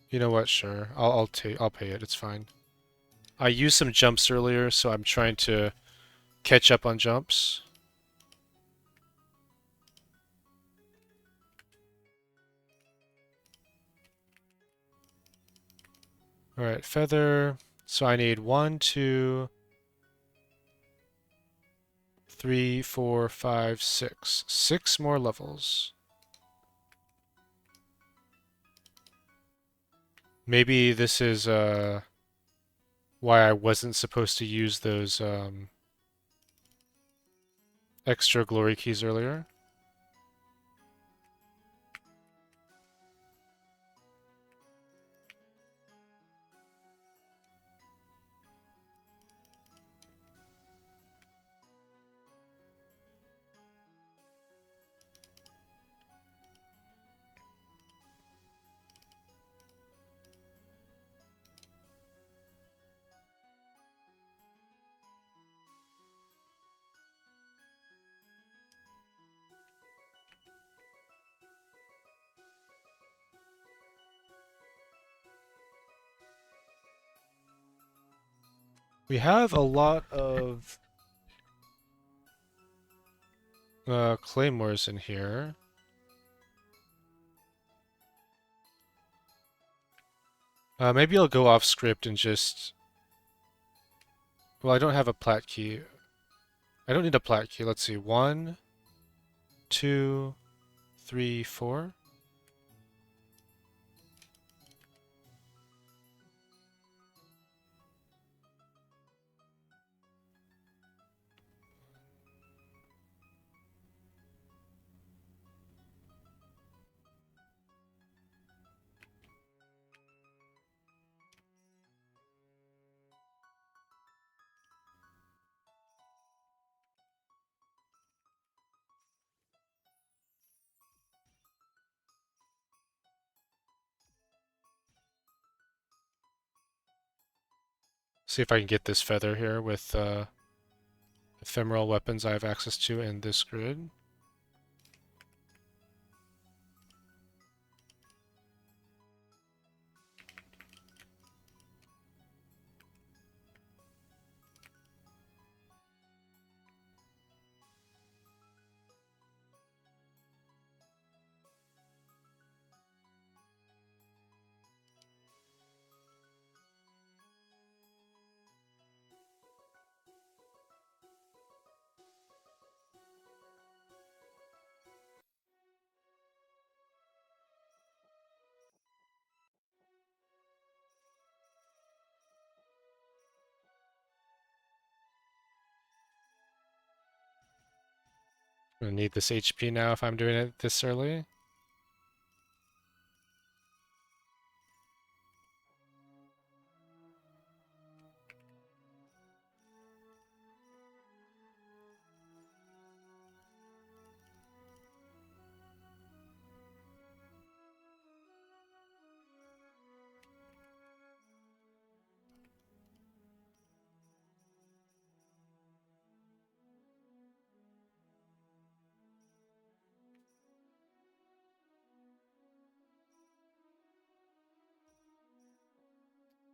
You know what? Sure, I'll pay it. It's fine. I used some jumps earlier, so I'm trying to catch up on jumps. Alright, feather. So I need 1, 2, 3, 4, 5, 6. 6 more levels. Maybe this is why I wasn't supposed to use those extra glory keys earlier. We have a lot of claymores in here. Maybe I'll go off script and just... Well, I don't have a plat key. I don't need a plat key. Let's see. 1, 2, 3, 4. See if I can get this feather here with ephemeral weapons I have access to in this grid. I'm gonna need this HP now if I'm doing it this early.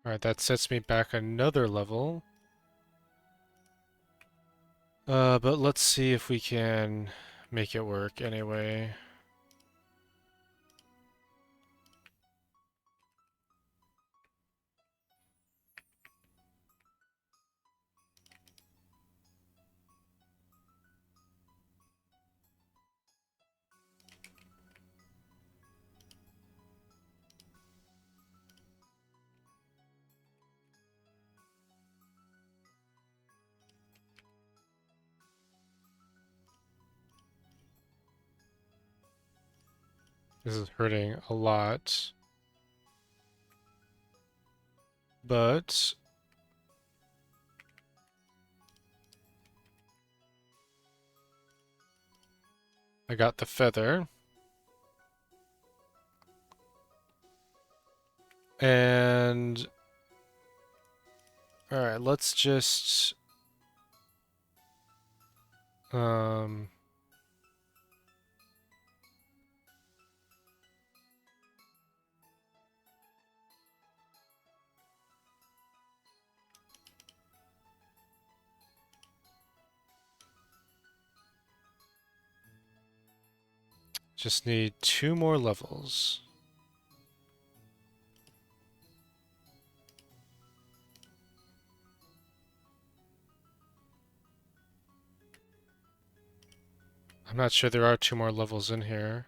Alright, that sets me back another level. But let's see if we can make it work anyway. This is hurting a lot. But I got the feather. And alright, let's just just need 2 more levels. I'm not sure there are 2 more levels in here.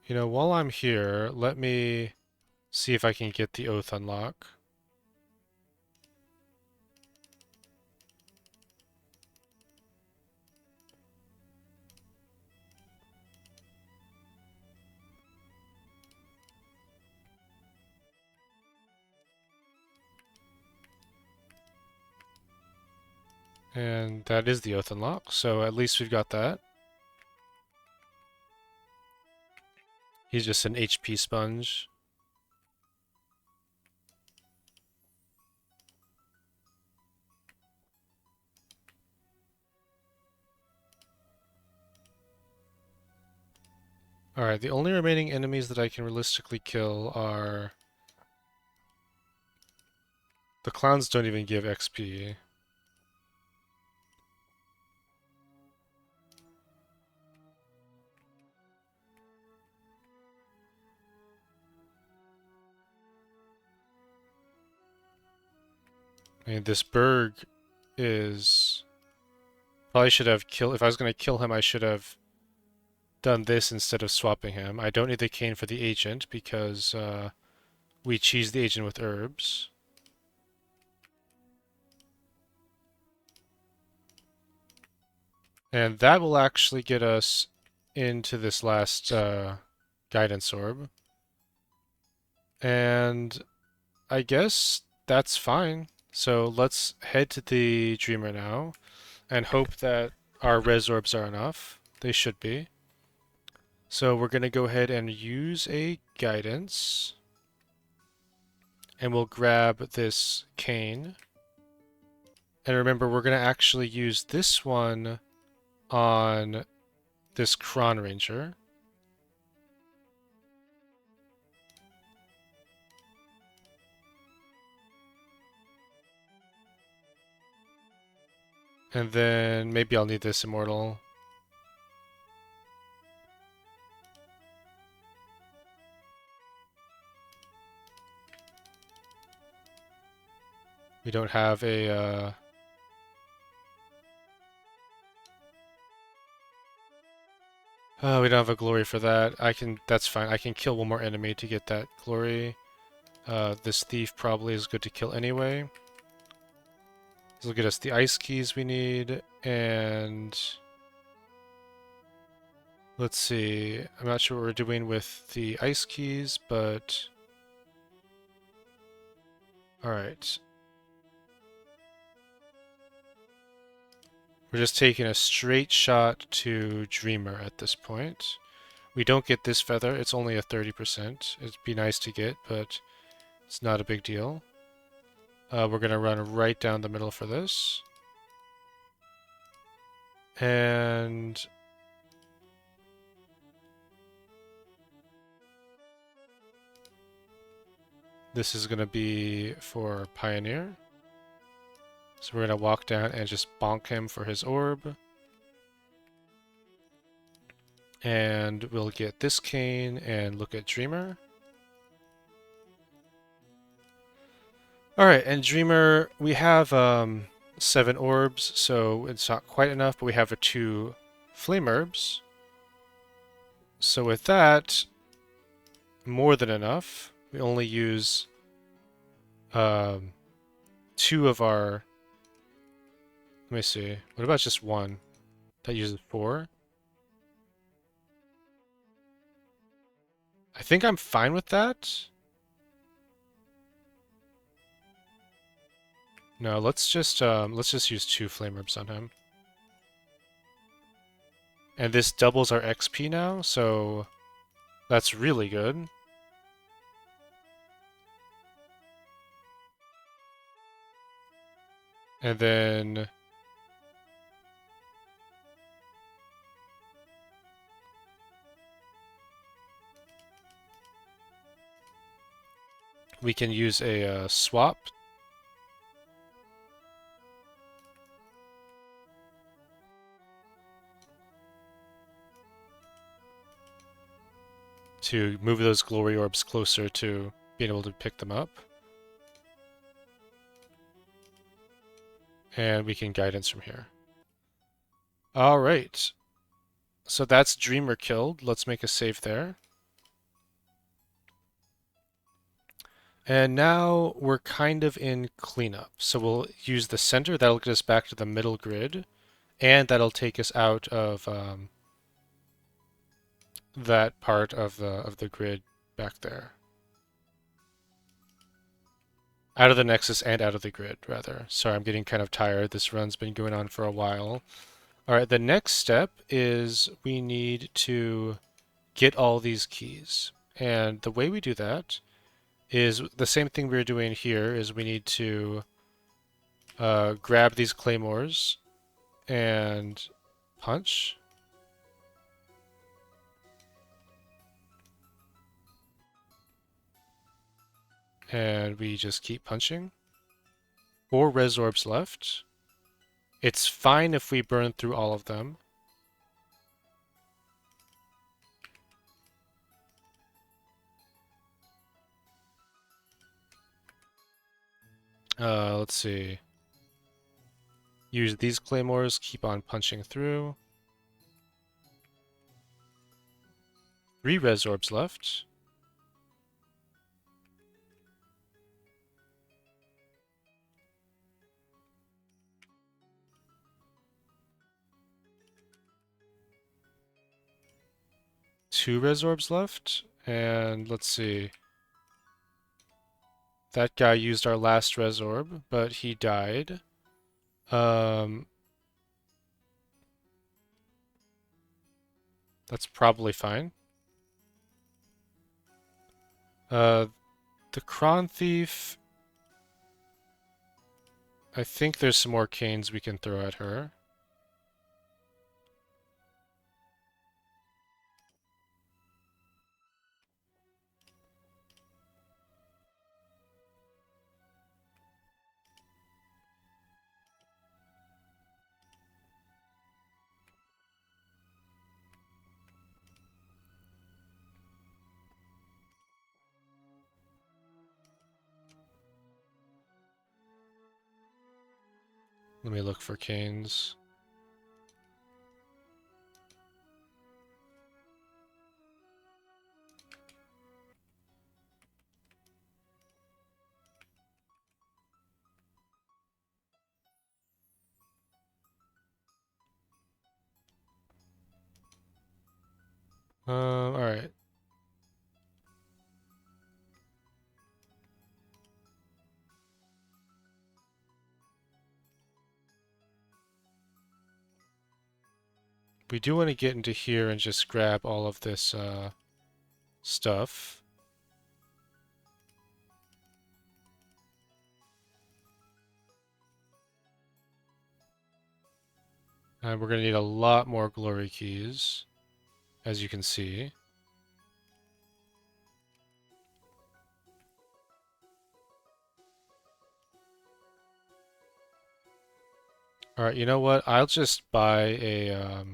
You know, while I'm here, let me see if I can get the Oath unlock. And that is the Oath unlock, so at least we've got that. He's just an HP sponge. Alright, the only remaining enemies that I can realistically kill are... The clowns don't even give XP. I mean, this Berg is... Probably should have killed... If I was going to kill him, I should have done this instead of swapping him. I don't need the cane for the agent because we cheese the agent with herbs. And that will actually get us into this last guidance orb. And I guess that's fine. So let's head to the Dreamer now and hope that our res orbs are enough. They should be. So we're going to go ahead and use a guidance. And we'll grab this cane. And remember, we're going to actually use this one on this Chron Ranger. And then maybe I'll need this Immortal. We don't have a... We don't have a glory for that. That's fine. I can kill one more enemy to get that glory. This thief probably is good to kill anyway. This will get us the ice keys we need, and let's see. I'm not sure what we're doing with the ice keys, but all right. We're just taking a straight shot to Dreamer at this point. We don't get this feather. It's only a 30%. It'd be nice to get, but it's not a big deal. We're going to run right down the middle for this. And this is going to be for Pioneer. So we're going to walk down and just bonk him for his orb. And we'll get this cane and look at Dreamer. Alright, and Dreamer, we have 7 orbs, so it's not quite enough, but we have 2 flame herbs. So with that, more than enough. We only use 2 of our... Let me see. What about just 1? That uses 4? I think I'm fine with that. No, let's just use 2 flame herbs on him. And this doubles our XP now, so that's really good. And then we can use a swap to move those glory orbs closer to being able to pick them up. And we can guidance from here. Alright. So that's Dreamer killed. Let's make a save there. And now we're kind of in cleanup. So we'll use the center. That'll get us back to the middle grid. And that'll take us out of that part of the grid back there. Out of the Nexus and out of the grid, rather. Sorry, I'm getting kind of tired. This run's been going on for a while. Alright, the next step is we need to get all these keys. And the way we do that is the same thing we were doing here, is we need to grab these claymores and punch. And we just keep punching. 4 res orbs left. It's fine if we burn through all of them. Let's see. Use these claymores, keep on punching through. 3 res orbs left. Two res orbs left, and let's see. That guy used our last res orb, but he died. That's probably fine. The Chron Thief... I think there's some more canes we can throw at her. Let me look for canes. Alright. We do want to get into here and just grab all of this stuff. And we're going to need a lot more glory keys, as you can see. Alright, you know what? I'll just buy a,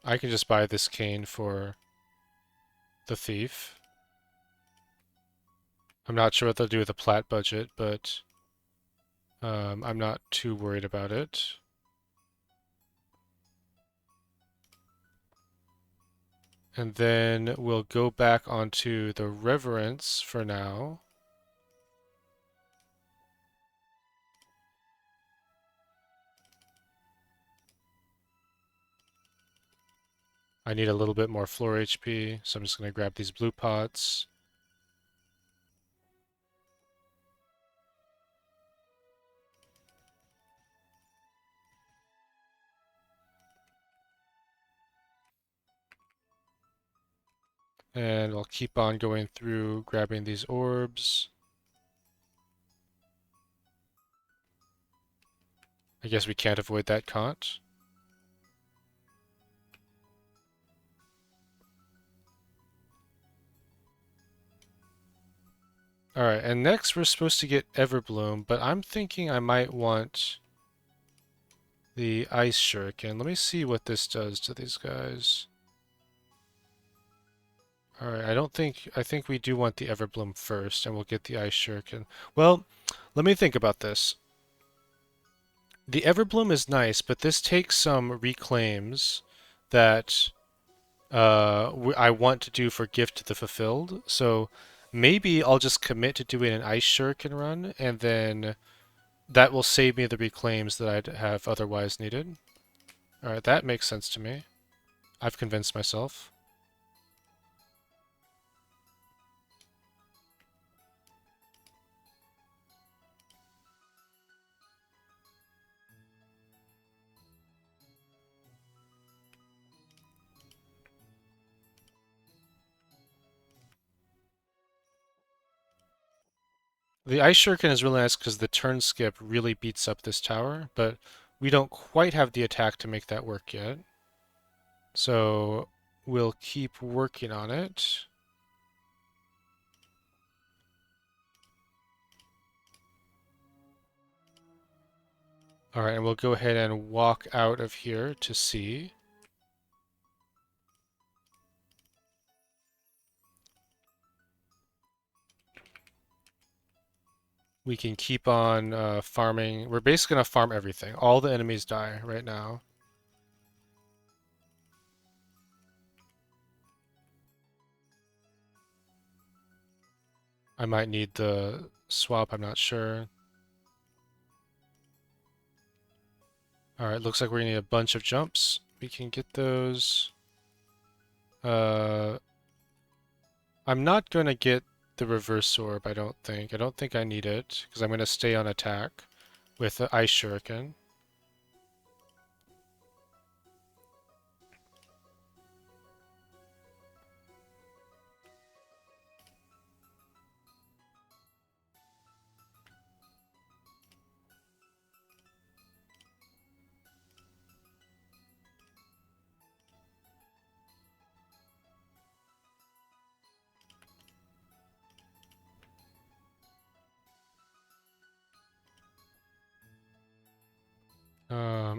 I can just buy this cane for the thief. I'm not sure what they'll do with the plat budget, but I'm not too worried about it. And then we'll go back onto the reverence for now. I need a little bit more floor HP, so I'm just going to grab these blue pots. And I'll keep on going through, grabbing these orbs. I guess we can't avoid that Kant. Alright, and next we're supposed to get Everbloom, but I'm thinking I might want the Ice Shuriken. Let me see what this does to these guys. Alright, I think we do want the Everbloom first, and we'll get the Ice Shuriken. Well, let me think about this. The Everbloom is nice, but this takes some reclaims that I want to do for Gift to the Fulfilled. So maybe I'll just commit to doing an Ice Shuriken run, and then that will save me the reclaims that I'd have otherwise needed. Alright, that makes sense to me. I've convinced myself. The Ice Shuriken is really nice because the turn skip really beats up this tower, but we don't quite have the attack to make that work yet. So we'll keep working on it. Alright, and we'll go ahead and walk out of here to see. We can keep on farming. We're basically going to farm everything. All the enemies die right now. I might need the swap, I'm not sure. Alright, looks like we're going to need a bunch of jumps. We can get those. Uh, I'm not going to get the reverse orb, I don't think. I don't think I need it, because I'm going to stay on attack with the Ice Shuriken.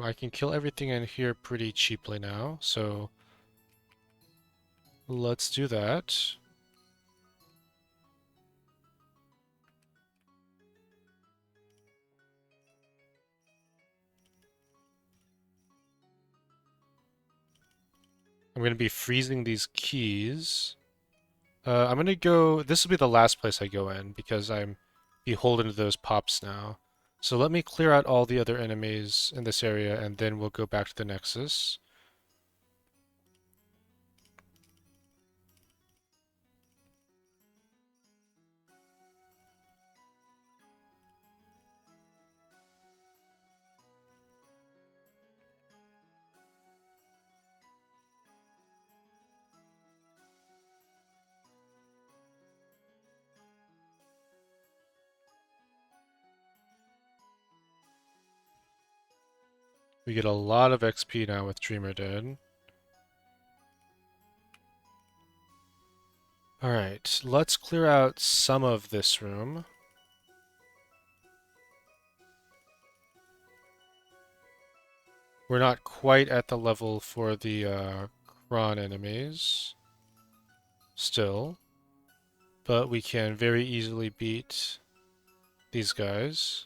I can kill everything in here pretty cheaply now, so let's do that. I'm going to be freezing these keys. I'm going to go... This will be the last place I go in, because I'm beholden to those pops now. So let me clear out all the other enemies in this area, and then we'll go back to the Nexus. We get a lot of XP now with Dreamer Dead. Alright, let's clear out some of this room. We're not quite at the level for the chron enemies still, but we can very easily beat these guys.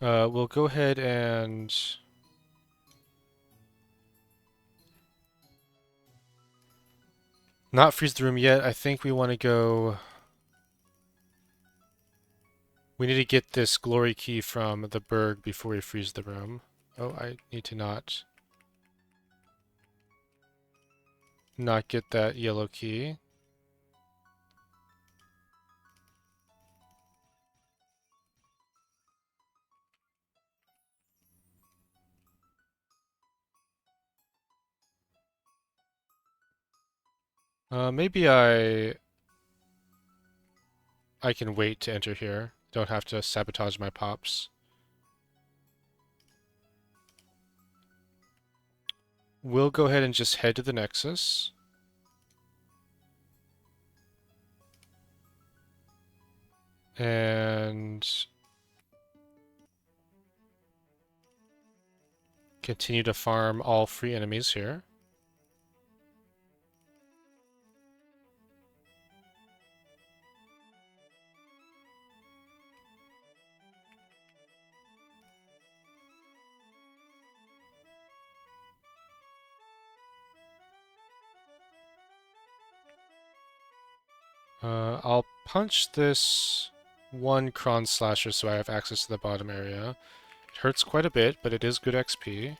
We'll go ahead and not freeze the room yet. I think we want to go... We need to get this glory key from the Berg before we freeze the room. Oh, I need to not get that yellow key. Maybe I can wait to enter here. Don't have to sabotage my pops. We'll go ahead and just head to the Nexus. And continue to farm all free enemies here. I'll punch this one chron slasher so I have access to the bottom area. It hurts quite a bit, but it is good XP.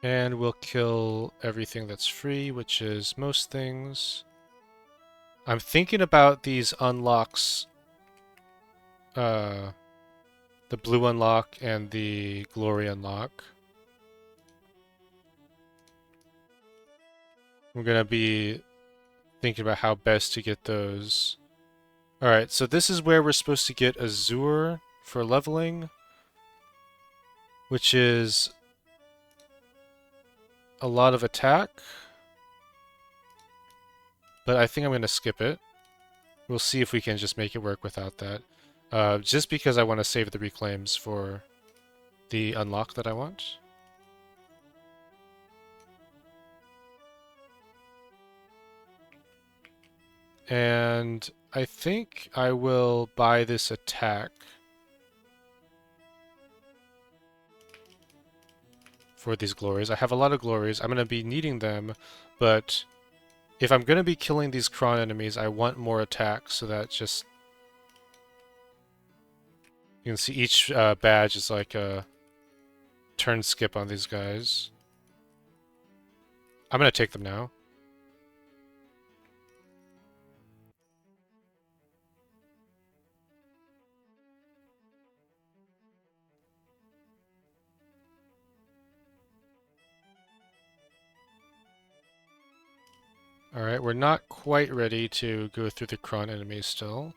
And we'll kill everything that's free, which is most things. I'm thinking about these unlocks, the blue unlock and the glory unlock. I'm gonna be thinking about how best to get those. Alright, so this is where we're supposed to get Azure for leveling, which is a lot of attack, but I think I'm going to skip it. We'll see if we can just make it work without that. Just because I want to save the reclaims for the unlock that I want. And I think I will buy this attack for these glories. I have a lot of glories. I'm going to be needing them, but if I'm going to be killing these chron enemies, I want more attack so that just... You can see each badge is like a turn skip on these guys. I'm going to take them now. Alright, we're not quite ready to go through the chron enemies still,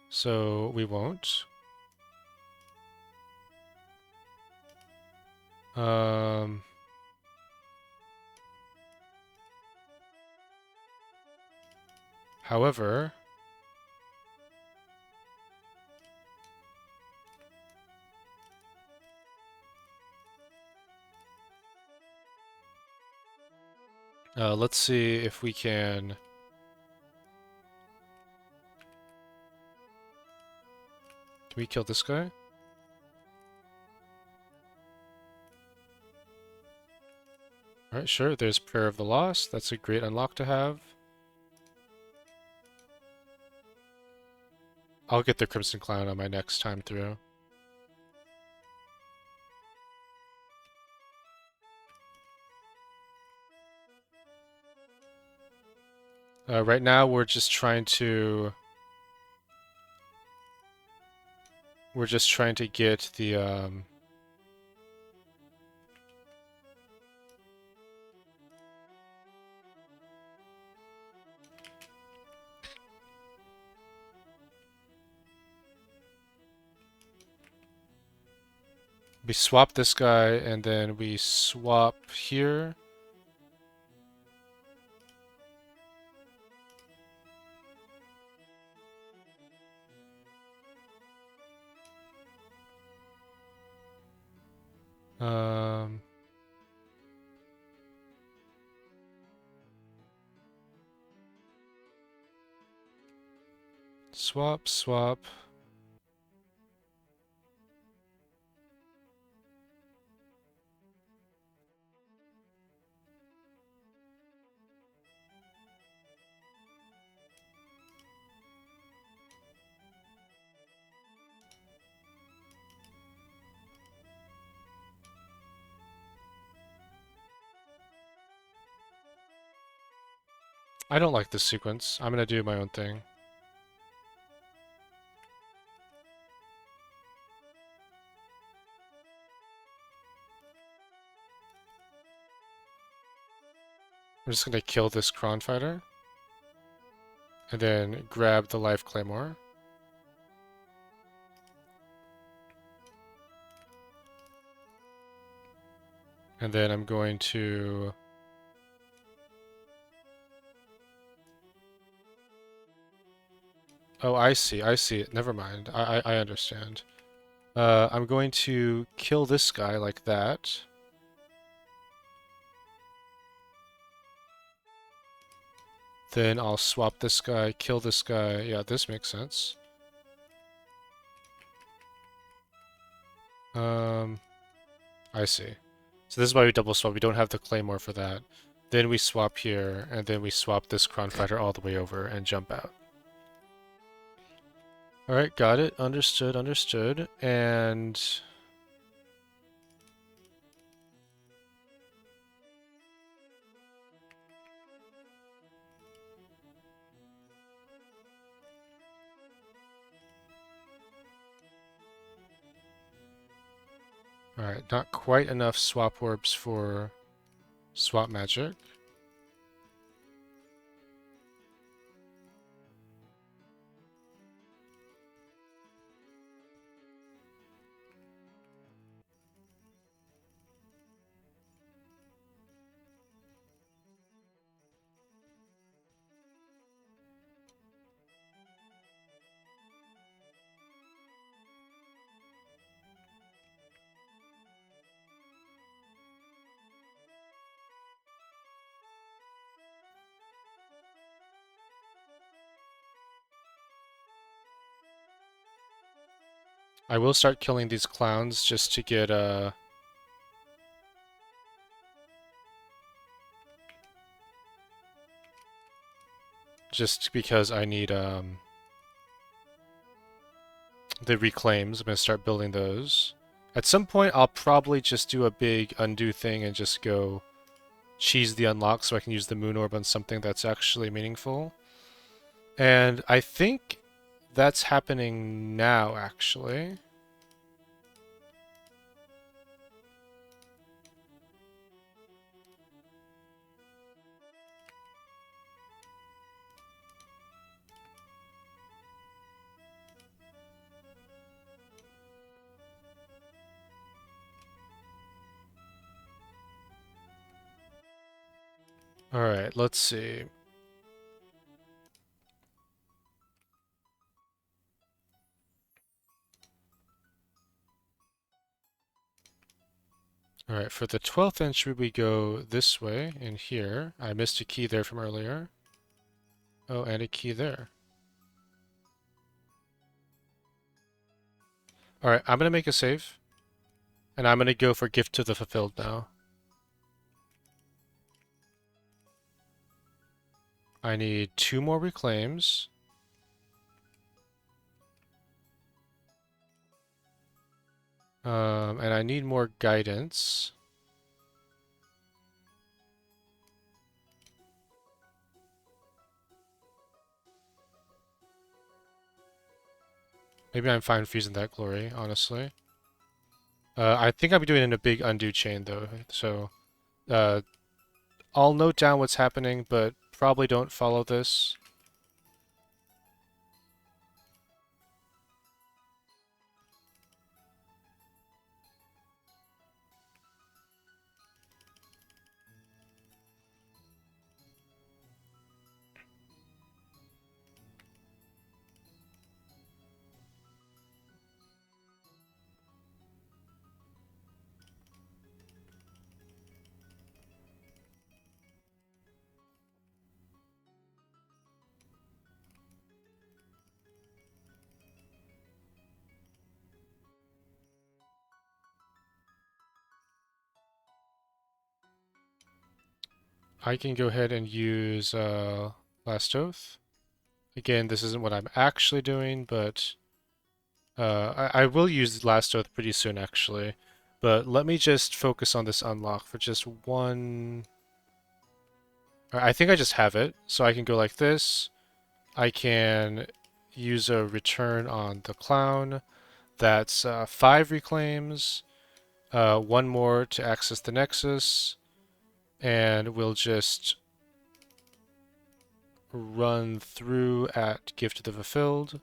so we won't. However, let's see if we can... Can we kill this guy? Alright, sure, there's Prayer of the Lost. That's a great unlock to have. I'll get the Crimson Clown on my next time through. Right now, we're just trying to we're just trying to get the we swap this guy and then we swap here. Um, swap, swap. I don't like this sequence. I'm gonna do my own thing. I'm just gonna kill this chron fighter. And then grab the life claymore. And then I'm going to... Oh, I see, I see it. Never mind. I understand. I'm going to kill this guy like that. Then I'll swap this guy, kill this guy. Yeah, this makes sense. I see. So this is why we double swap. We don't have the claymore for that. Then we swap here, and then we swap this chron fighter all the way over and jump out. Alright, got it. Understood, understood. And... Alright, not quite enough swap orbs for swap magic. I will start killing these clowns just to get just because I need the reclaims. I'm gonna start building those. At some point I'll probably just do a big undo thing and just go cheese the unlock so I can use the moon orb on something that's actually meaningful. And I think that's happening now, actually. Alright, let's see. Alright, for the 12th entry we go this way, in here. I missed a key there from earlier. Oh, and a key there. Alright, I'm gonna make a save. And I'm gonna go for Gift to the Fulfilled now. I need 2 more reclaims. And I need more guidance. Maybe I'm fine freezing that glory, honestly. I think I'm doing it in a big undo chain though, so uh, I'll note down what's happening, but probably don't follow this. I can go ahead and use Last Oath. Again, this isn't what I'm actually doing, but I will use Last Oath pretty soon, actually. But let me just focus on this unlock for just one... I think I just have it, so I can go like this. I can use a return on the clown. That's 5 reclaims, one more to access the Nexus, and we'll just run through at Gift of the Fulfilled.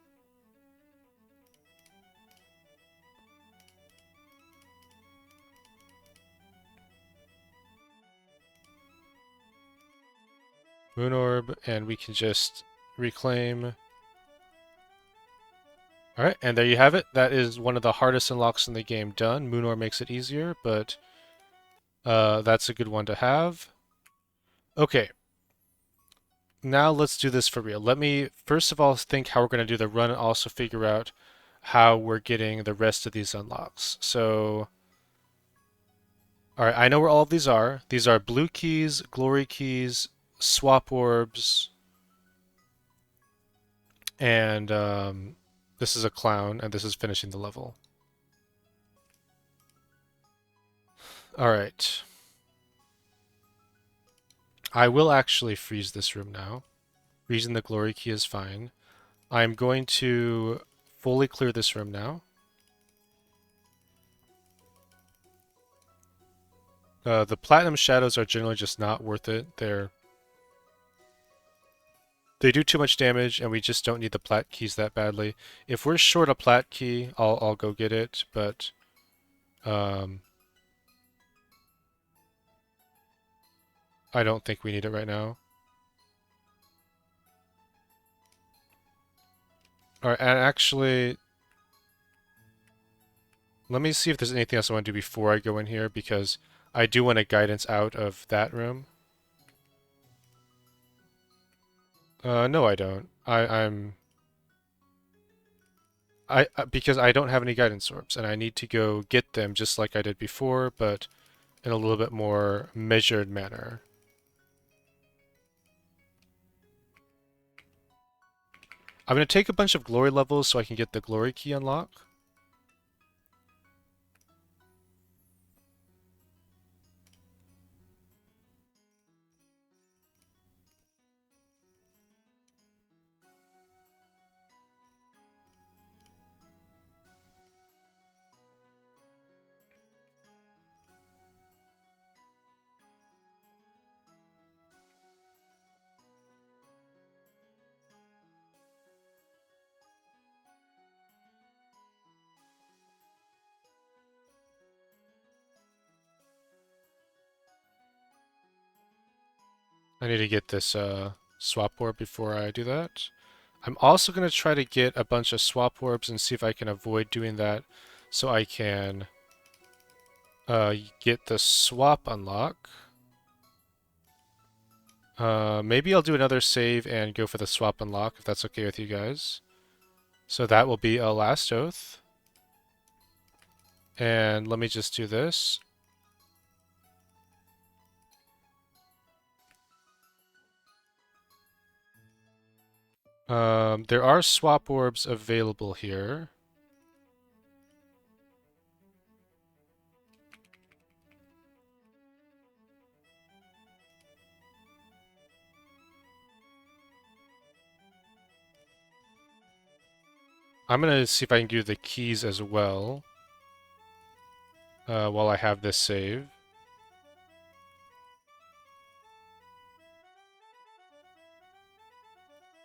Moon Orb, and we can just reclaim. Alright, and there you have it. That is one of the hardest unlocks in the game done. Moon Orb makes it easier, but that's a good one to have. Okay, now let's do this for real. Let me first of all think how we're going to do the run and also figure out how we're getting the rest of these unlocks. So, alright, I know where all of these are. These are blue keys, glory keys, swap orbs, and this is a clown, and this is finishing the level. Alright. I will actually freeze this room now. Freezing the glory key is fine. I'm going to fully clear this room now. The platinum shadows are generally just not worth it. They do too much damage, and we just don't need the plat keys that badly. If we're short a plat key, I'll go get it, but um, I don't think we need it right now. Alright, and actually, let me see if there's anything else I want to do before I go in here, because I do want a guidance out of that room. No, I don't. Because I don't have any guidance orbs, and I need to go get them just like I did before, but in a little bit more measured manner. I'm going to take a bunch of glory levels so I can get the glory key unlock. I need to get this swap orb before I do that. I'm also going to try to get a bunch of swap orbs and see if I can avoid doing that so I can get the swap unlock. Maybe I'll do another save and go for the swap unlock if that's okay with you guys. So that will be a Last Oath. And let me just do this. There are swap orbs available here. I'm gonna see if I can do the keys as well while I have this save.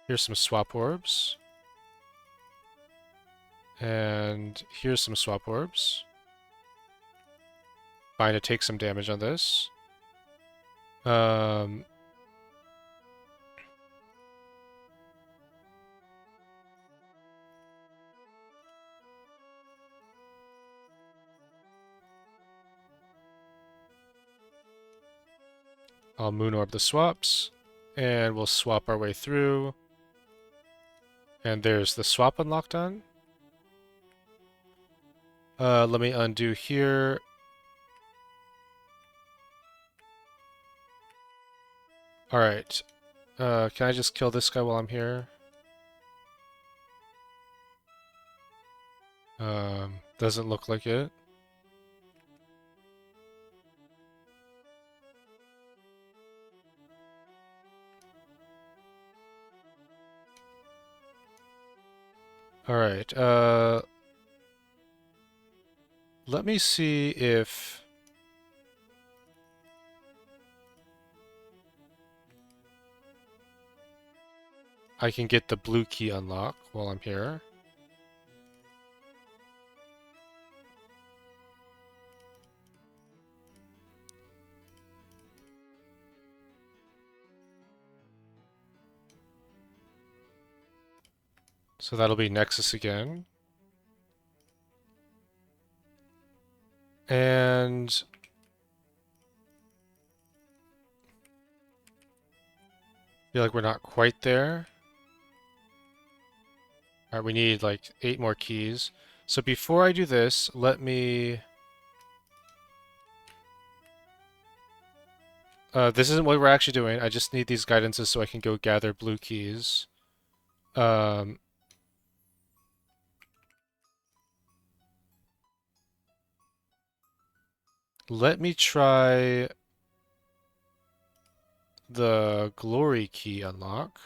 Here's some swap orbs. And here's some swap orbs. Fine to take some damage on this. Um, I'll moon orb the swaps. And we'll swap our way through. And there's the swap unlock done. Let me undo here. Alright. Can I just kill this guy while I'm here? Doesn't look like it. Alright, let me see if I can get the blue key unlock while I'm here. So that'll be Nexus again. And feel like we're not quite there. Alright, we need like 8 more keys. So before I do this, let me... this isn't what we're actually doing. I just need these guidances so I can go gather blue keys. Let me try the glory key unlock.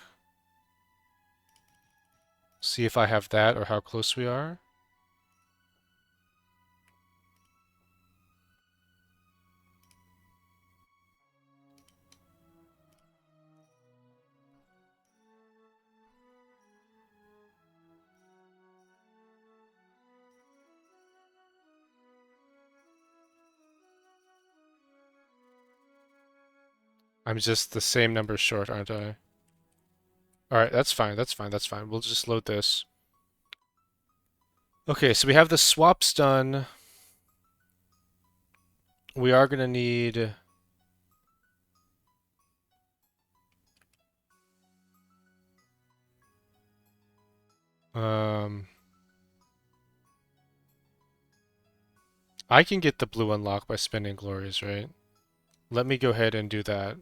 See if I have that or how close we are. I'm just the same number short, aren't I? Alright, that's fine, that's fine, that's fine. We'll just load this. Okay, so we have the swaps done. We are going to need... I can get the blue unlock by spending glories, right? Let me go ahead and do that,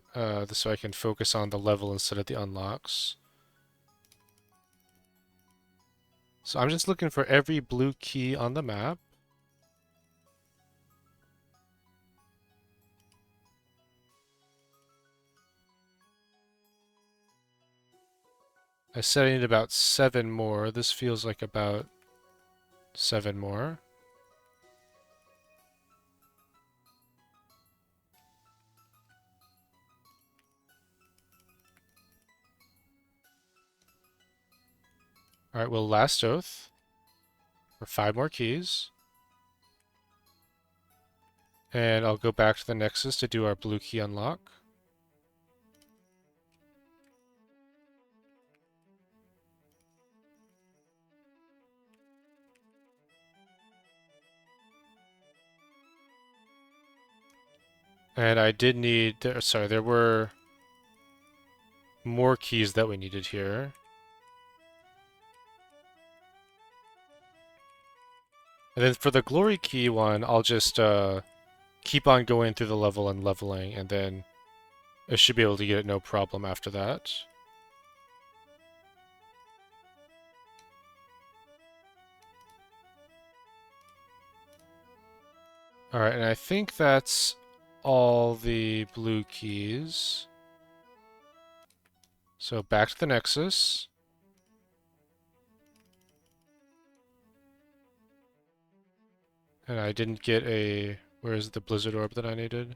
so I can focus on the level instead of the unlocks. So I'm just looking for every blue key on the map. I said I need about 7 more. This feels like about 7 more. Alright, well, last oath for 5 more keys. And I'll go back to the Nexus to do our blue key unlock. And I did need... Sorry, there were more keys that we needed here. And then for the glory key one, I'll just keep on going through the level and leveling, and then I should be able to get it no problem after that. Alright, and I think that's all the blue keys. So back to the Nexus. And I didn't get a... Where's the blizzard orb that I needed?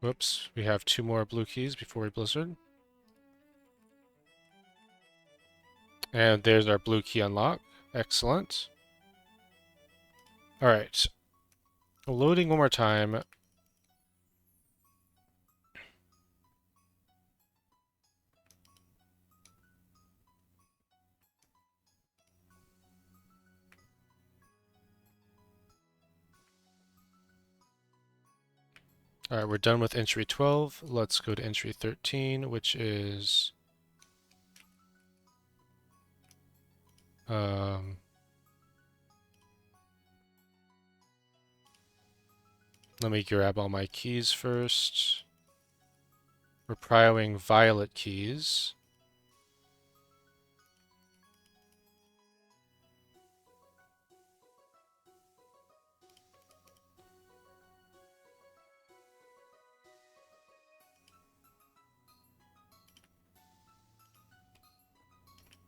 Whoops, we have 2 more blue keys before we blizzard. And there's our blue key unlock. Excellent. Alright. Loading one more time. Alright, we're done with entry 12. Let's go to entry 13, which is... let me grab all my keys first. We're prioing violet keys.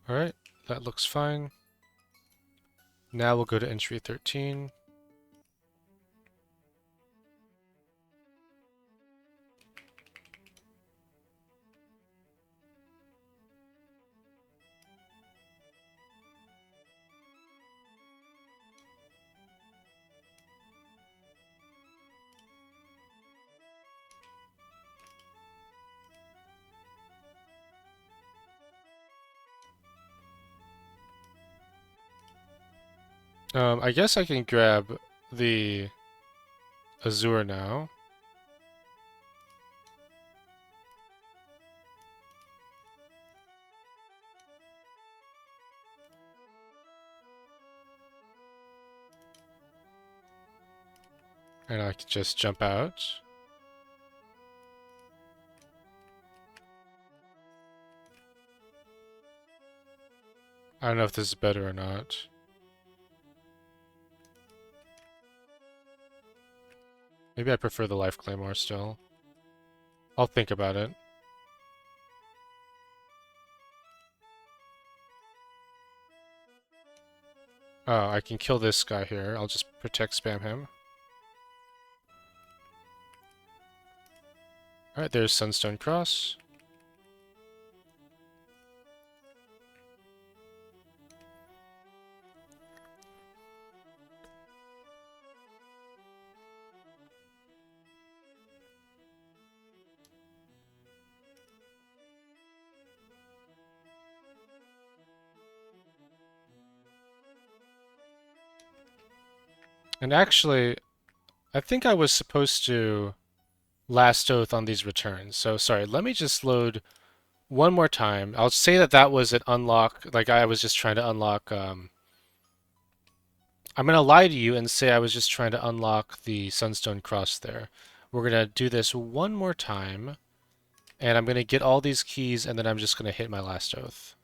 Alright, that looks fine. Now we'll go to entry 13. I guess I can grab the Azure now. And I can just jump out. I don't know if this is better or not. Maybe I prefer the life claymore still. I'll think about it. Oh, I can kill this guy here. I'll just protect spam him. Alright, there's Sunstone Cross. And actually, I think I was supposed to last oath on these returns. So sorry, let me just load one more time. I'll say that that was an unlock, like I was just trying to unlock, I'm going to lie to you and say I was just trying to unlock the Sunstone Cross there. We're going to do this one more time, and I'm going to get all these keys, and then I'm just going to hit my last oath.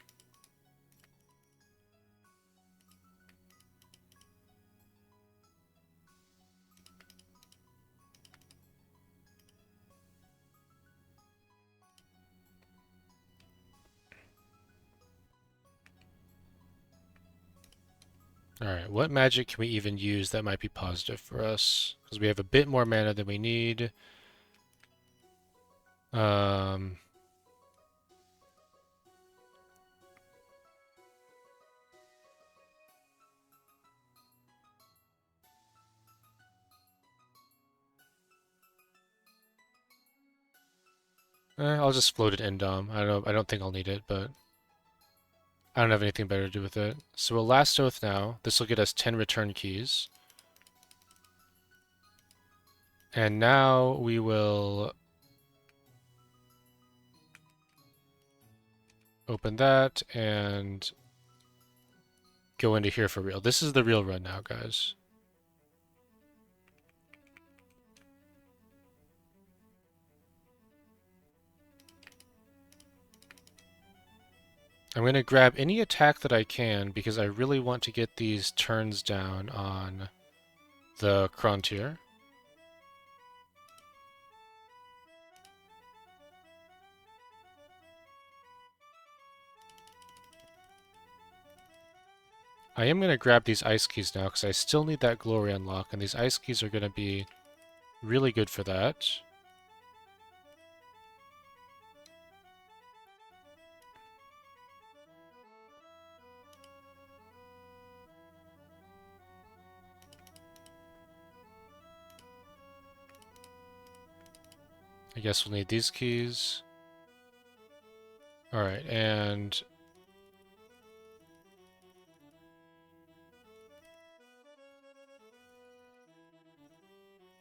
Alright, what magic can we even use that might be positive for us? Because we have a bit more mana than we need. Um, I'll just float it Indom. I don't know, I don't think I'll need it, but I don't have anything better to do with it. So we'll last oath now. This will get us 10 return keys. And now we will open that and go into here for real. This is the real run now, guys. I'm going to grab any attack that I can because I really want to get these turns down on the chron tier. I am going to grab these ice keys now because I still need that glory unlock, and these ice keys are going to be really good for that. I guess we'll need these keys. Alright, and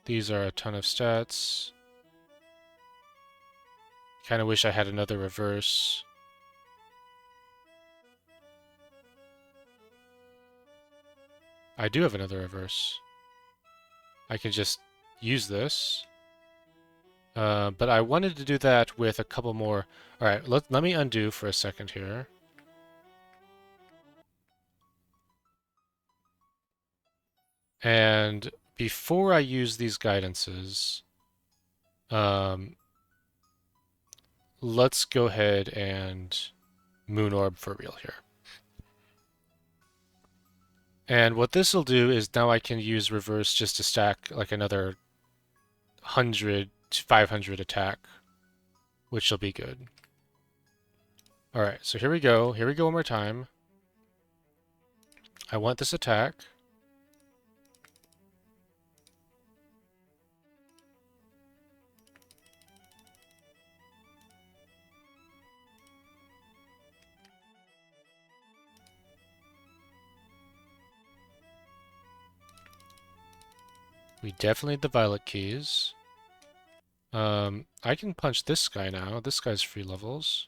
these are a ton of stats. Kind of wish I had another reverse. I do have another reverse. I can just use this. But I wanted to do that with a couple more. Alright, let me undo for a second here. And before I use these guidances, let's go ahead and moon orb for real here. And what this will do is now I can use reverse just to stack like another 100 to 500 attack, which will be good. Alright, so here we go. Here we go one more time. I want this attack. We definitely need the violet keys. I can punch this guy now. This guy's free levels.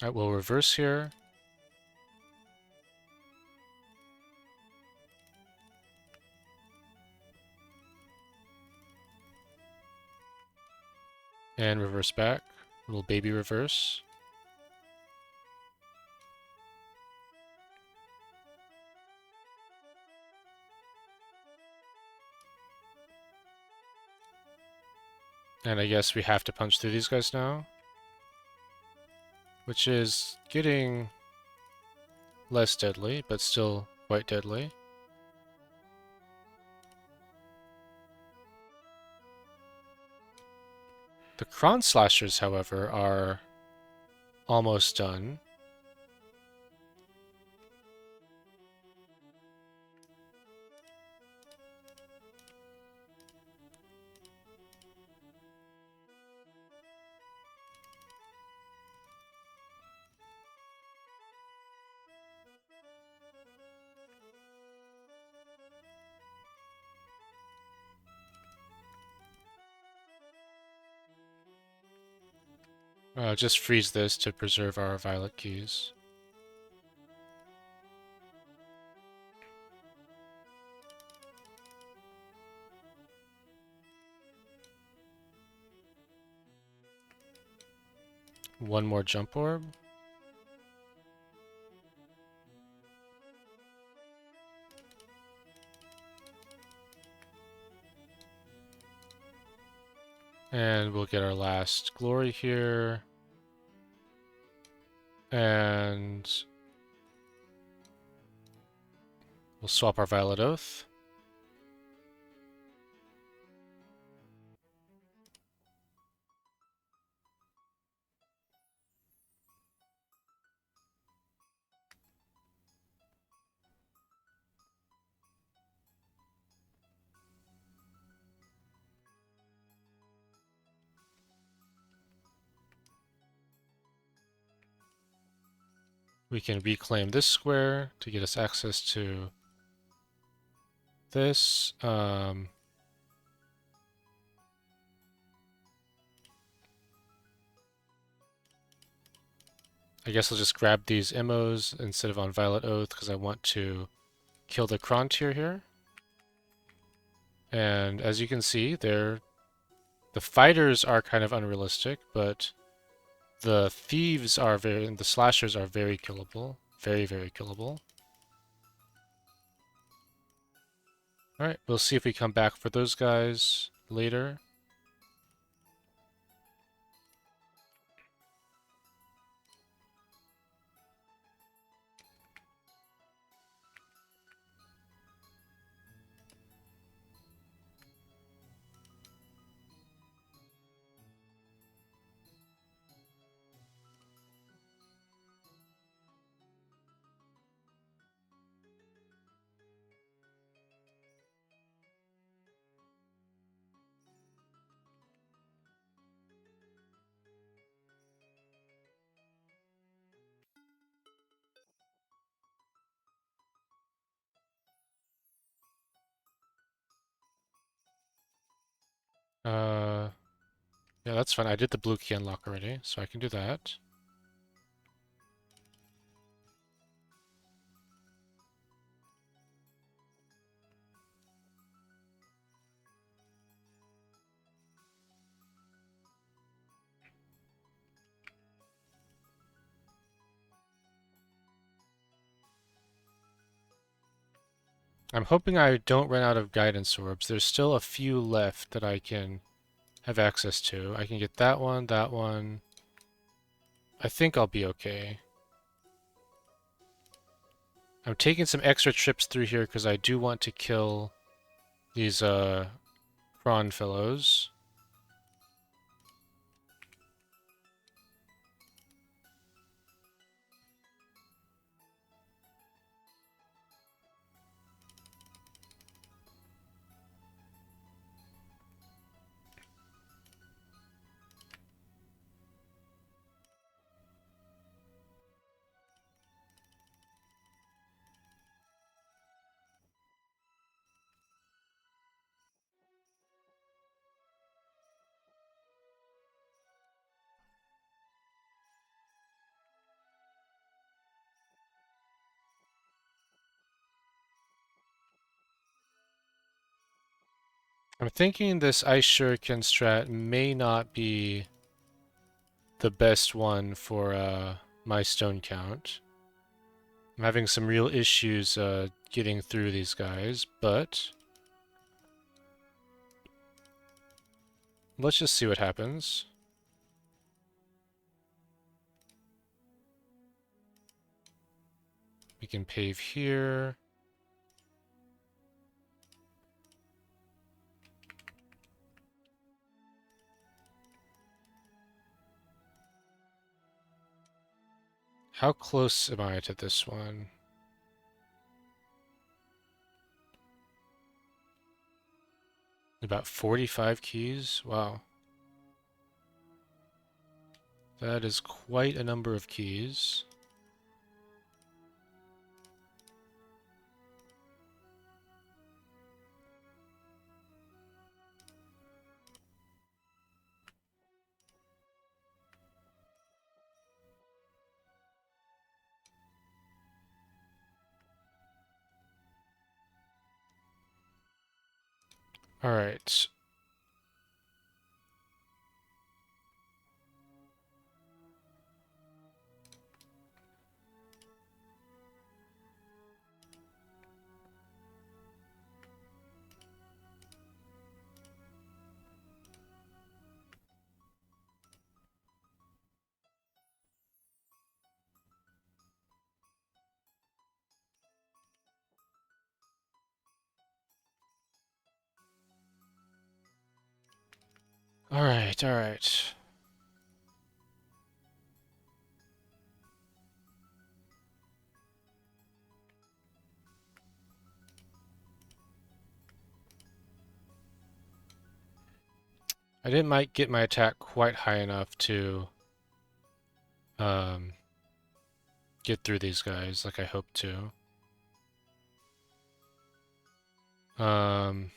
Alright, we'll reverse here. And reverse back. Little baby reverse. And I guess we have to punch through these guys now. Which is getting less deadly, but still quite deadly. The chron slashers, however, are almost done. Just freeze this to preserve our violet keys. One more jump orb. And we'll get our last glory here. And we'll swap our Violet Oath. We can reclaim this square to get us access to this. I guess I'll just grab these immos instead of on Violet Oath because I want to kill the chron tier here. And as you can see, the fighters are kind of unrealistic, but the thieves are the slashers are very killable. Very, very killable. Alright, we'll see if we come back for those guys later. Uh, yeah, that's fine. I did the blue key unlock already, so I can do that. I'm hoping I don't run out of guidance orbs. There's still a few left that I can have access to. I can get that one, that one. I think I'll be okay. I'm taking some extra trips through here because I do want to kill these prawn fellows. I'm thinking this ice shuriken strat may not be the best one for my stone count. I'm having some real issues getting through these guys, but let's just see what happens. We can pave here. How close am I to this one? About 45 keys? Wow. That is quite a number of keys. Alright. Alright, alright. I didn't might get my attack quite high enough to get through these guys like I hoped to. Um,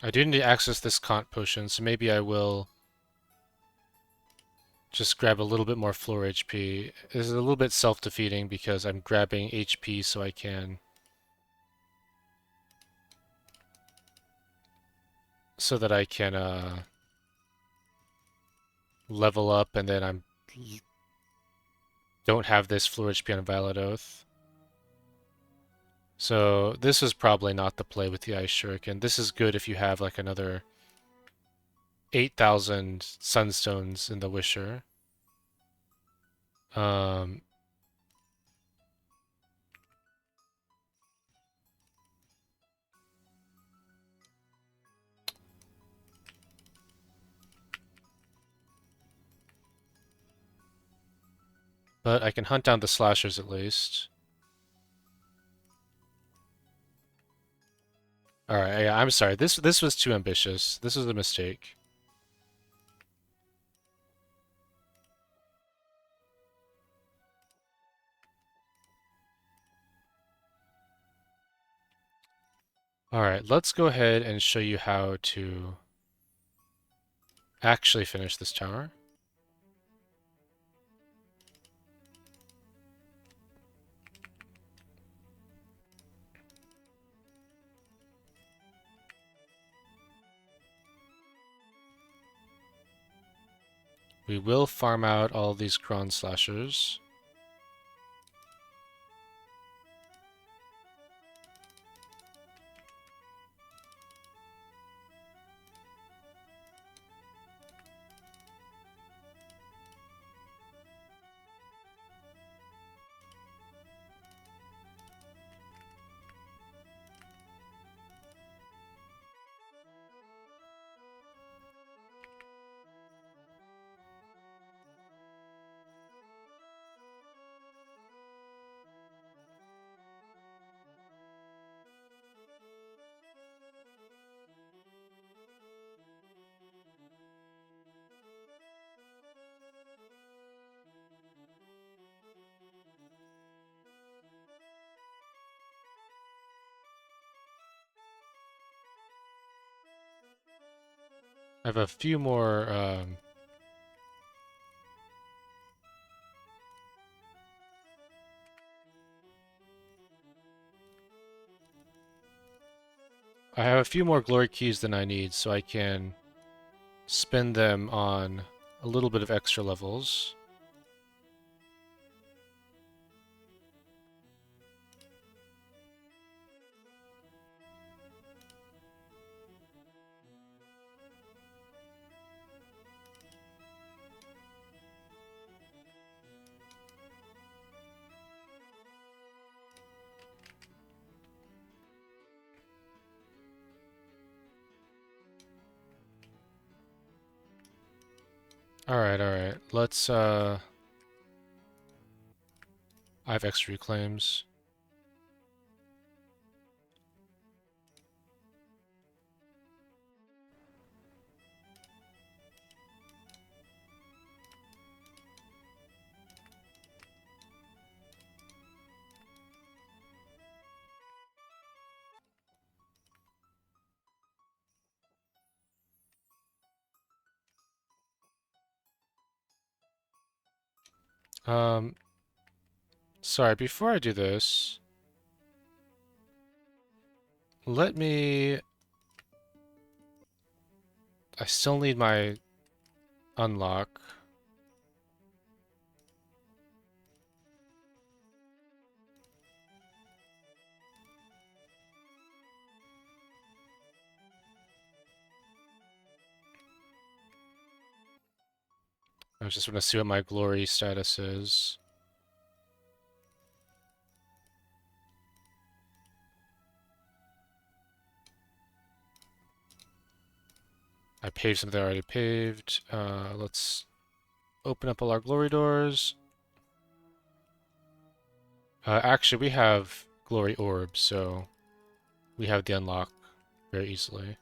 I do need to access this Kant potion, so maybe I will just grab a little bit more floor HP. This is a little bit self-defeating because I'm grabbing HP so I can... so that I can level up, and then I'm don't have this floor HP on Violet Oath. So this is probably not the play with the Ice Shuriken. This is good if you have like another 8,000 sunstones in the Wisher. Um, but I can hunt down the slashers at least. Alright, yeah, I'm sorry. This was too ambitious. This was a mistake. Alright, let's go ahead and show you how to actually finish this tower. We will farm out all these chron slashers. I have a few more I have a few more glory keys than I need, so I can spend them on a little bit of extra levels. Alright, alright. Let's I have extra reclaims. Um Sorry, before I do this, let me... I still need my unlock. I just want to see what my glory status is. I paved something I already paved. Let's open up all our glory doors. Actually, we have glory orbs, so we have the unlock very easily.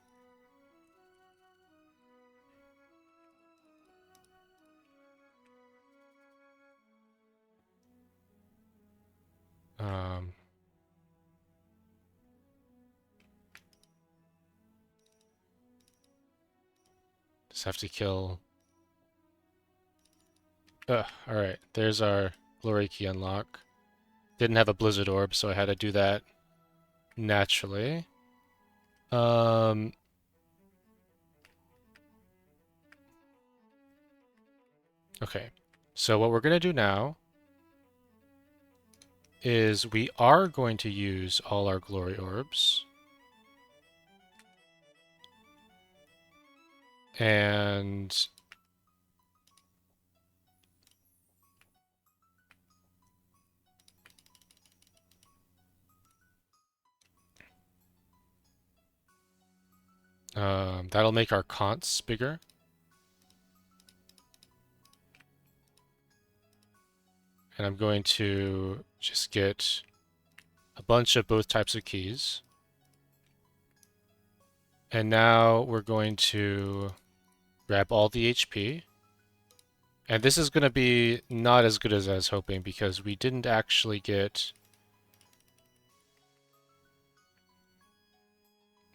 Um, Just have to kill... Alright, there's our glory key unlock. Didn't have a blizzard orb, so I had to do that naturally. Okay, so what we're going to do now is we are going to use all our glory orbs. And that'll make our conts bigger. And I'm going to just get a bunch of both types of keys. And now we're going to grab all the HP. And this is going to be not as good as I was hoping because we didn't actually get...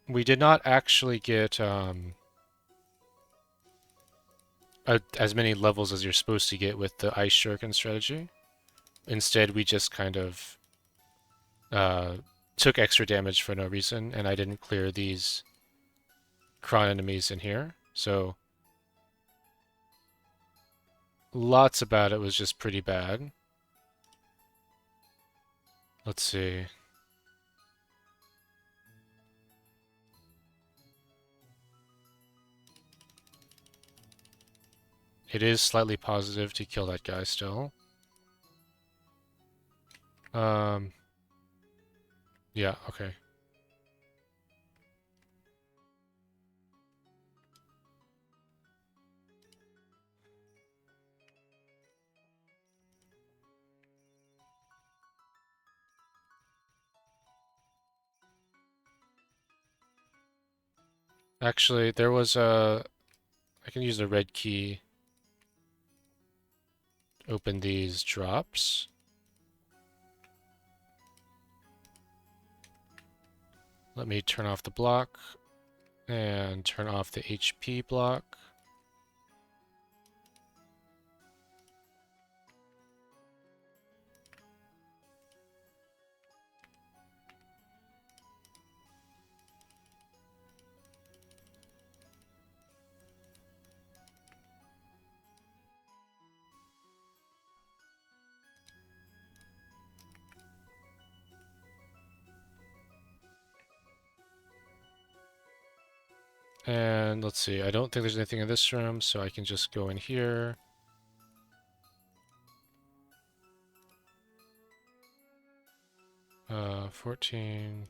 We did not actually get as many levels as you're supposed to get with the Ice Shuriken strategy. Instead, we just kind of took extra damage for no reason, and I didn't clear these chron enemies in here. So lots about it was just pretty bad. Let's see. It is slightly positive to kill that guy still. Yeah, okay. Actually, there was a... I can use the red key. Open these drops. Let me turn off the block and turn off the HP block. And let's see, I don't think there's anything in this room, so I can just go in here. Uh, 14.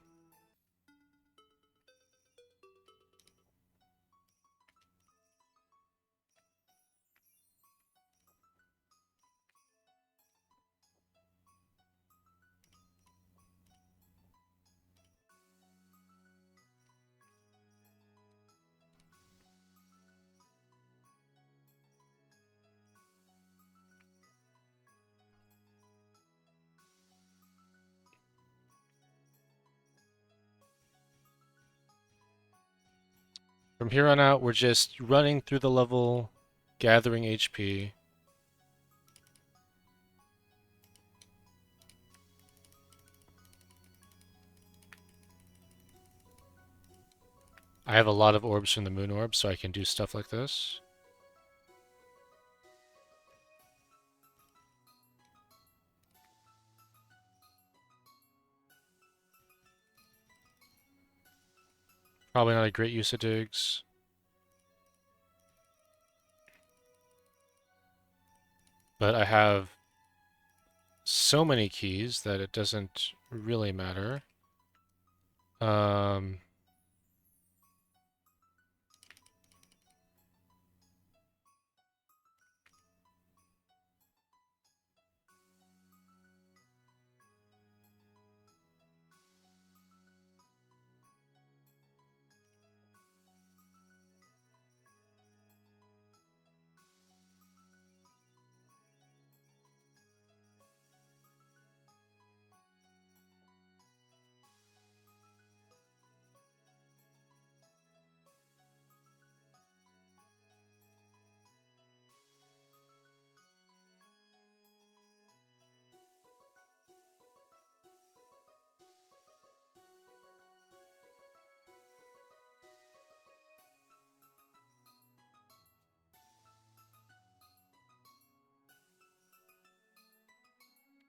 From here on out, we're just running through the level, gathering HP. I have a lot of orbs from the moon orb, so I can do stuff like this. Probably not a great use of digs. But I have so many keys that it doesn't really matter. Um,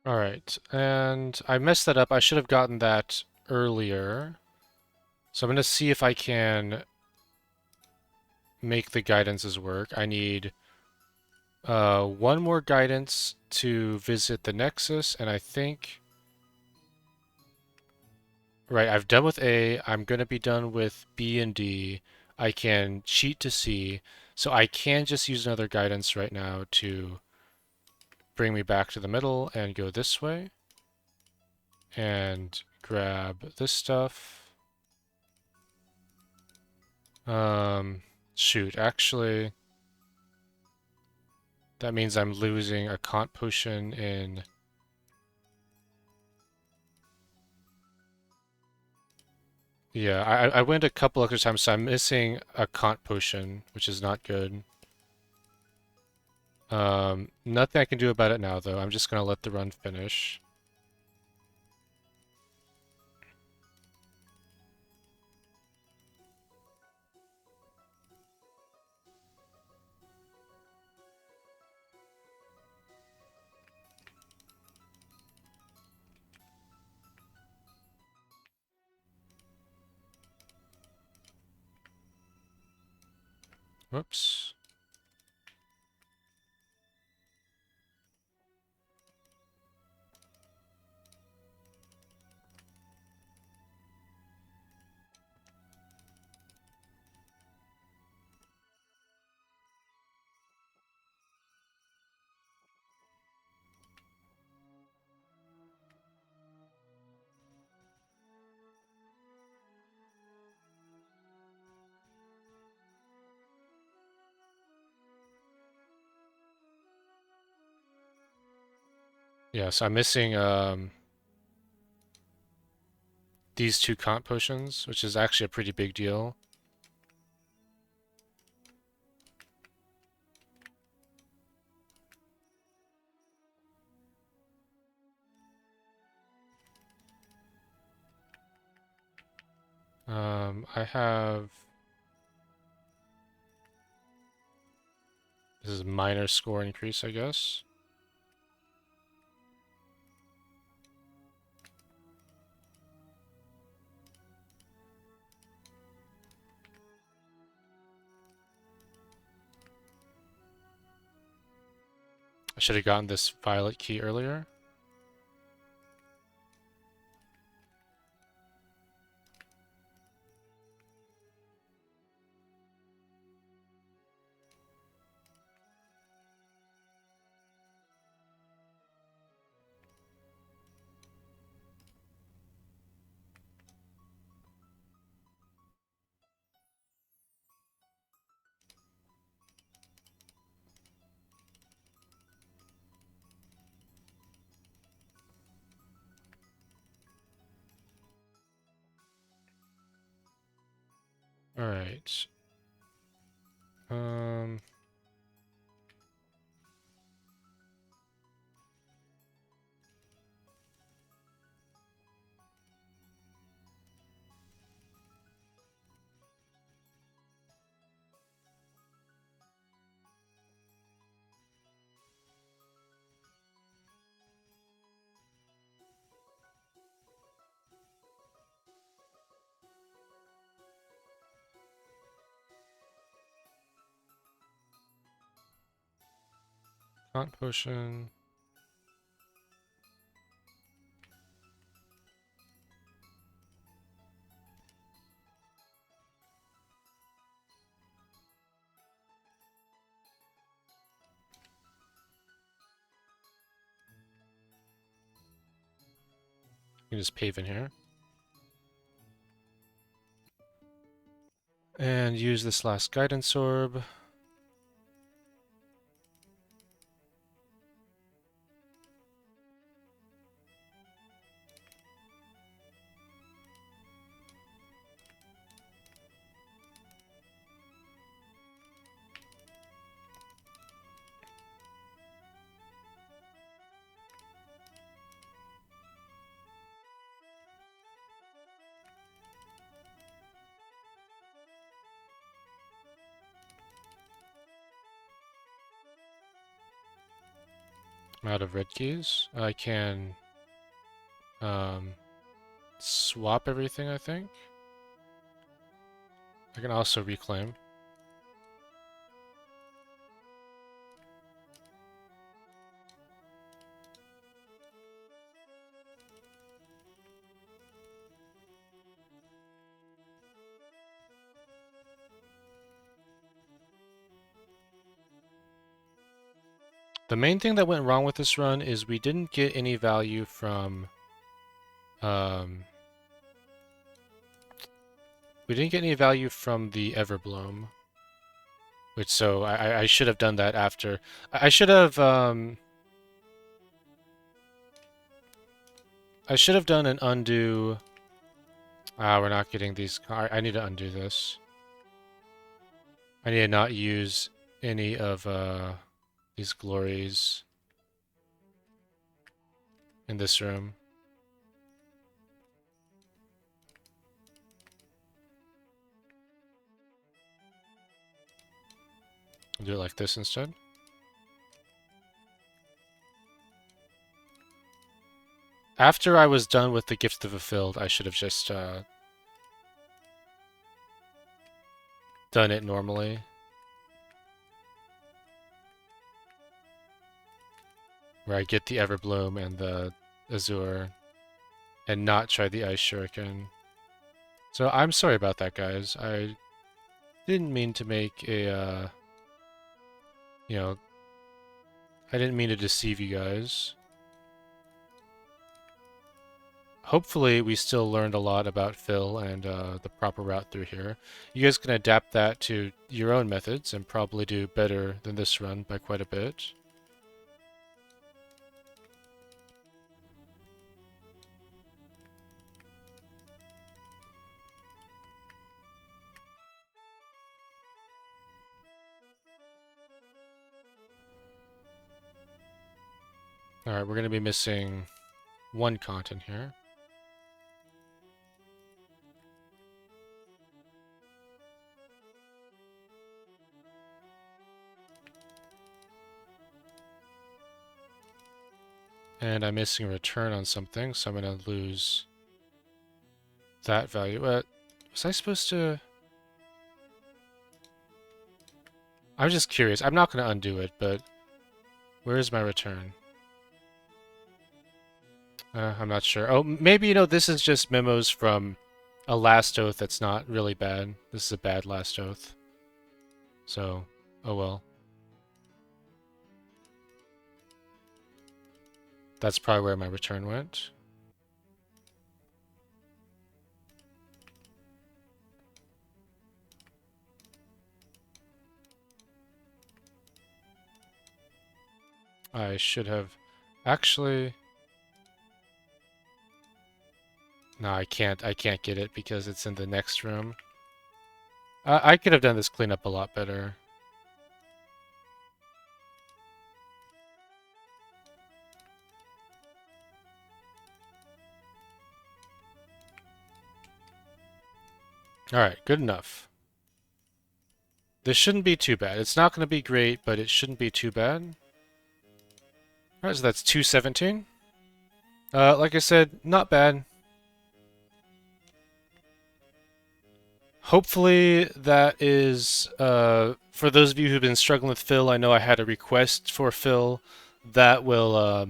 All right, and I messed that up. I should have gotten that earlier. So I'm going to see if I can make the guidances work. I need one more guidance to visit the Nexus, and I think... Right, I've done with A. I'm going to be done with B and D. I can cheat to C. So I can just use another guidance right now to bring me back to the middle and go this way. And grab this stuff. Shoot, actually, that means I'm losing a Kant potion in... Yeah, I went a couple extra times, so I'm missing a Kant potion, which is not good. Nothing I can do about it now, though. I'm just gonna let the run finish. Whoops. Yeah, so I'm missing these two Kant potions, which is actually a pretty big deal. I have... This is a minor score increase, I guess. I should have gotten this violet key earlier. All right. Um, Kant potion. You can just pave in here. And use this last guidance orb. I'm out of red keys. I can um, swap everything, I think. I can also reclaim. The main thing that went wrong with this run is we didn't get any value from um, the Everbloom, which so I should have done that after. I should have done an undo. Ah, we're not getting these. I need to undo this. I need to not use any of these glories in this room. I'll do it like this instead. After I was done with the Gift of Fulfilled, I should have just done it normally. Where I get the Everbloom and the Azure, and not try the Ice Shuriken. So I'm sorry about that, guys. I didn't mean to make a, you know, I didn't mean to deceive you guys. Hopefully we still learned a lot about fill and the proper route through here. You guys can adapt that to your own methods and probably do better than this run by quite a bit. Alright, we're going to be missing one content here. And I'm missing a return on something, so I'm going to lose that value. Was I supposed to... I'm just curious. I'm not going to undo it, but where is my return? I'm not sure. Oh, maybe, this is just memos from a last oath that's not really bad. This is a bad last oath. So, oh well. That's probably where my return went. I should have... Actually... No, I can't get it because it's in the next room. I could have done this cleanup a lot better. Alright, good enough. This shouldn't be too bad. It's not going to be great, but it shouldn't be too bad. Alright, so that's 217. Like I said, not bad. Hopefully that is, for those of you who've been struggling with fill, I know I had a request for fill that will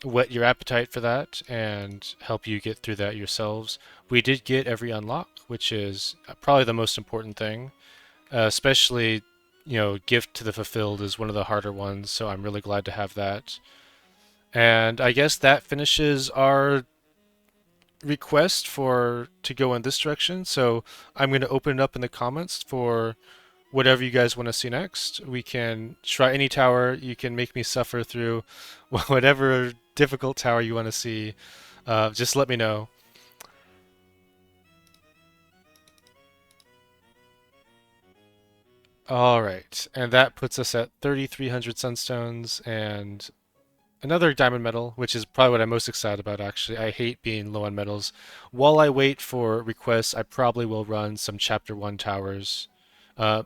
whet your appetite for that and help you get through that yourselves. We did get every unlock, which is probably the most important thing, especially, Gift to the Fulfilled is one of the harder ones, so I'm really glad to have that. And I guess that finishes our request to go in this direction. So I'm going to open it up in the comments for whatever you guys want to see next. We can try any tower. You can make me suffer through whatever difficult tower you want to see. Just let me know. All right, and that puts us at 3,300 sunstones and another diamond medal, which is probably what I'm most excited about, actually. I hate being low on medals. While I wait for requests, I probably will run some Chapter 1 towers. Uh,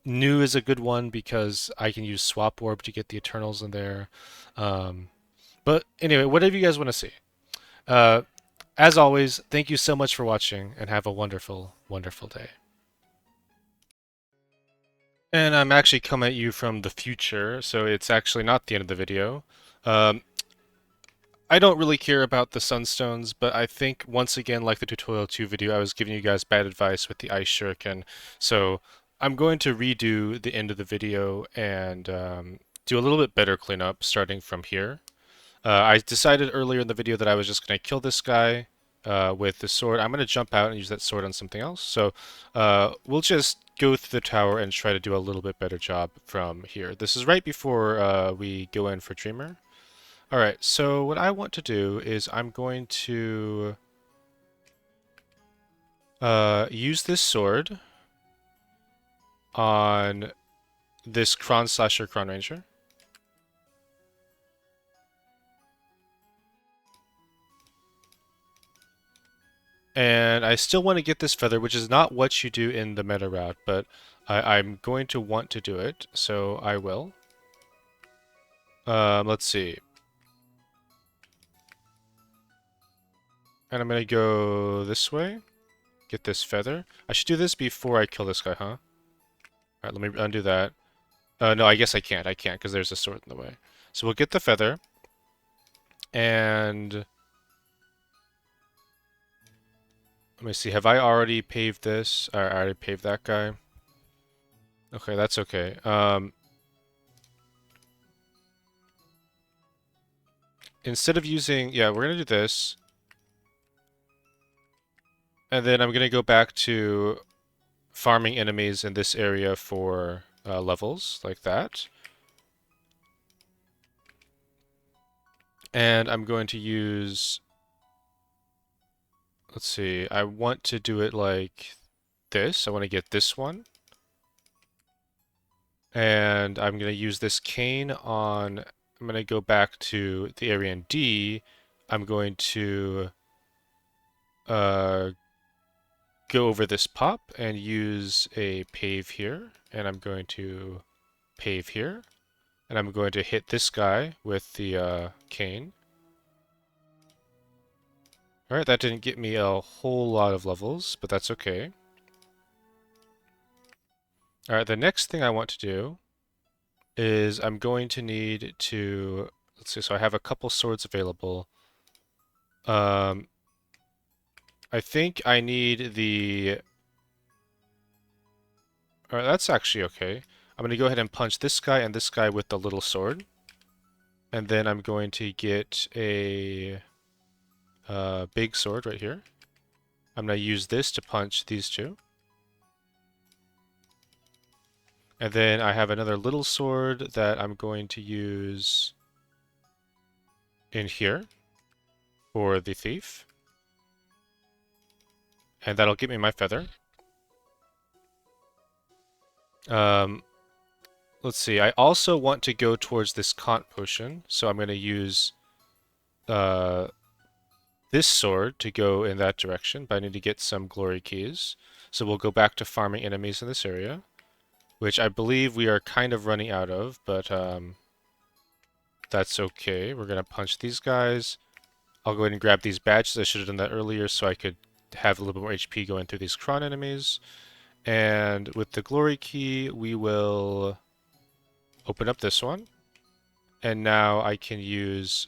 New is a good one because I can use swap orb to get the Eternals in there. Um, but anyway, whatever you guys want to see. Uh, as always, thank you so much for watching and have a wonderful, wonderful day. And I'm actually coming at you from the future, so it's actually not the end of the video. Um, I don't really care about the sunstones, but I think once again, like the tutorial 2 video, I was giving you guys bad advice with the ice shuriken. So I'm going to redo the end of the video and do a little bit better cleanup starting from here. I decided earlier in the video that I was just going to kill this guy with the sword. I'm going to jump out and use that sword on something else. So we'll just go through the tower and try to do a little bit better job from here. This is right before we go in for Dreamer. Alright, so what I want to do is I'm going to use this sword on this chron slasher chron ranger. And I still want to get this feather, which is not what you do in the meta route, but I'm going to want to do it, so I will. Let's see. And I'm going to go this way, get this feather. I should do this before I kill this guy, huh? Alright, let me undo that. No, I guess I can't. I can't, because there's a sword in the way. So we'll get the feather, and let me see. Have I already paved this? I already paved that guy. Okay, that's okay. Instead of using... Yeah, we're going to do this. And then I'm going to go back to farming enemies in this area for levels, like that. And I'm going to use... Let's see. I want to do it like this. I want to get this one. And I'm going to use this cane on... I'm going to go back to the area in D. I'm going to go over this pop and use a pave here. And I'm going to pave here. And I'm going to hit this guy with the cane. Alright, that didn't get me a whole lot of levels, but that's okay. Alright, the next thing I want to do is I'm going to need to... Let's see, so I have a couple swords available. I think I need the... Alright, that's actually okay. I'm going to go ahead and punch this guy and this guy with the little sword. And then I'm going to get a big sword right here. I'm going to use this to punch these two. And then I have another little sword that I'm going to use in here for the thief. And that'll get me my feather. Let's see. I also want to go towards this Kant potion, so I'm going to use this sword to go in that direction, but I need to get some glory keys. So we'll go back to farming enemies in this area, which I believe we are kind of running out of, but that's okay. We're going to punch these guys. I'll go ahead and grab these badges. I should have done that earlier so I could have a little bit more HP going through these chron enemies. And with the glory key, we will open up this one. And now I can use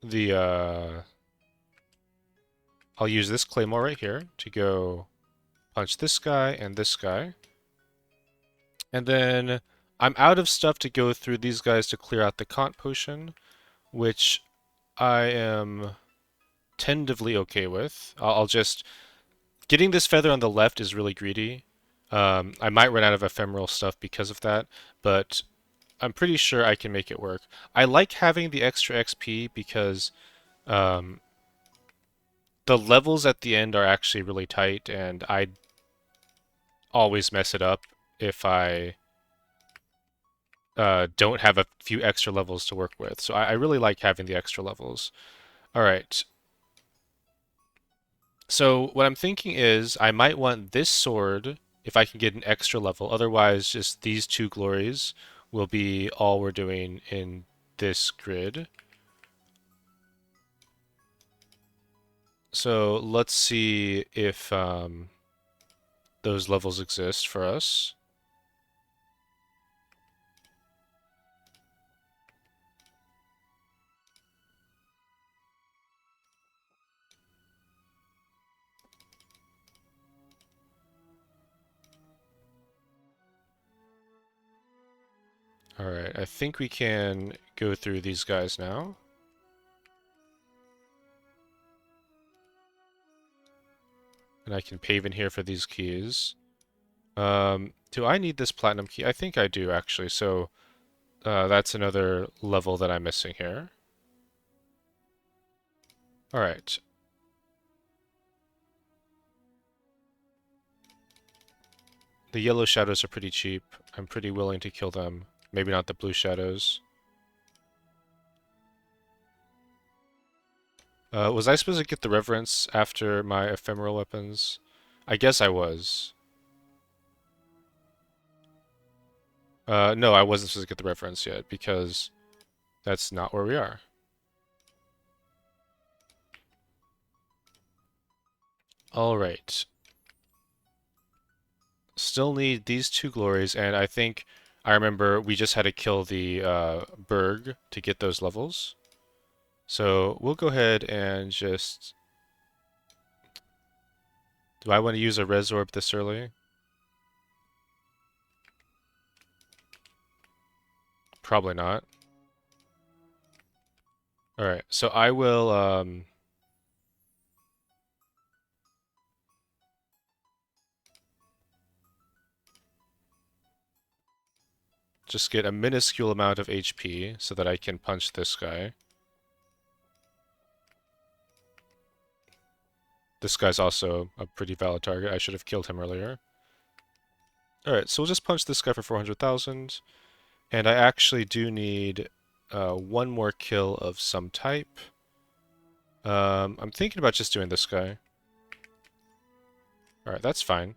the, I'll use this claymore right here to go punch this guy and this guy. And then I'm out of stuff to go through these guys to clear out the Kant potion, which I am tentatively okay with. I'll just... Getting this feather on the left is really greedy. I might run out of ephemeral stuff because of that, but I'm pretty sure I can make it work. I like having the extra XP because the levels at the end are actually really tight, and I always mess it up if I don't have a few extra levels to work with. So I really like having the extra levels. All right. So what I'm thinking is I might want this sword if I can get an extra level. Otherwise, just these two glories will be all we're doing in this grid. So let's see if those levels exist for us. All right, I think we can go through these guys now. And I can pave in here for these keys. Do I need this platinum key? I think I do, actually. So that's another level that I'm missing here. All right. The yellow shadows are pretty cheap. I'm pretty willing to kill them. Maybe not the blue shadows. Was I supposed to get the reverence after my ephemeral weapons? I guess I was. No, I wasn't supposed to get the reference yet because that's not where we are. All right. Still need these two glories, and I think I remember we just had to kill the Berg to get those levels. So we'll go ahead and just... Do I want to use a Resorb this early? Probably not. Alright, so I will just get a minuscule amount of HP so that I can punch this guy. This guy's also a pretty valid target. I should have killed him earlier. Alright, so we'll just punch this guy for 400,000. And I actually do need one more kill of some type. I'm thinking about just doing this guy. Alright, that's fine.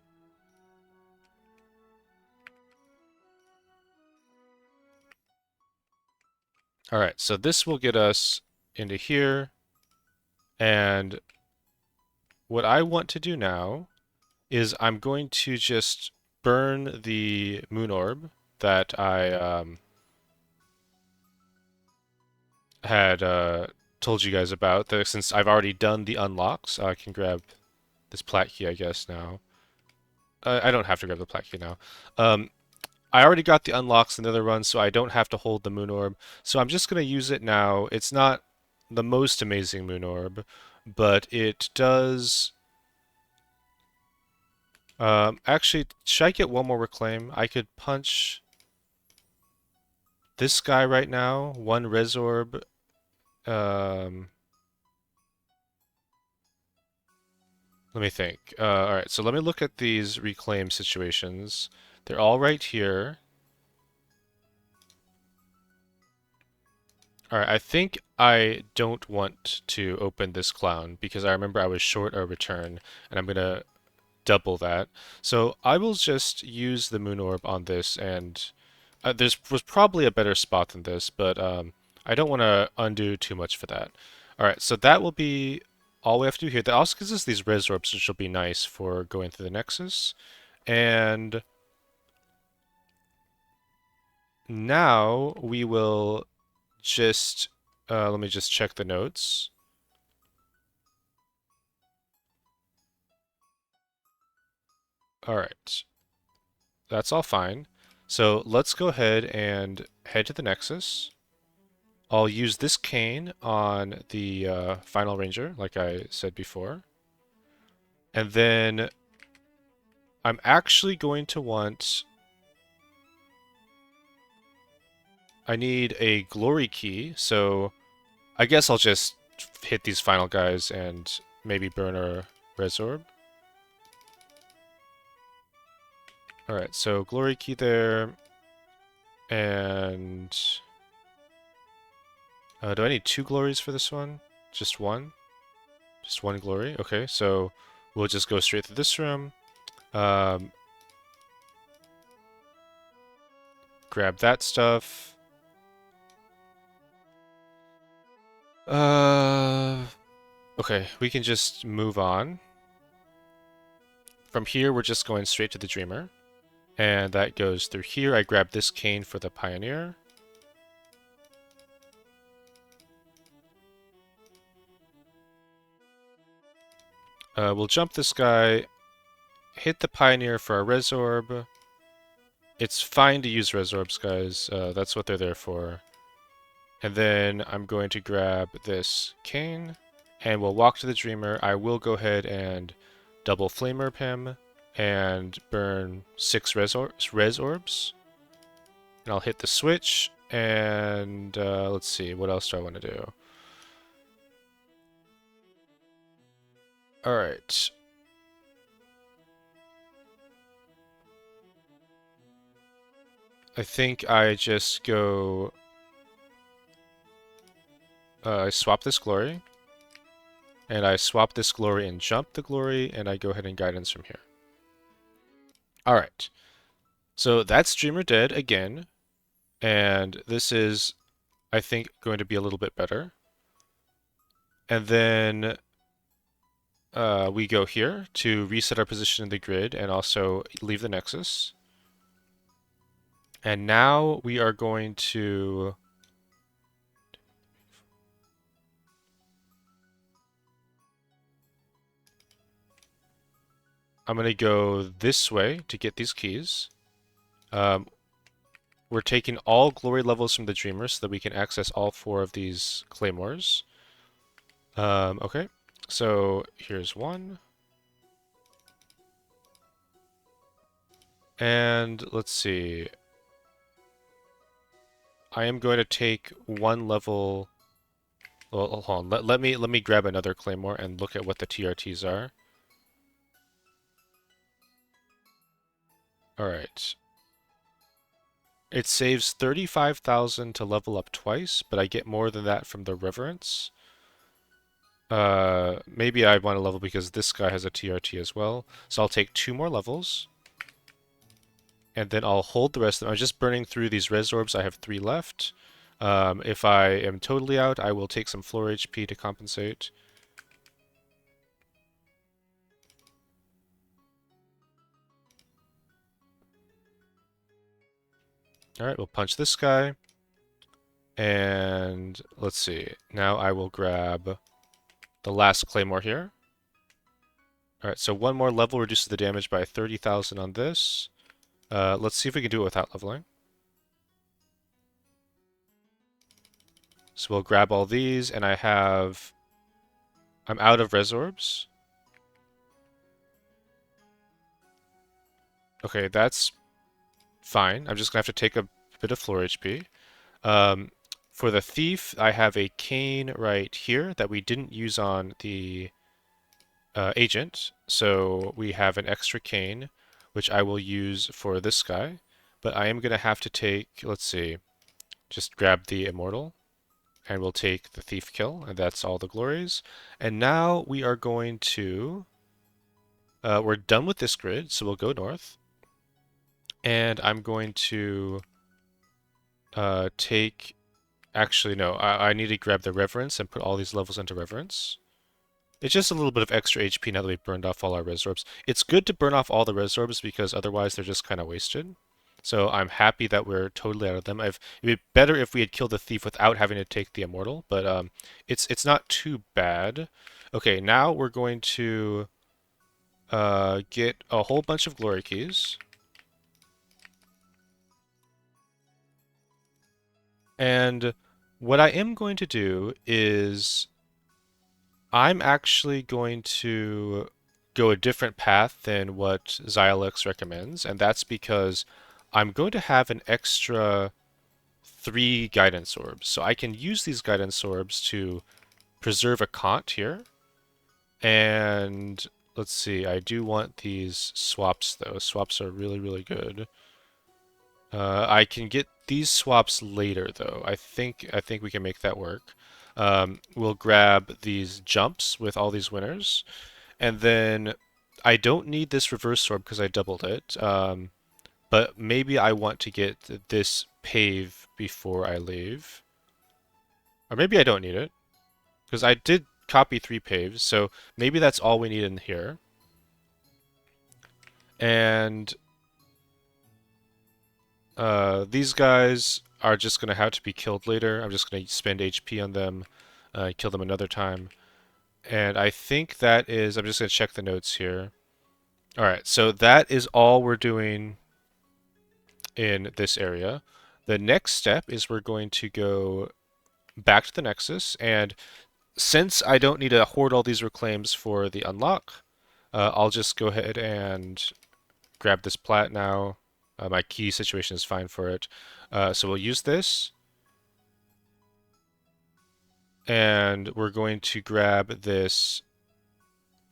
Alright, so this will get us into here. And what I want to do now is I'm going to just burn the moon orb that I had told you guys about. Since I've already done the unlocks, I can grab this plat key, I guess, now. I don't have to grab the plat key now. I already got the unlocks in the other run, so I don't have to hold the moon orb. So I'm just going to use it now. It's not the most amazing moon orb, but it does... actually, should I get one more reclaim? I could punch this guy right now, one Resorb. Let me think. Alright, so let me look at these reclaim situations. They're all right here. Alright, I think I don't want to open this clown because I remember I was short a return, and I'm gonna double that. So I will just use the moon orb on this, and was probably a better spot than this, but I don't want to undo too much for that. Alright, so that will be all we have to do here. That also gives us these res orbs, which will be nice for going through the Nexus. And now we will just, let me just check the notes. Alright, that's all fine. So let's go ahead and head to the Nexus. I'll use this cane on the final ranger, like I said before. And then I'm actually going to want... I need a glory key, so I guess I'll just hit these final guys and maybe burn a Resorb. Alright, so glory key there. And... do I need two glories for this one? Just one? Just one glory. Okay, so we'll just go straight through this room. Um, grab that stuff. Okay, we can just move on. From here, we're just going straight to the Dreamer. And that goes through here. I grab this cane for the Pioneer. We'll jump this guy, hit the Pioneer for a Res Orb. It's fine to use Res Orbs, guys. That's what they're there for. And then I'm going to grab this cane, and we'll walk to the Dreamer. I will go ahead and double Flame Orb him, and burn 6 res Orbs. And I'll hit the switch, and let's see, what else do I want to do? Alright. I think I just go... I swap this glory, and I swap this glory and jump the glory, and I go ahead and guidance from here. Alright. So that's Dreamer dead again, and this is, I think, going to be a little bit better. And then we go here to reset our position in the grid and also leave the Nexus. And now we are going to... I'm going to go this way to get these keys. We're taking all glory levels from the Dreamer so that we can access all 4 of these claymores. Okay, so here's one. And let's see. I am going to take 1 level... Well, hold on. Let me grab another claymore and look at what the TRTs are. Alright. It saves 35,000 to level up twice, but I get more than that from the Reverence. Maybe I want to level because this guy has a TRT as well. So I'll take 2 more levels. And then I'll hold the rest of them. I'm just burning through these res orbs. I have 3 left. If I am totally out, I will take some floor HP to compensate. Alright, we'll punch this guy. And let's see. Now I will grab the last claymore here. Alright, so 1 more level reduces the damage by 30,000 on this. Let's see if we can do it without leveling. So we'll grab all these, and I'm out of res orbs. Okay, that's fine. I'm just gonna have to take a bit of floor HP. For the thief, I have a cane right here that we didn't use on the agent, so we have an extra cane, which I will use for this guy. But I am gonna have to take, let's see, just grab the immortal, and we'll take the thief kill, and that's all the glories. And now we are going to, we're done with this grid, so we'll go north. And I'm going to take... Actually, no. I need to grab the Reverence and put all these levels into Reverence. It's just a little bit of extra HP now that we've burned off all our res orbs. It's good to burn off all the res orbs because otherwise they're just kind of wasted. So I'm happy that we're totally out of them. It'd be better if we had killed the thief without having to take the immortal, but it's not too bad. Okay, now we're going to get a whole bunch of glory keys. And what I am going to do is I'm actually going to go a different path than what Xylex recommends, and that's because I'm going to have an extra 3 guidance orbs. So I can use these guidance orbs to preserve a Kant here. And let's see, I do want these swaps though. Swaps are really, really good. I can get these swaps later though. I think we can make that work. we'll grab these jumps with all these winners, and then I don't need this reverse sword because I doubled it. But maybe I want to get this pave before I leave. Or maybe I don't need it, because I did copy 3 paves, so maybe that's all we need in here. And these guys are just going to have to be killed later. I'm just going to spend HP on them, kill them another time. And I think that is, I'm just going to check the notes here. Alright, so that is all we're doing in this area. The next step is we're going to go back to the Nexus, and since I don't need to hoard all these reclaims for the unlock, I'll just go ahead and grab this plat now. My key situation is fine for it. So we'll use this, and we're going to grab this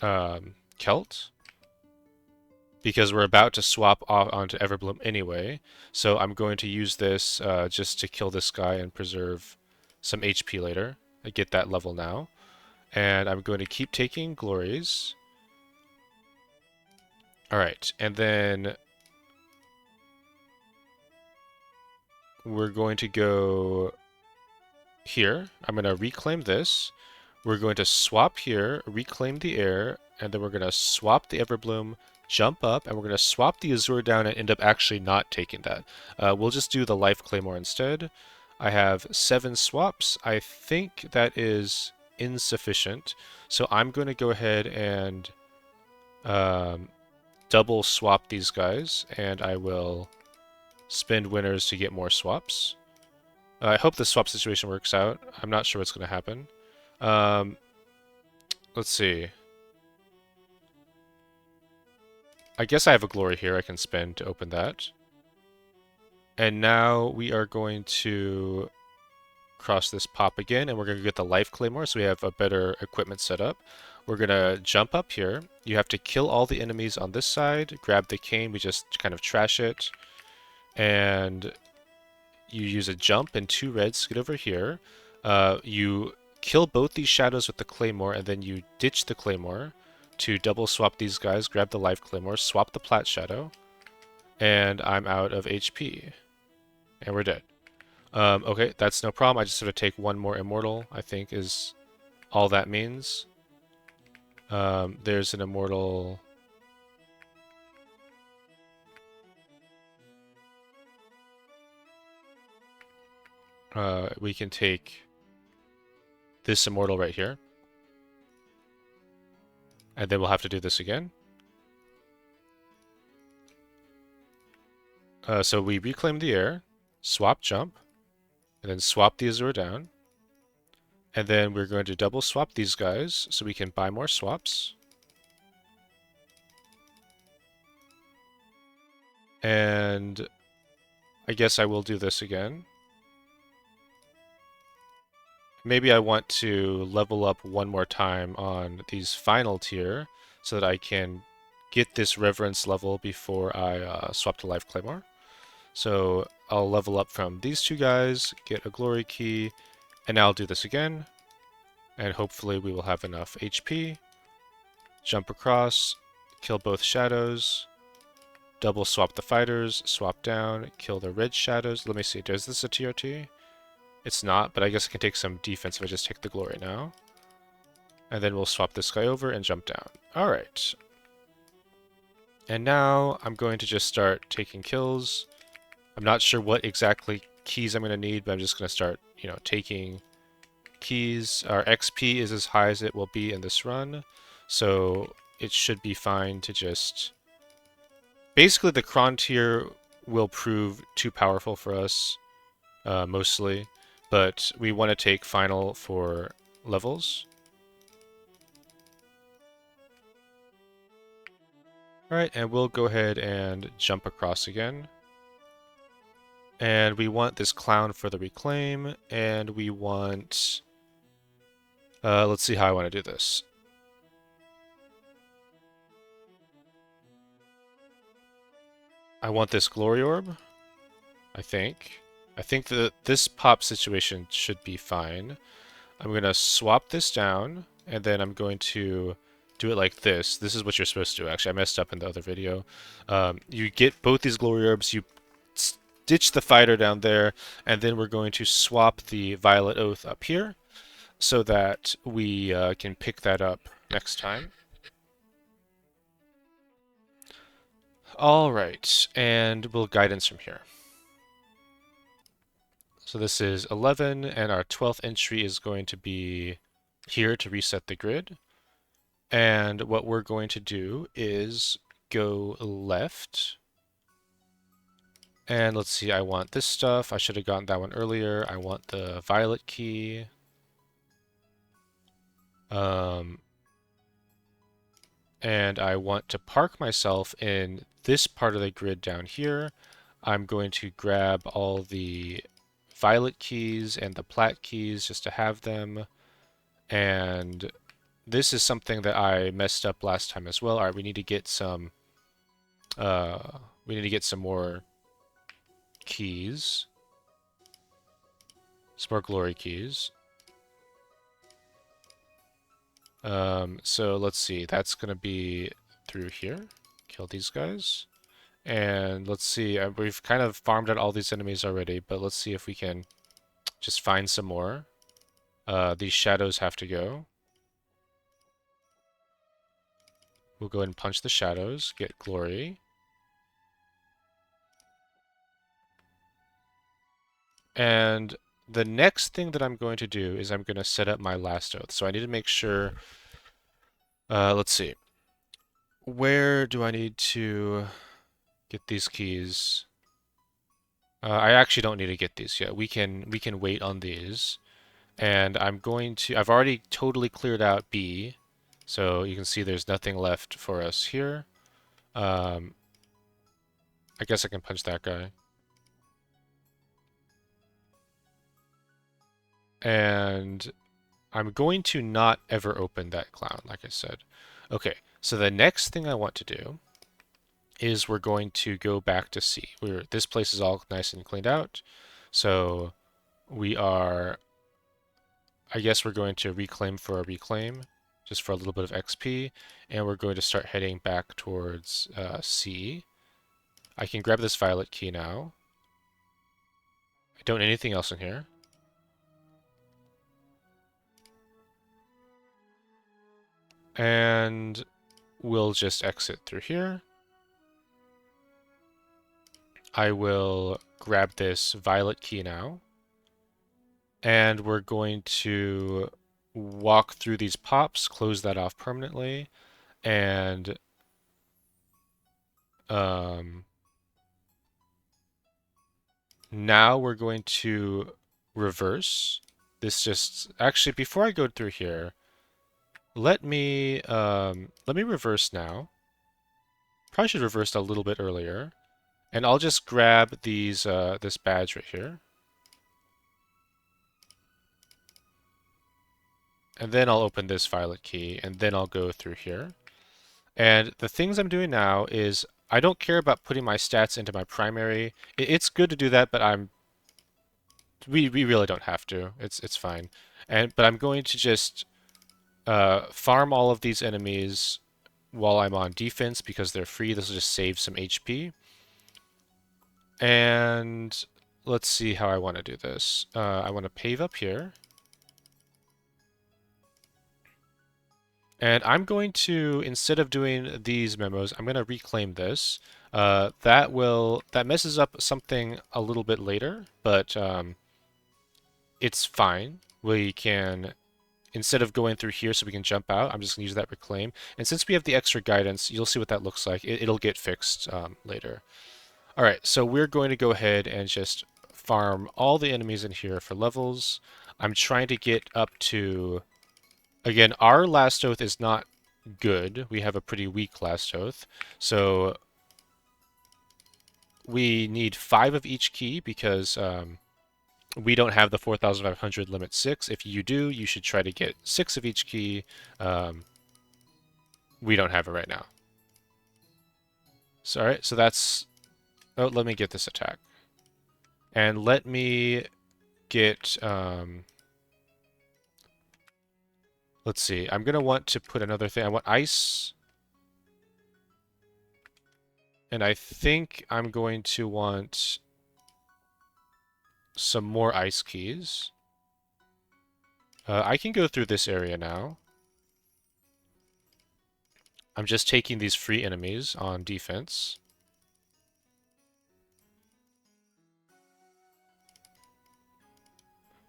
Celt, because we're about to swap off onto Everbloom anyway. So I'm going to use this just to kill this guy and preserve some HP later. I get that level now. And I'm going to keep taking glories. Alright, and then we're going to go here. I'm going to reclaim this. We're going to swap here, reclaim the air, and then we're going to swap the Everbloom, jump up, and we're going to swap the Azure down and end up actually not taking that. We'll just do the Life Claymore instead. I have 7 swaps. I think that is insufficient. So I'm going to go ahead and double swap these guys, and I will spend winners to get more swaps. I hope the swap situation works out. I'm not sure what's going to happen. Let's see. I guess I have a glory here I can spend to open that. And now we are going to cross this pop again, and we're going to get the life claymore so we have a better equipment set up. We're going to jump up here. You have to kill all the enemies on this side, grab the cane, we just kind of trash it, and you use a jump and 2 reds to get over here. You kill both these shadows with the claymore, and then you ditch the claymore to double swap these guys, grab the life claymore, swap the plat shadow, and I'm out of HP. And we're dead. Okay, that's no problem. I just sort of take 1 more immortal, I think is all that means. There's an immortal. We can take this immortal right here. And then we'll have to do this again. So we reclaim the air, swap jump, and then swap the Azure down. And then we're going to double swap these guys so we can buy more swaps. And I guess I will do this again. Maybe I want to level up 1 more time on these final tier so that I can get this reverence level before I swap to life claymore. So I'll level up from these 2 guys, get a glory key, and now I'll do this again. And hopefully we will have enough HP. Jump across, kill both shadows, double swap the fighters, swap down, kill the red shadows. Let me see, does this a TRT? It's not, but I guess I can take some defense if I just take the glory now. And then we'll swap this guy over and jump down. Alright. And now I'm going to just start taking kills. I'm not sure what exactly keys I'm going to need, but I'm just going to start, taking keys. Our XP is as high as it will be in this run, so it should be fine to just... Basically, the chron tier will prove too powerful for us, mostly, but we want to take final for levels. Alright, and we'll go ahead and jump across again. And we want this clown for the reclaim, and we want... let's see how I want to do this. I want this glory orb, I think. I think that this pop situation should be fine. I'm going to swap this down, and then I'm going to do it like this. This is what you're supposed to do, actually. I messed up in the other video. You get both these glory orbs, you stitch the fighter down there, and then we're going to swap the violet oath up here so that we can pick that up next time. All right, and we'll guidance from here. So this is 11, and our 12th entry is going to be here to reset the grid. And what we're going to do is go left. And let's see, I want this stuff. I should have gotten that one earlier. I want the violet key. And I want to park myself in this part of the grid down here. I'm going to grab all the violet keys and the plat keys just to have them. And this is something that I messed up last time as well. All right, we need to get some more keys. Some more glory keys. So let's see, that's gonna be through here. Kill these guys. And let's see, we've kind of farmed out all these enemies already, but let's see if we can just find some more. These shadows have to go. We'll go ahead and punch the shadows, get glory. And the next thing that I'm going to do is I'm going to set up my last oath. So I need to make sure, let's see. Where do I need to get these keys? I actually don't need to get these yet. We can wait on these. And I've already totally cleared out B. So you can see there's nothing left for us here. I guess I can punch that guy. And I'm going to not ever open that clown, like I said. Okay, so the next thing I want to do is we're going to go back to C. This place is all nice and cleaned out. So I guess we're going to reclaim for a reclaim, just for a little bit of XP, and we're going to start heading back towards C. I can grab this violet key now. I don't need anything else in here. And we'll just exit through here. I will grab this violet key now. And we're going to walk through these pops, close that off permanently, and now we're going to reverse. Actually, before I go through here, let me reverse now. Probably should have reversed a little bit earlier. And I'll just grab this badge right here. And then I'll open this violet key, and then I'll go through here. And the things I'm doing now is I don't care about putting my stats into my primary. It's good to do that, but we really don't have to. It's fine. But I'm going to just farm all of these enemies while I'm on defense because they're free. This will just save some HP. And let's see how I want to do this. I want to pave up here. And I'm going to, instead of doing these memos, I'm going to reclaim this. That messes up something a little bit later, but it's fine. We can, instead of going through here so we can jump out, I'm just going to use that reclaim. And since we have the extra guidance, you'll see what that looks like. It'll get fixed later. All right, so we're going to go ahead and just farm all the enemies in here for levels. I'm trying to get up to... Again, our last oath is not good. We have a pretty weak last oath. So we need 5 of each key because we don't have the 4,500 limit 6. If you do, you should try to get 6 of each key. We don't have it right now. So, all right, so that's... Oh, let me get this attack. And let me get... Let's see. I'm going to want to put another thing. I want ice. And I think I'm going to want some more ice keys. I can go through this area now. I'm just taking these free enemies on defense.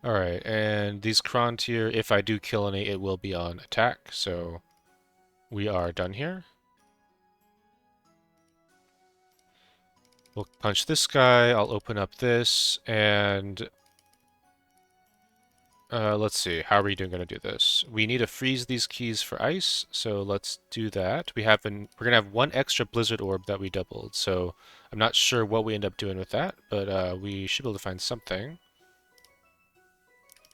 Alright, and these chron tier, if I do kill any, it will be on attack, so we are done here. We'll punch this guy, I'll open up this, and let's see, how are we going to do this? We need to freeze these keys for ice, so let's do that. We're going to have one extra blizzard orb that we doubled, so I'm not sure what we end up doing with that, but we should be able to find something.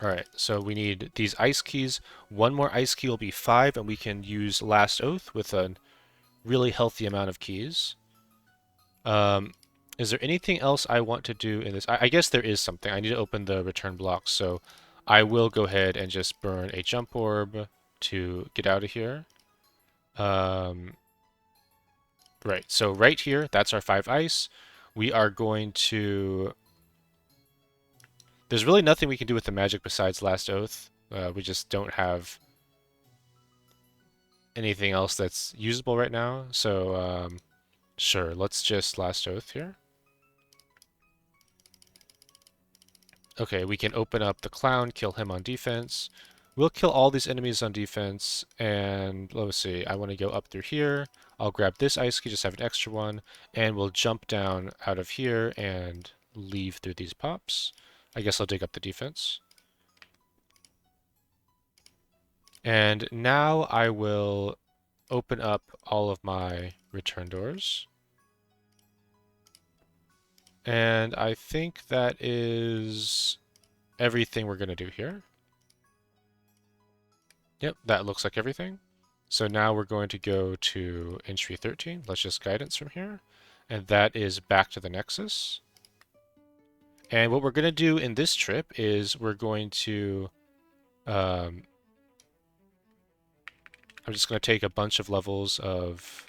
Alright, so we need these ice keys. One more ice key will be 5, and we can use Last Oath with a really healthy amount of keys. Is there anything else I want to do in this? I guess there is something. I need to open the return blocks, so I will go ahead and just burn a jump orb to get out of here. Right, so right here, that's our 5 ice. We are going to... There's really nothing we can do with the magic besides Last Oath. We just don't have anything else that's usable right now. So, sure, let's just Last Oath here. Okay, we can open up the clown, kill him on defense. We'll kill all these enemies on defense, and let's see, I want to go up through here. I'll grab this ice key, just have an extra one, and we'll jump down out of here and leave through these pops. I guess I'll dig up the defense. And now I will open up all of my return doors. And I think that is everything we're going to do here. Yep, that looks like everything. So now we're going to go to entry 13. Let's just guidance from here. And that is back to the Nexus. And what we're going to do in this trip is we're going to... I'm just going to take a bunch of levels of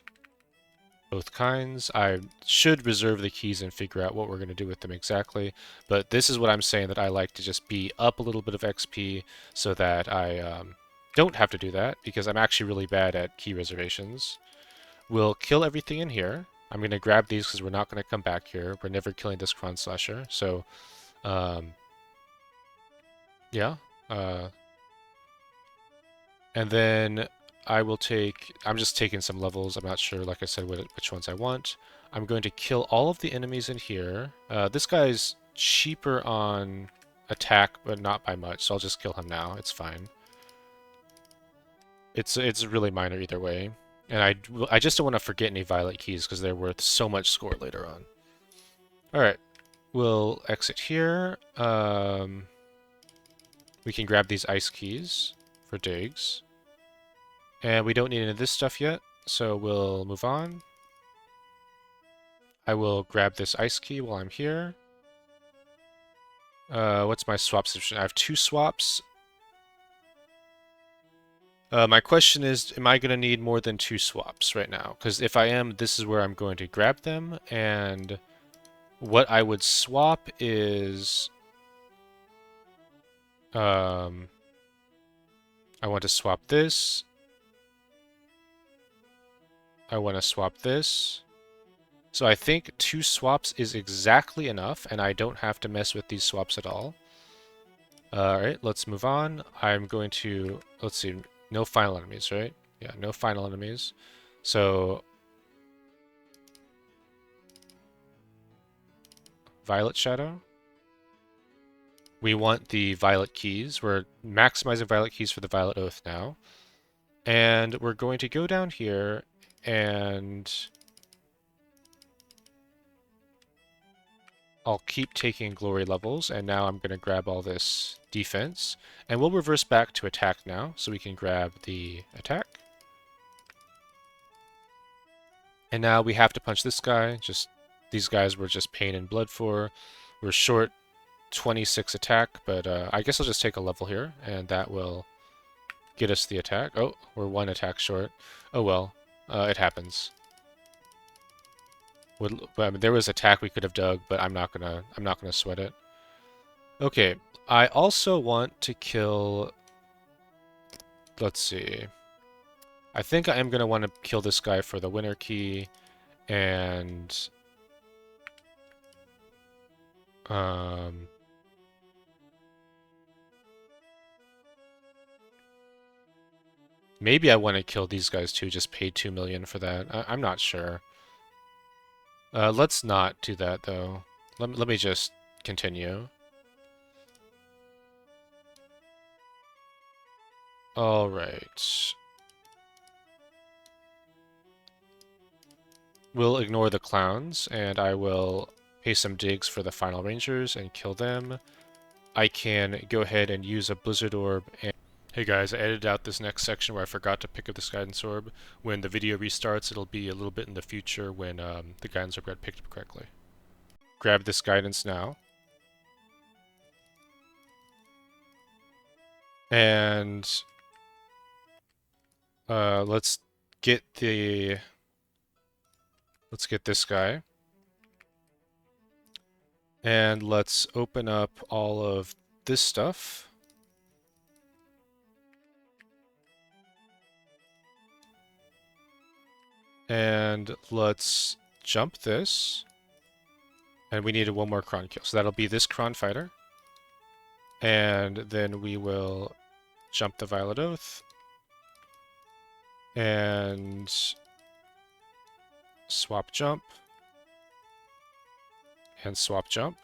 both kinds. I should reserve the keys and figure out what we're going to do with them exactly. But this is what I'm saying, that I like to just be up a little bit of XP so that I don't have to do that, because I'm actually really bad at key reservations. We'll kill everything in here. I'm going to grab these because we're not going to come back here. We're never killing this chron slasher. So, yeah. And then I will take... I'm just taking some levels. I'm not sure, like I said, which ones I want. I'm going to kill all of the enemies in here. This guy's cheaper on attack, but not by much, so I'll just kill him now. It's fine. It's really minor either way. And I just don't want to forget any violet keys because they're worth so much score later on. Alright, we'll exit here. We can grab these ice keys for digs. And we don't need any of this stuff yet, so we'll move on. I will grab this ice key while I'm here. What's my swap situation? I have 2 swaps. My question is, am I going to need more than 2 swaps right now? Because if I am, this is where I'm going to grab them, and what I would swap is... I want to swap this. I want to swap this. So I think 2 swaps is exactly enough, and I don't have to mess with these swaps at all. Alright, let's move on. I'm going to... Let's see... No final enemies, right? Yeah, no final enemies. So... Violet Shadow. We want the Violet Keys. We're maximizing Violet Keys for the Violet Oath now. And we're going to go down here and... I'll keep taking glory levels, and now I'm going to grab all this defense. And we'll reverse back to attack now, so we can grab the attack. And now we have to punch this guy. These guys were just pain and blood for. We're short 26 attack, but I guess I'll just take a level here, and that will get us the attack. Oh, we're one attack short. Oh well, it happens. I mean, there was attack we could have dug, but I'm not gonna sweat it. Okay, I also want to kill. Let's see. I think I am gonna want to kill this guy for the winner key, and um, maybe I want to kill these guys too. Just pay 2 million for that. I'm not sure. Let's not do that though. Let me just continue. All right. We'll ignore the clowns, and I will pay some digs for the final rangers and kill them. I can go ahead and use a blizzard orb. And hey guys, I edited out this next section where I forgot to pick up this guidance orb. When the video restarts, it'll be a little bit in the future when the guidance orb got picked up correctly. Grab this guidance now. And let's get this guy. And let's open up all of this stuff. And let's jump this. And we needed one more chron kill. So that'll be this chron fighter. And then we will jump the Violet Oath. And swap jump. And swap jump.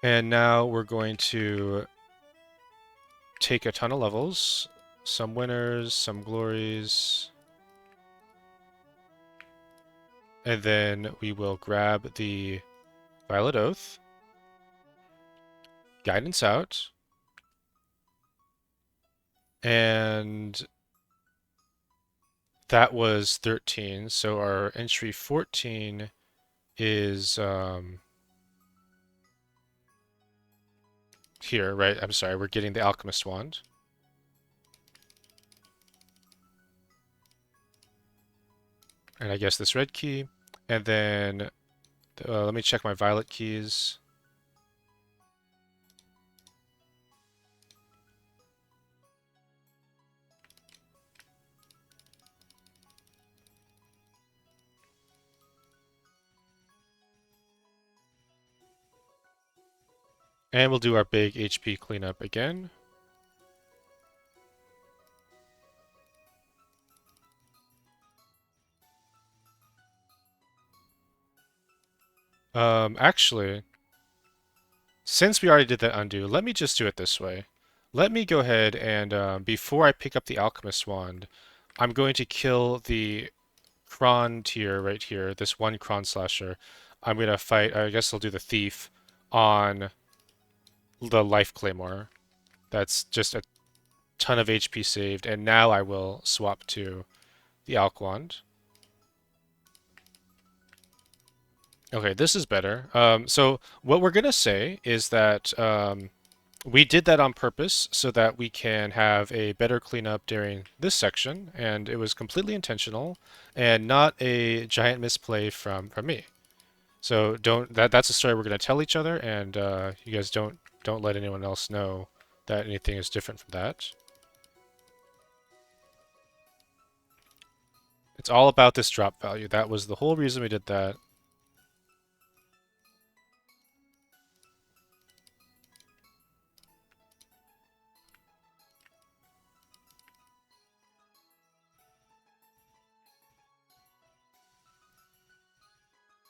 And now we're going to take a ton of levels. Some winners, some glories. And then we will grab the Violet Oath. Guidance out. And that was 13. So our entry 14 is here, right? I'm sorry, we're getting the Alchemist Wand. And I guess this red key. And then let me check my violet keys. And we'll do our big HP cleanup again. Actually, since we already did that undo, let me just do it this way. Let me go ahead and, before I pick up the Alchemist Wand, I'm going to kill the chron tier right here, this one chron slasher. I'm going to fight, I guess I'll do the thief on the life claymore. That's just a ton of HP saved, and now I will swap to the Alch Wand. Okay, this is better. So what we're gonna say is that we did that on purpose so that we can have a better cleanup during this section, and it was completely intentional and not a giant misplay from me. So that's a story we're gonna tell each other, and you guys don't let anyone else know that anything is different from that. It's all about this drop value. That was the whole reason we did that.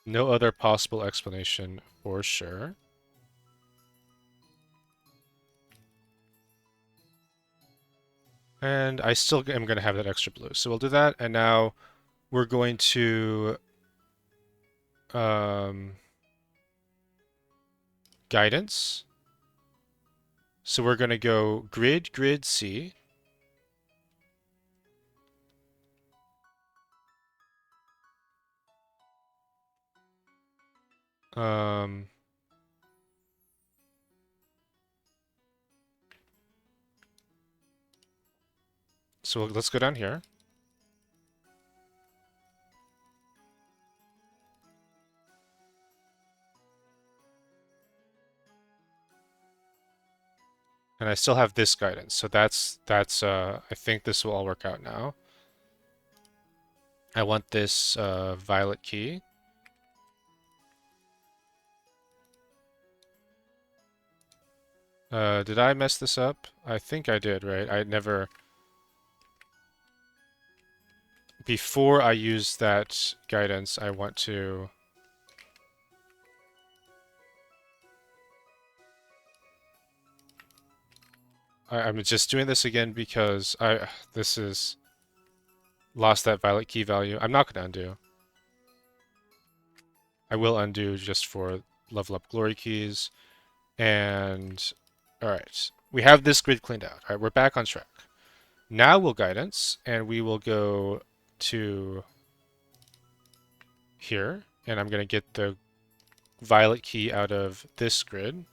No other possible explanation for sure. And I still am going to have that extra blue. So we'll do that. And now we're going to guidance. So we're going to go grid, grid, C. Um, so let's go down here. And I still have this guidance, so that's I think this will all work out now. I want this violet key. Did I mess this up? I think I did, right? I never... Before I use that guidance, I want to... I'm just doing this again because this is... Lost that violet key value. I'm not going to undo. I will undo just for level up glory keys. And... Alright. We have this grid cleaned out. Alright, we're back on track. Now we'll guidance, and we will go to here, and I'm going to get the violet key out of this grid.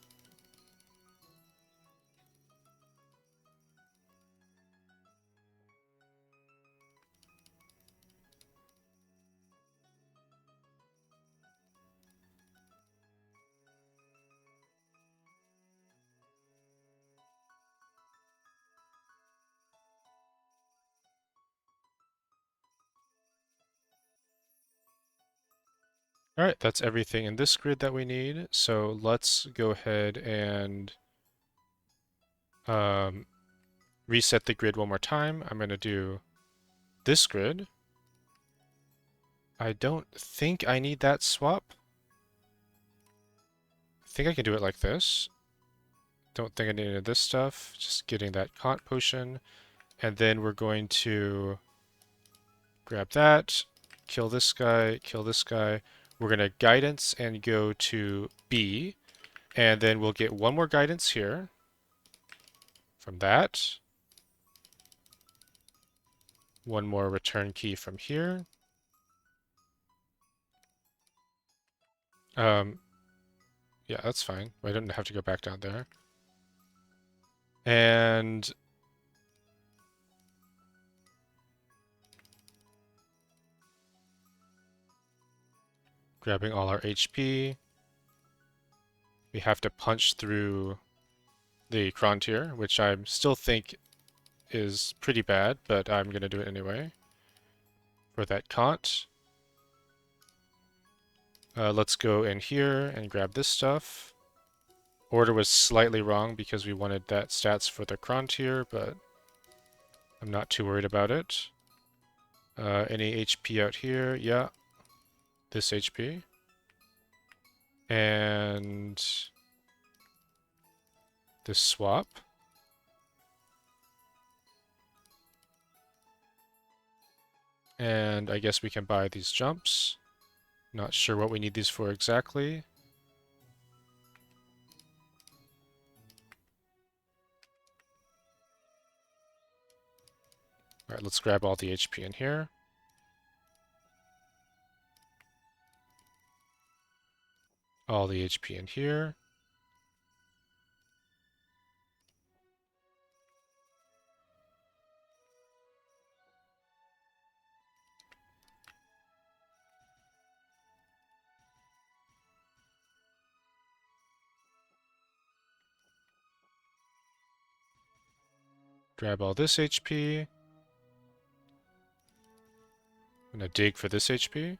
All right, that's everything in this grid that we need. So let's go ahead and reset the grid one more time. I'm going to do this grid. I don't think I need that swap. I think I can do it like this. Don't think I need any of this stuff. Just getting that Kant potion. And then we're going to grab that, kill this guy, kill this guy. We're going to guidance and go to B. And then we'll get one more guidance here from that. One more return key from here. Yeah, that's fine. I don't have to go back down there. And grabbing all our HP. We have to punch through the chron tier, which I still think is pretty bad, but I'm going to do it anyway. For that Kant. Let's go in here and grab this stuff. Order was slightly wrong because we wanted that stats for the chron tier, but I'm not too worried about it. Any HP out here? Yeah. This HP. And this swap. And I guess we can buy these jumps. Not sure what we need these for exactly. All right, let's grab all the HP in here. All the HP in here. Grab all this HP. I'm gonna dig for this HP.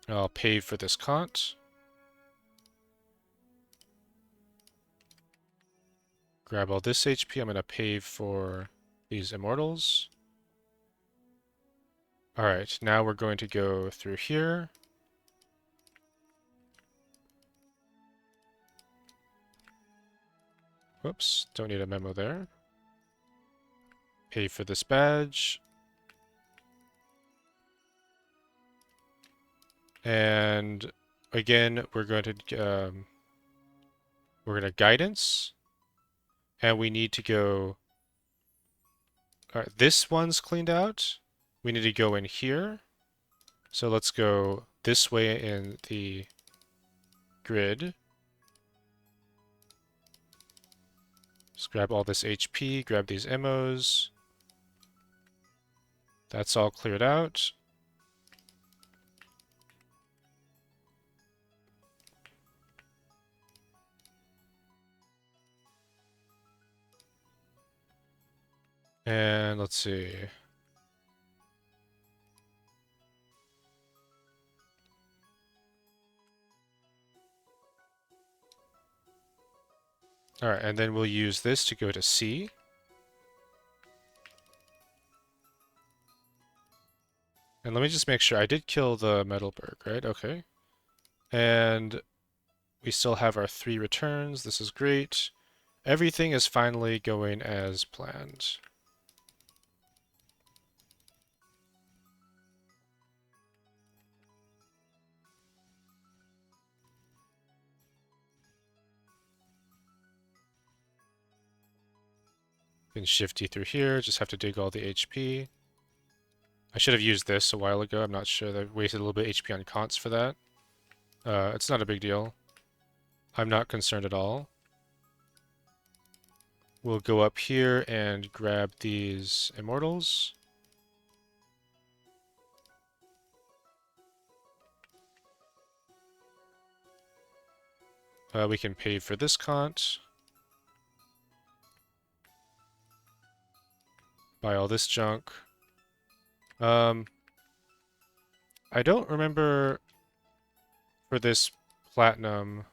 I'll pay for this Kant. Grab all this HP. I'm gonna pay for these immortals. Alright, now we're going to go through here. Whoops, don't need a memo there. Pay for this badge. And again, we're going to guidance. And we need to go... Alright, this one's cleaned out. We need to go in here. So let's go this way in the grid. Just grab all this HP, grab these ammos. That's all cleared out. And let's see. All right, and then we'll use this to go to C. And let me just make sure I did kill the Metalberg, right? Okay. And we still have our 3 returns. This is great. Everything is finally going as planned. Can shifty through here, just have to dig all the HP. I should have used this a while ago. I'm not sure. I wasted a little bit of HP on cons for that. It's not a big deal. I'm not concerned at all. We'll go up here and grab these immortals. We can pay for this cont. Buy all this junk. I don't remember for this platinum.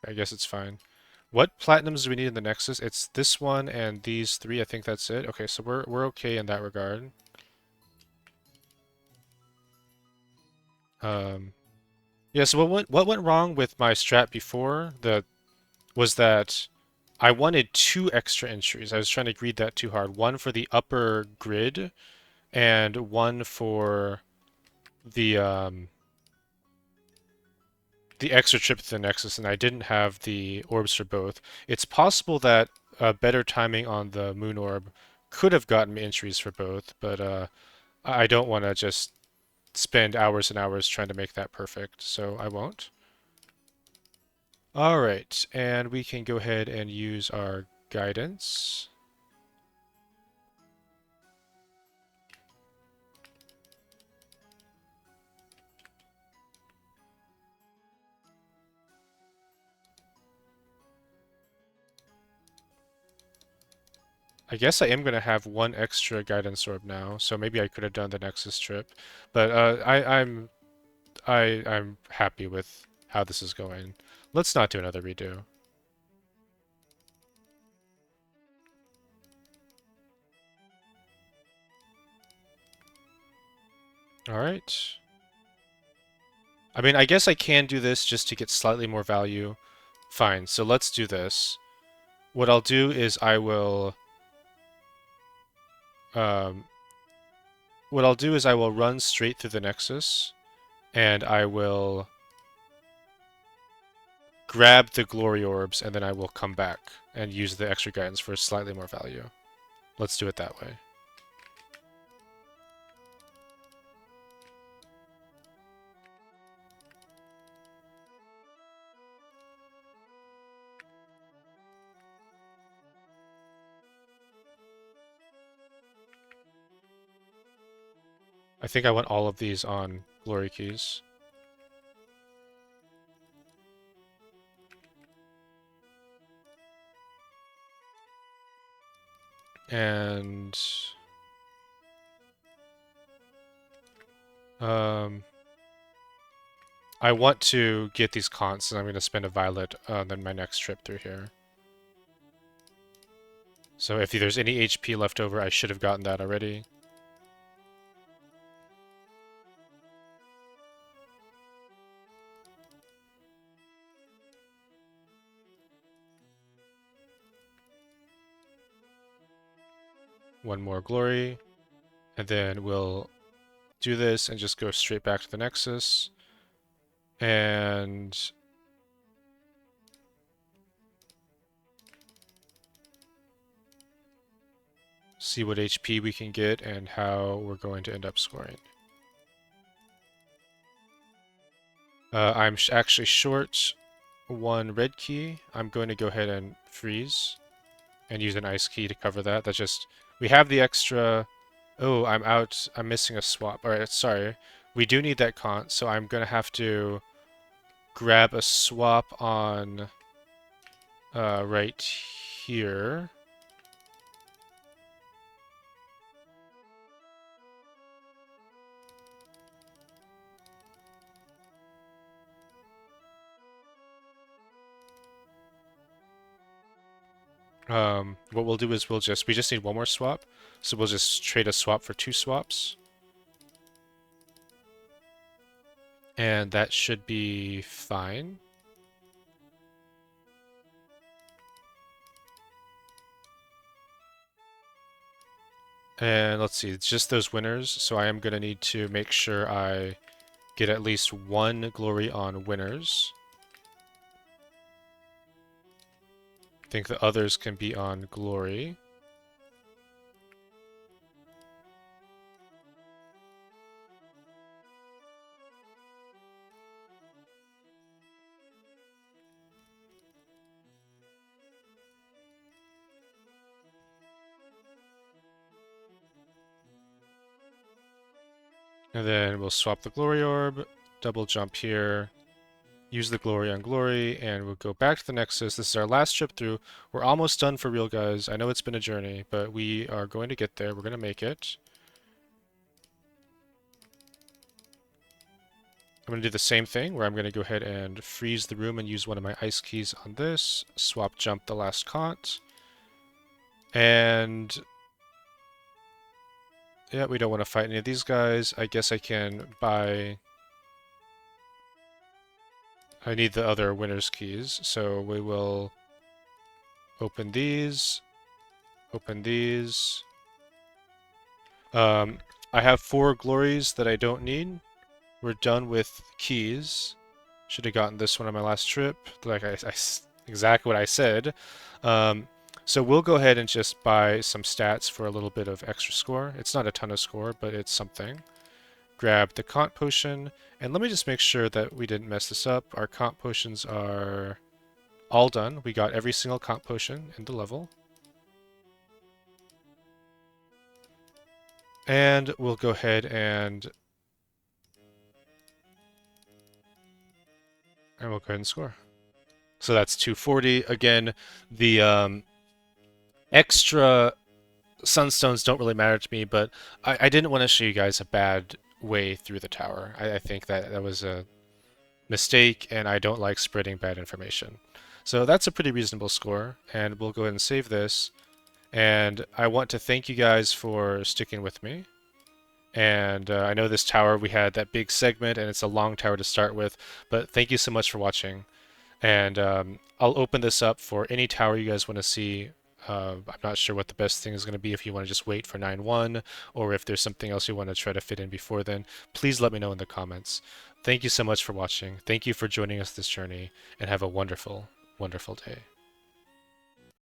I guess it's fine. What platinums do we need in the Nexus? It's this one and these 3. I think that's it. Okay, so we're okay in that regard. Yeah. So what went wrong with my strat before was that I wanted 2 extra entries. I was trying to greed that too hard. One for the upper grid, and one for the extra trip to the Nexus, and I didn't have the orbs for both. It's possible that better timing on the Moon Orb could have gotten me entries for both, but I don't want to just spend hours and hours trying to make that perfect, so I won't. All right, and we can go ahead and use our guidance. I guess I am going to have 1 extra guidance orb now, so maybe I could have done the Nexus trip. But I'm happy with how this is going. Let's not do another redo. All right. I mean, I guess I can do this just to get slightly more value. Fine, so let's do this. What I'll do is um, I will run straight through the Nexus, and I will grab the glory orbs, and then I will come back and use the extra guidance for slightly more value. Let's do it that way. I think I want all of these on glory keys. And I want to get these cons, and I'm going to spend a violet on my next trip through here. So if there's any HP left over, I should have gotten that already. One more glory, and then we'll do this and just go straight back to the Nexus. And see what HP we can get and how we're going to end up scoring. I'm actually short 1 red key. I'm going to go ahead and freeze. and use an ice key to cover that. That's just, we have the extra. Oh, I'm out. I'm missing a swap. All right, sorry. We do need that cont, so I'm gonna have to grab a swap on right here. What we'll do is we just need one more swap, so we'll just trade a swap for 2 swaps, and that should be fine. And let's see, it's just those winners, so I am gonna need to make sure I get at least 1 glory on winners. I think the others can be on glory. And then we'll swap the glory orb, double jump here, use the glory on glory, and we'll go back to the Nexus. This is our last trip through. We're almost done for real, guys. I know it's been a journey, but we are going to get there. We're going to make it. I'm going to do the same thing, where I'm going to go ahead and freeze the room and use one of my ice keys on this. Swap jump the last cont. And yeah, we don't want to fight any of these guys. I guess I can buy... I need the other winner's keys, so we will open these, open these. I have 4 glories that I don't need. We're done with keys. Should have gotten this one on my last trip, like exactly what I said. So we'll go ahead and just buy some stats for a little bit of extra score. It's not a ton of score, but it's something. Grab the Cont Potion, and let me just make sure that we didn't mess this up. Our Cont Potions are all done. We got every single Cont Potion in the level. And we'll go ahead and we'll go ahead and score. So that's 240. Again, the extra sunstones don't really matter to me, but I didn't want to show you guys a bad way through the tower. I think that was a mistake, and I don't like spreading bad information. So that's a pretty reasonable score, and we'll go ahead and save this. And I want to thank you guys for sticking with me. And I know this tower, we had that big segment, and it's a long tower to start with, but thank you so much for watching. And I'll open this up for any tower you guys want to see. I'm not sure what the best thing is going to be, if you want to just wait for 9-1, or if there's something else you want to try to fit in before then. Please let me know in the comments. Thank you so much for watching. Thank you for joining us this journey, and have a wonderful, wonderful day.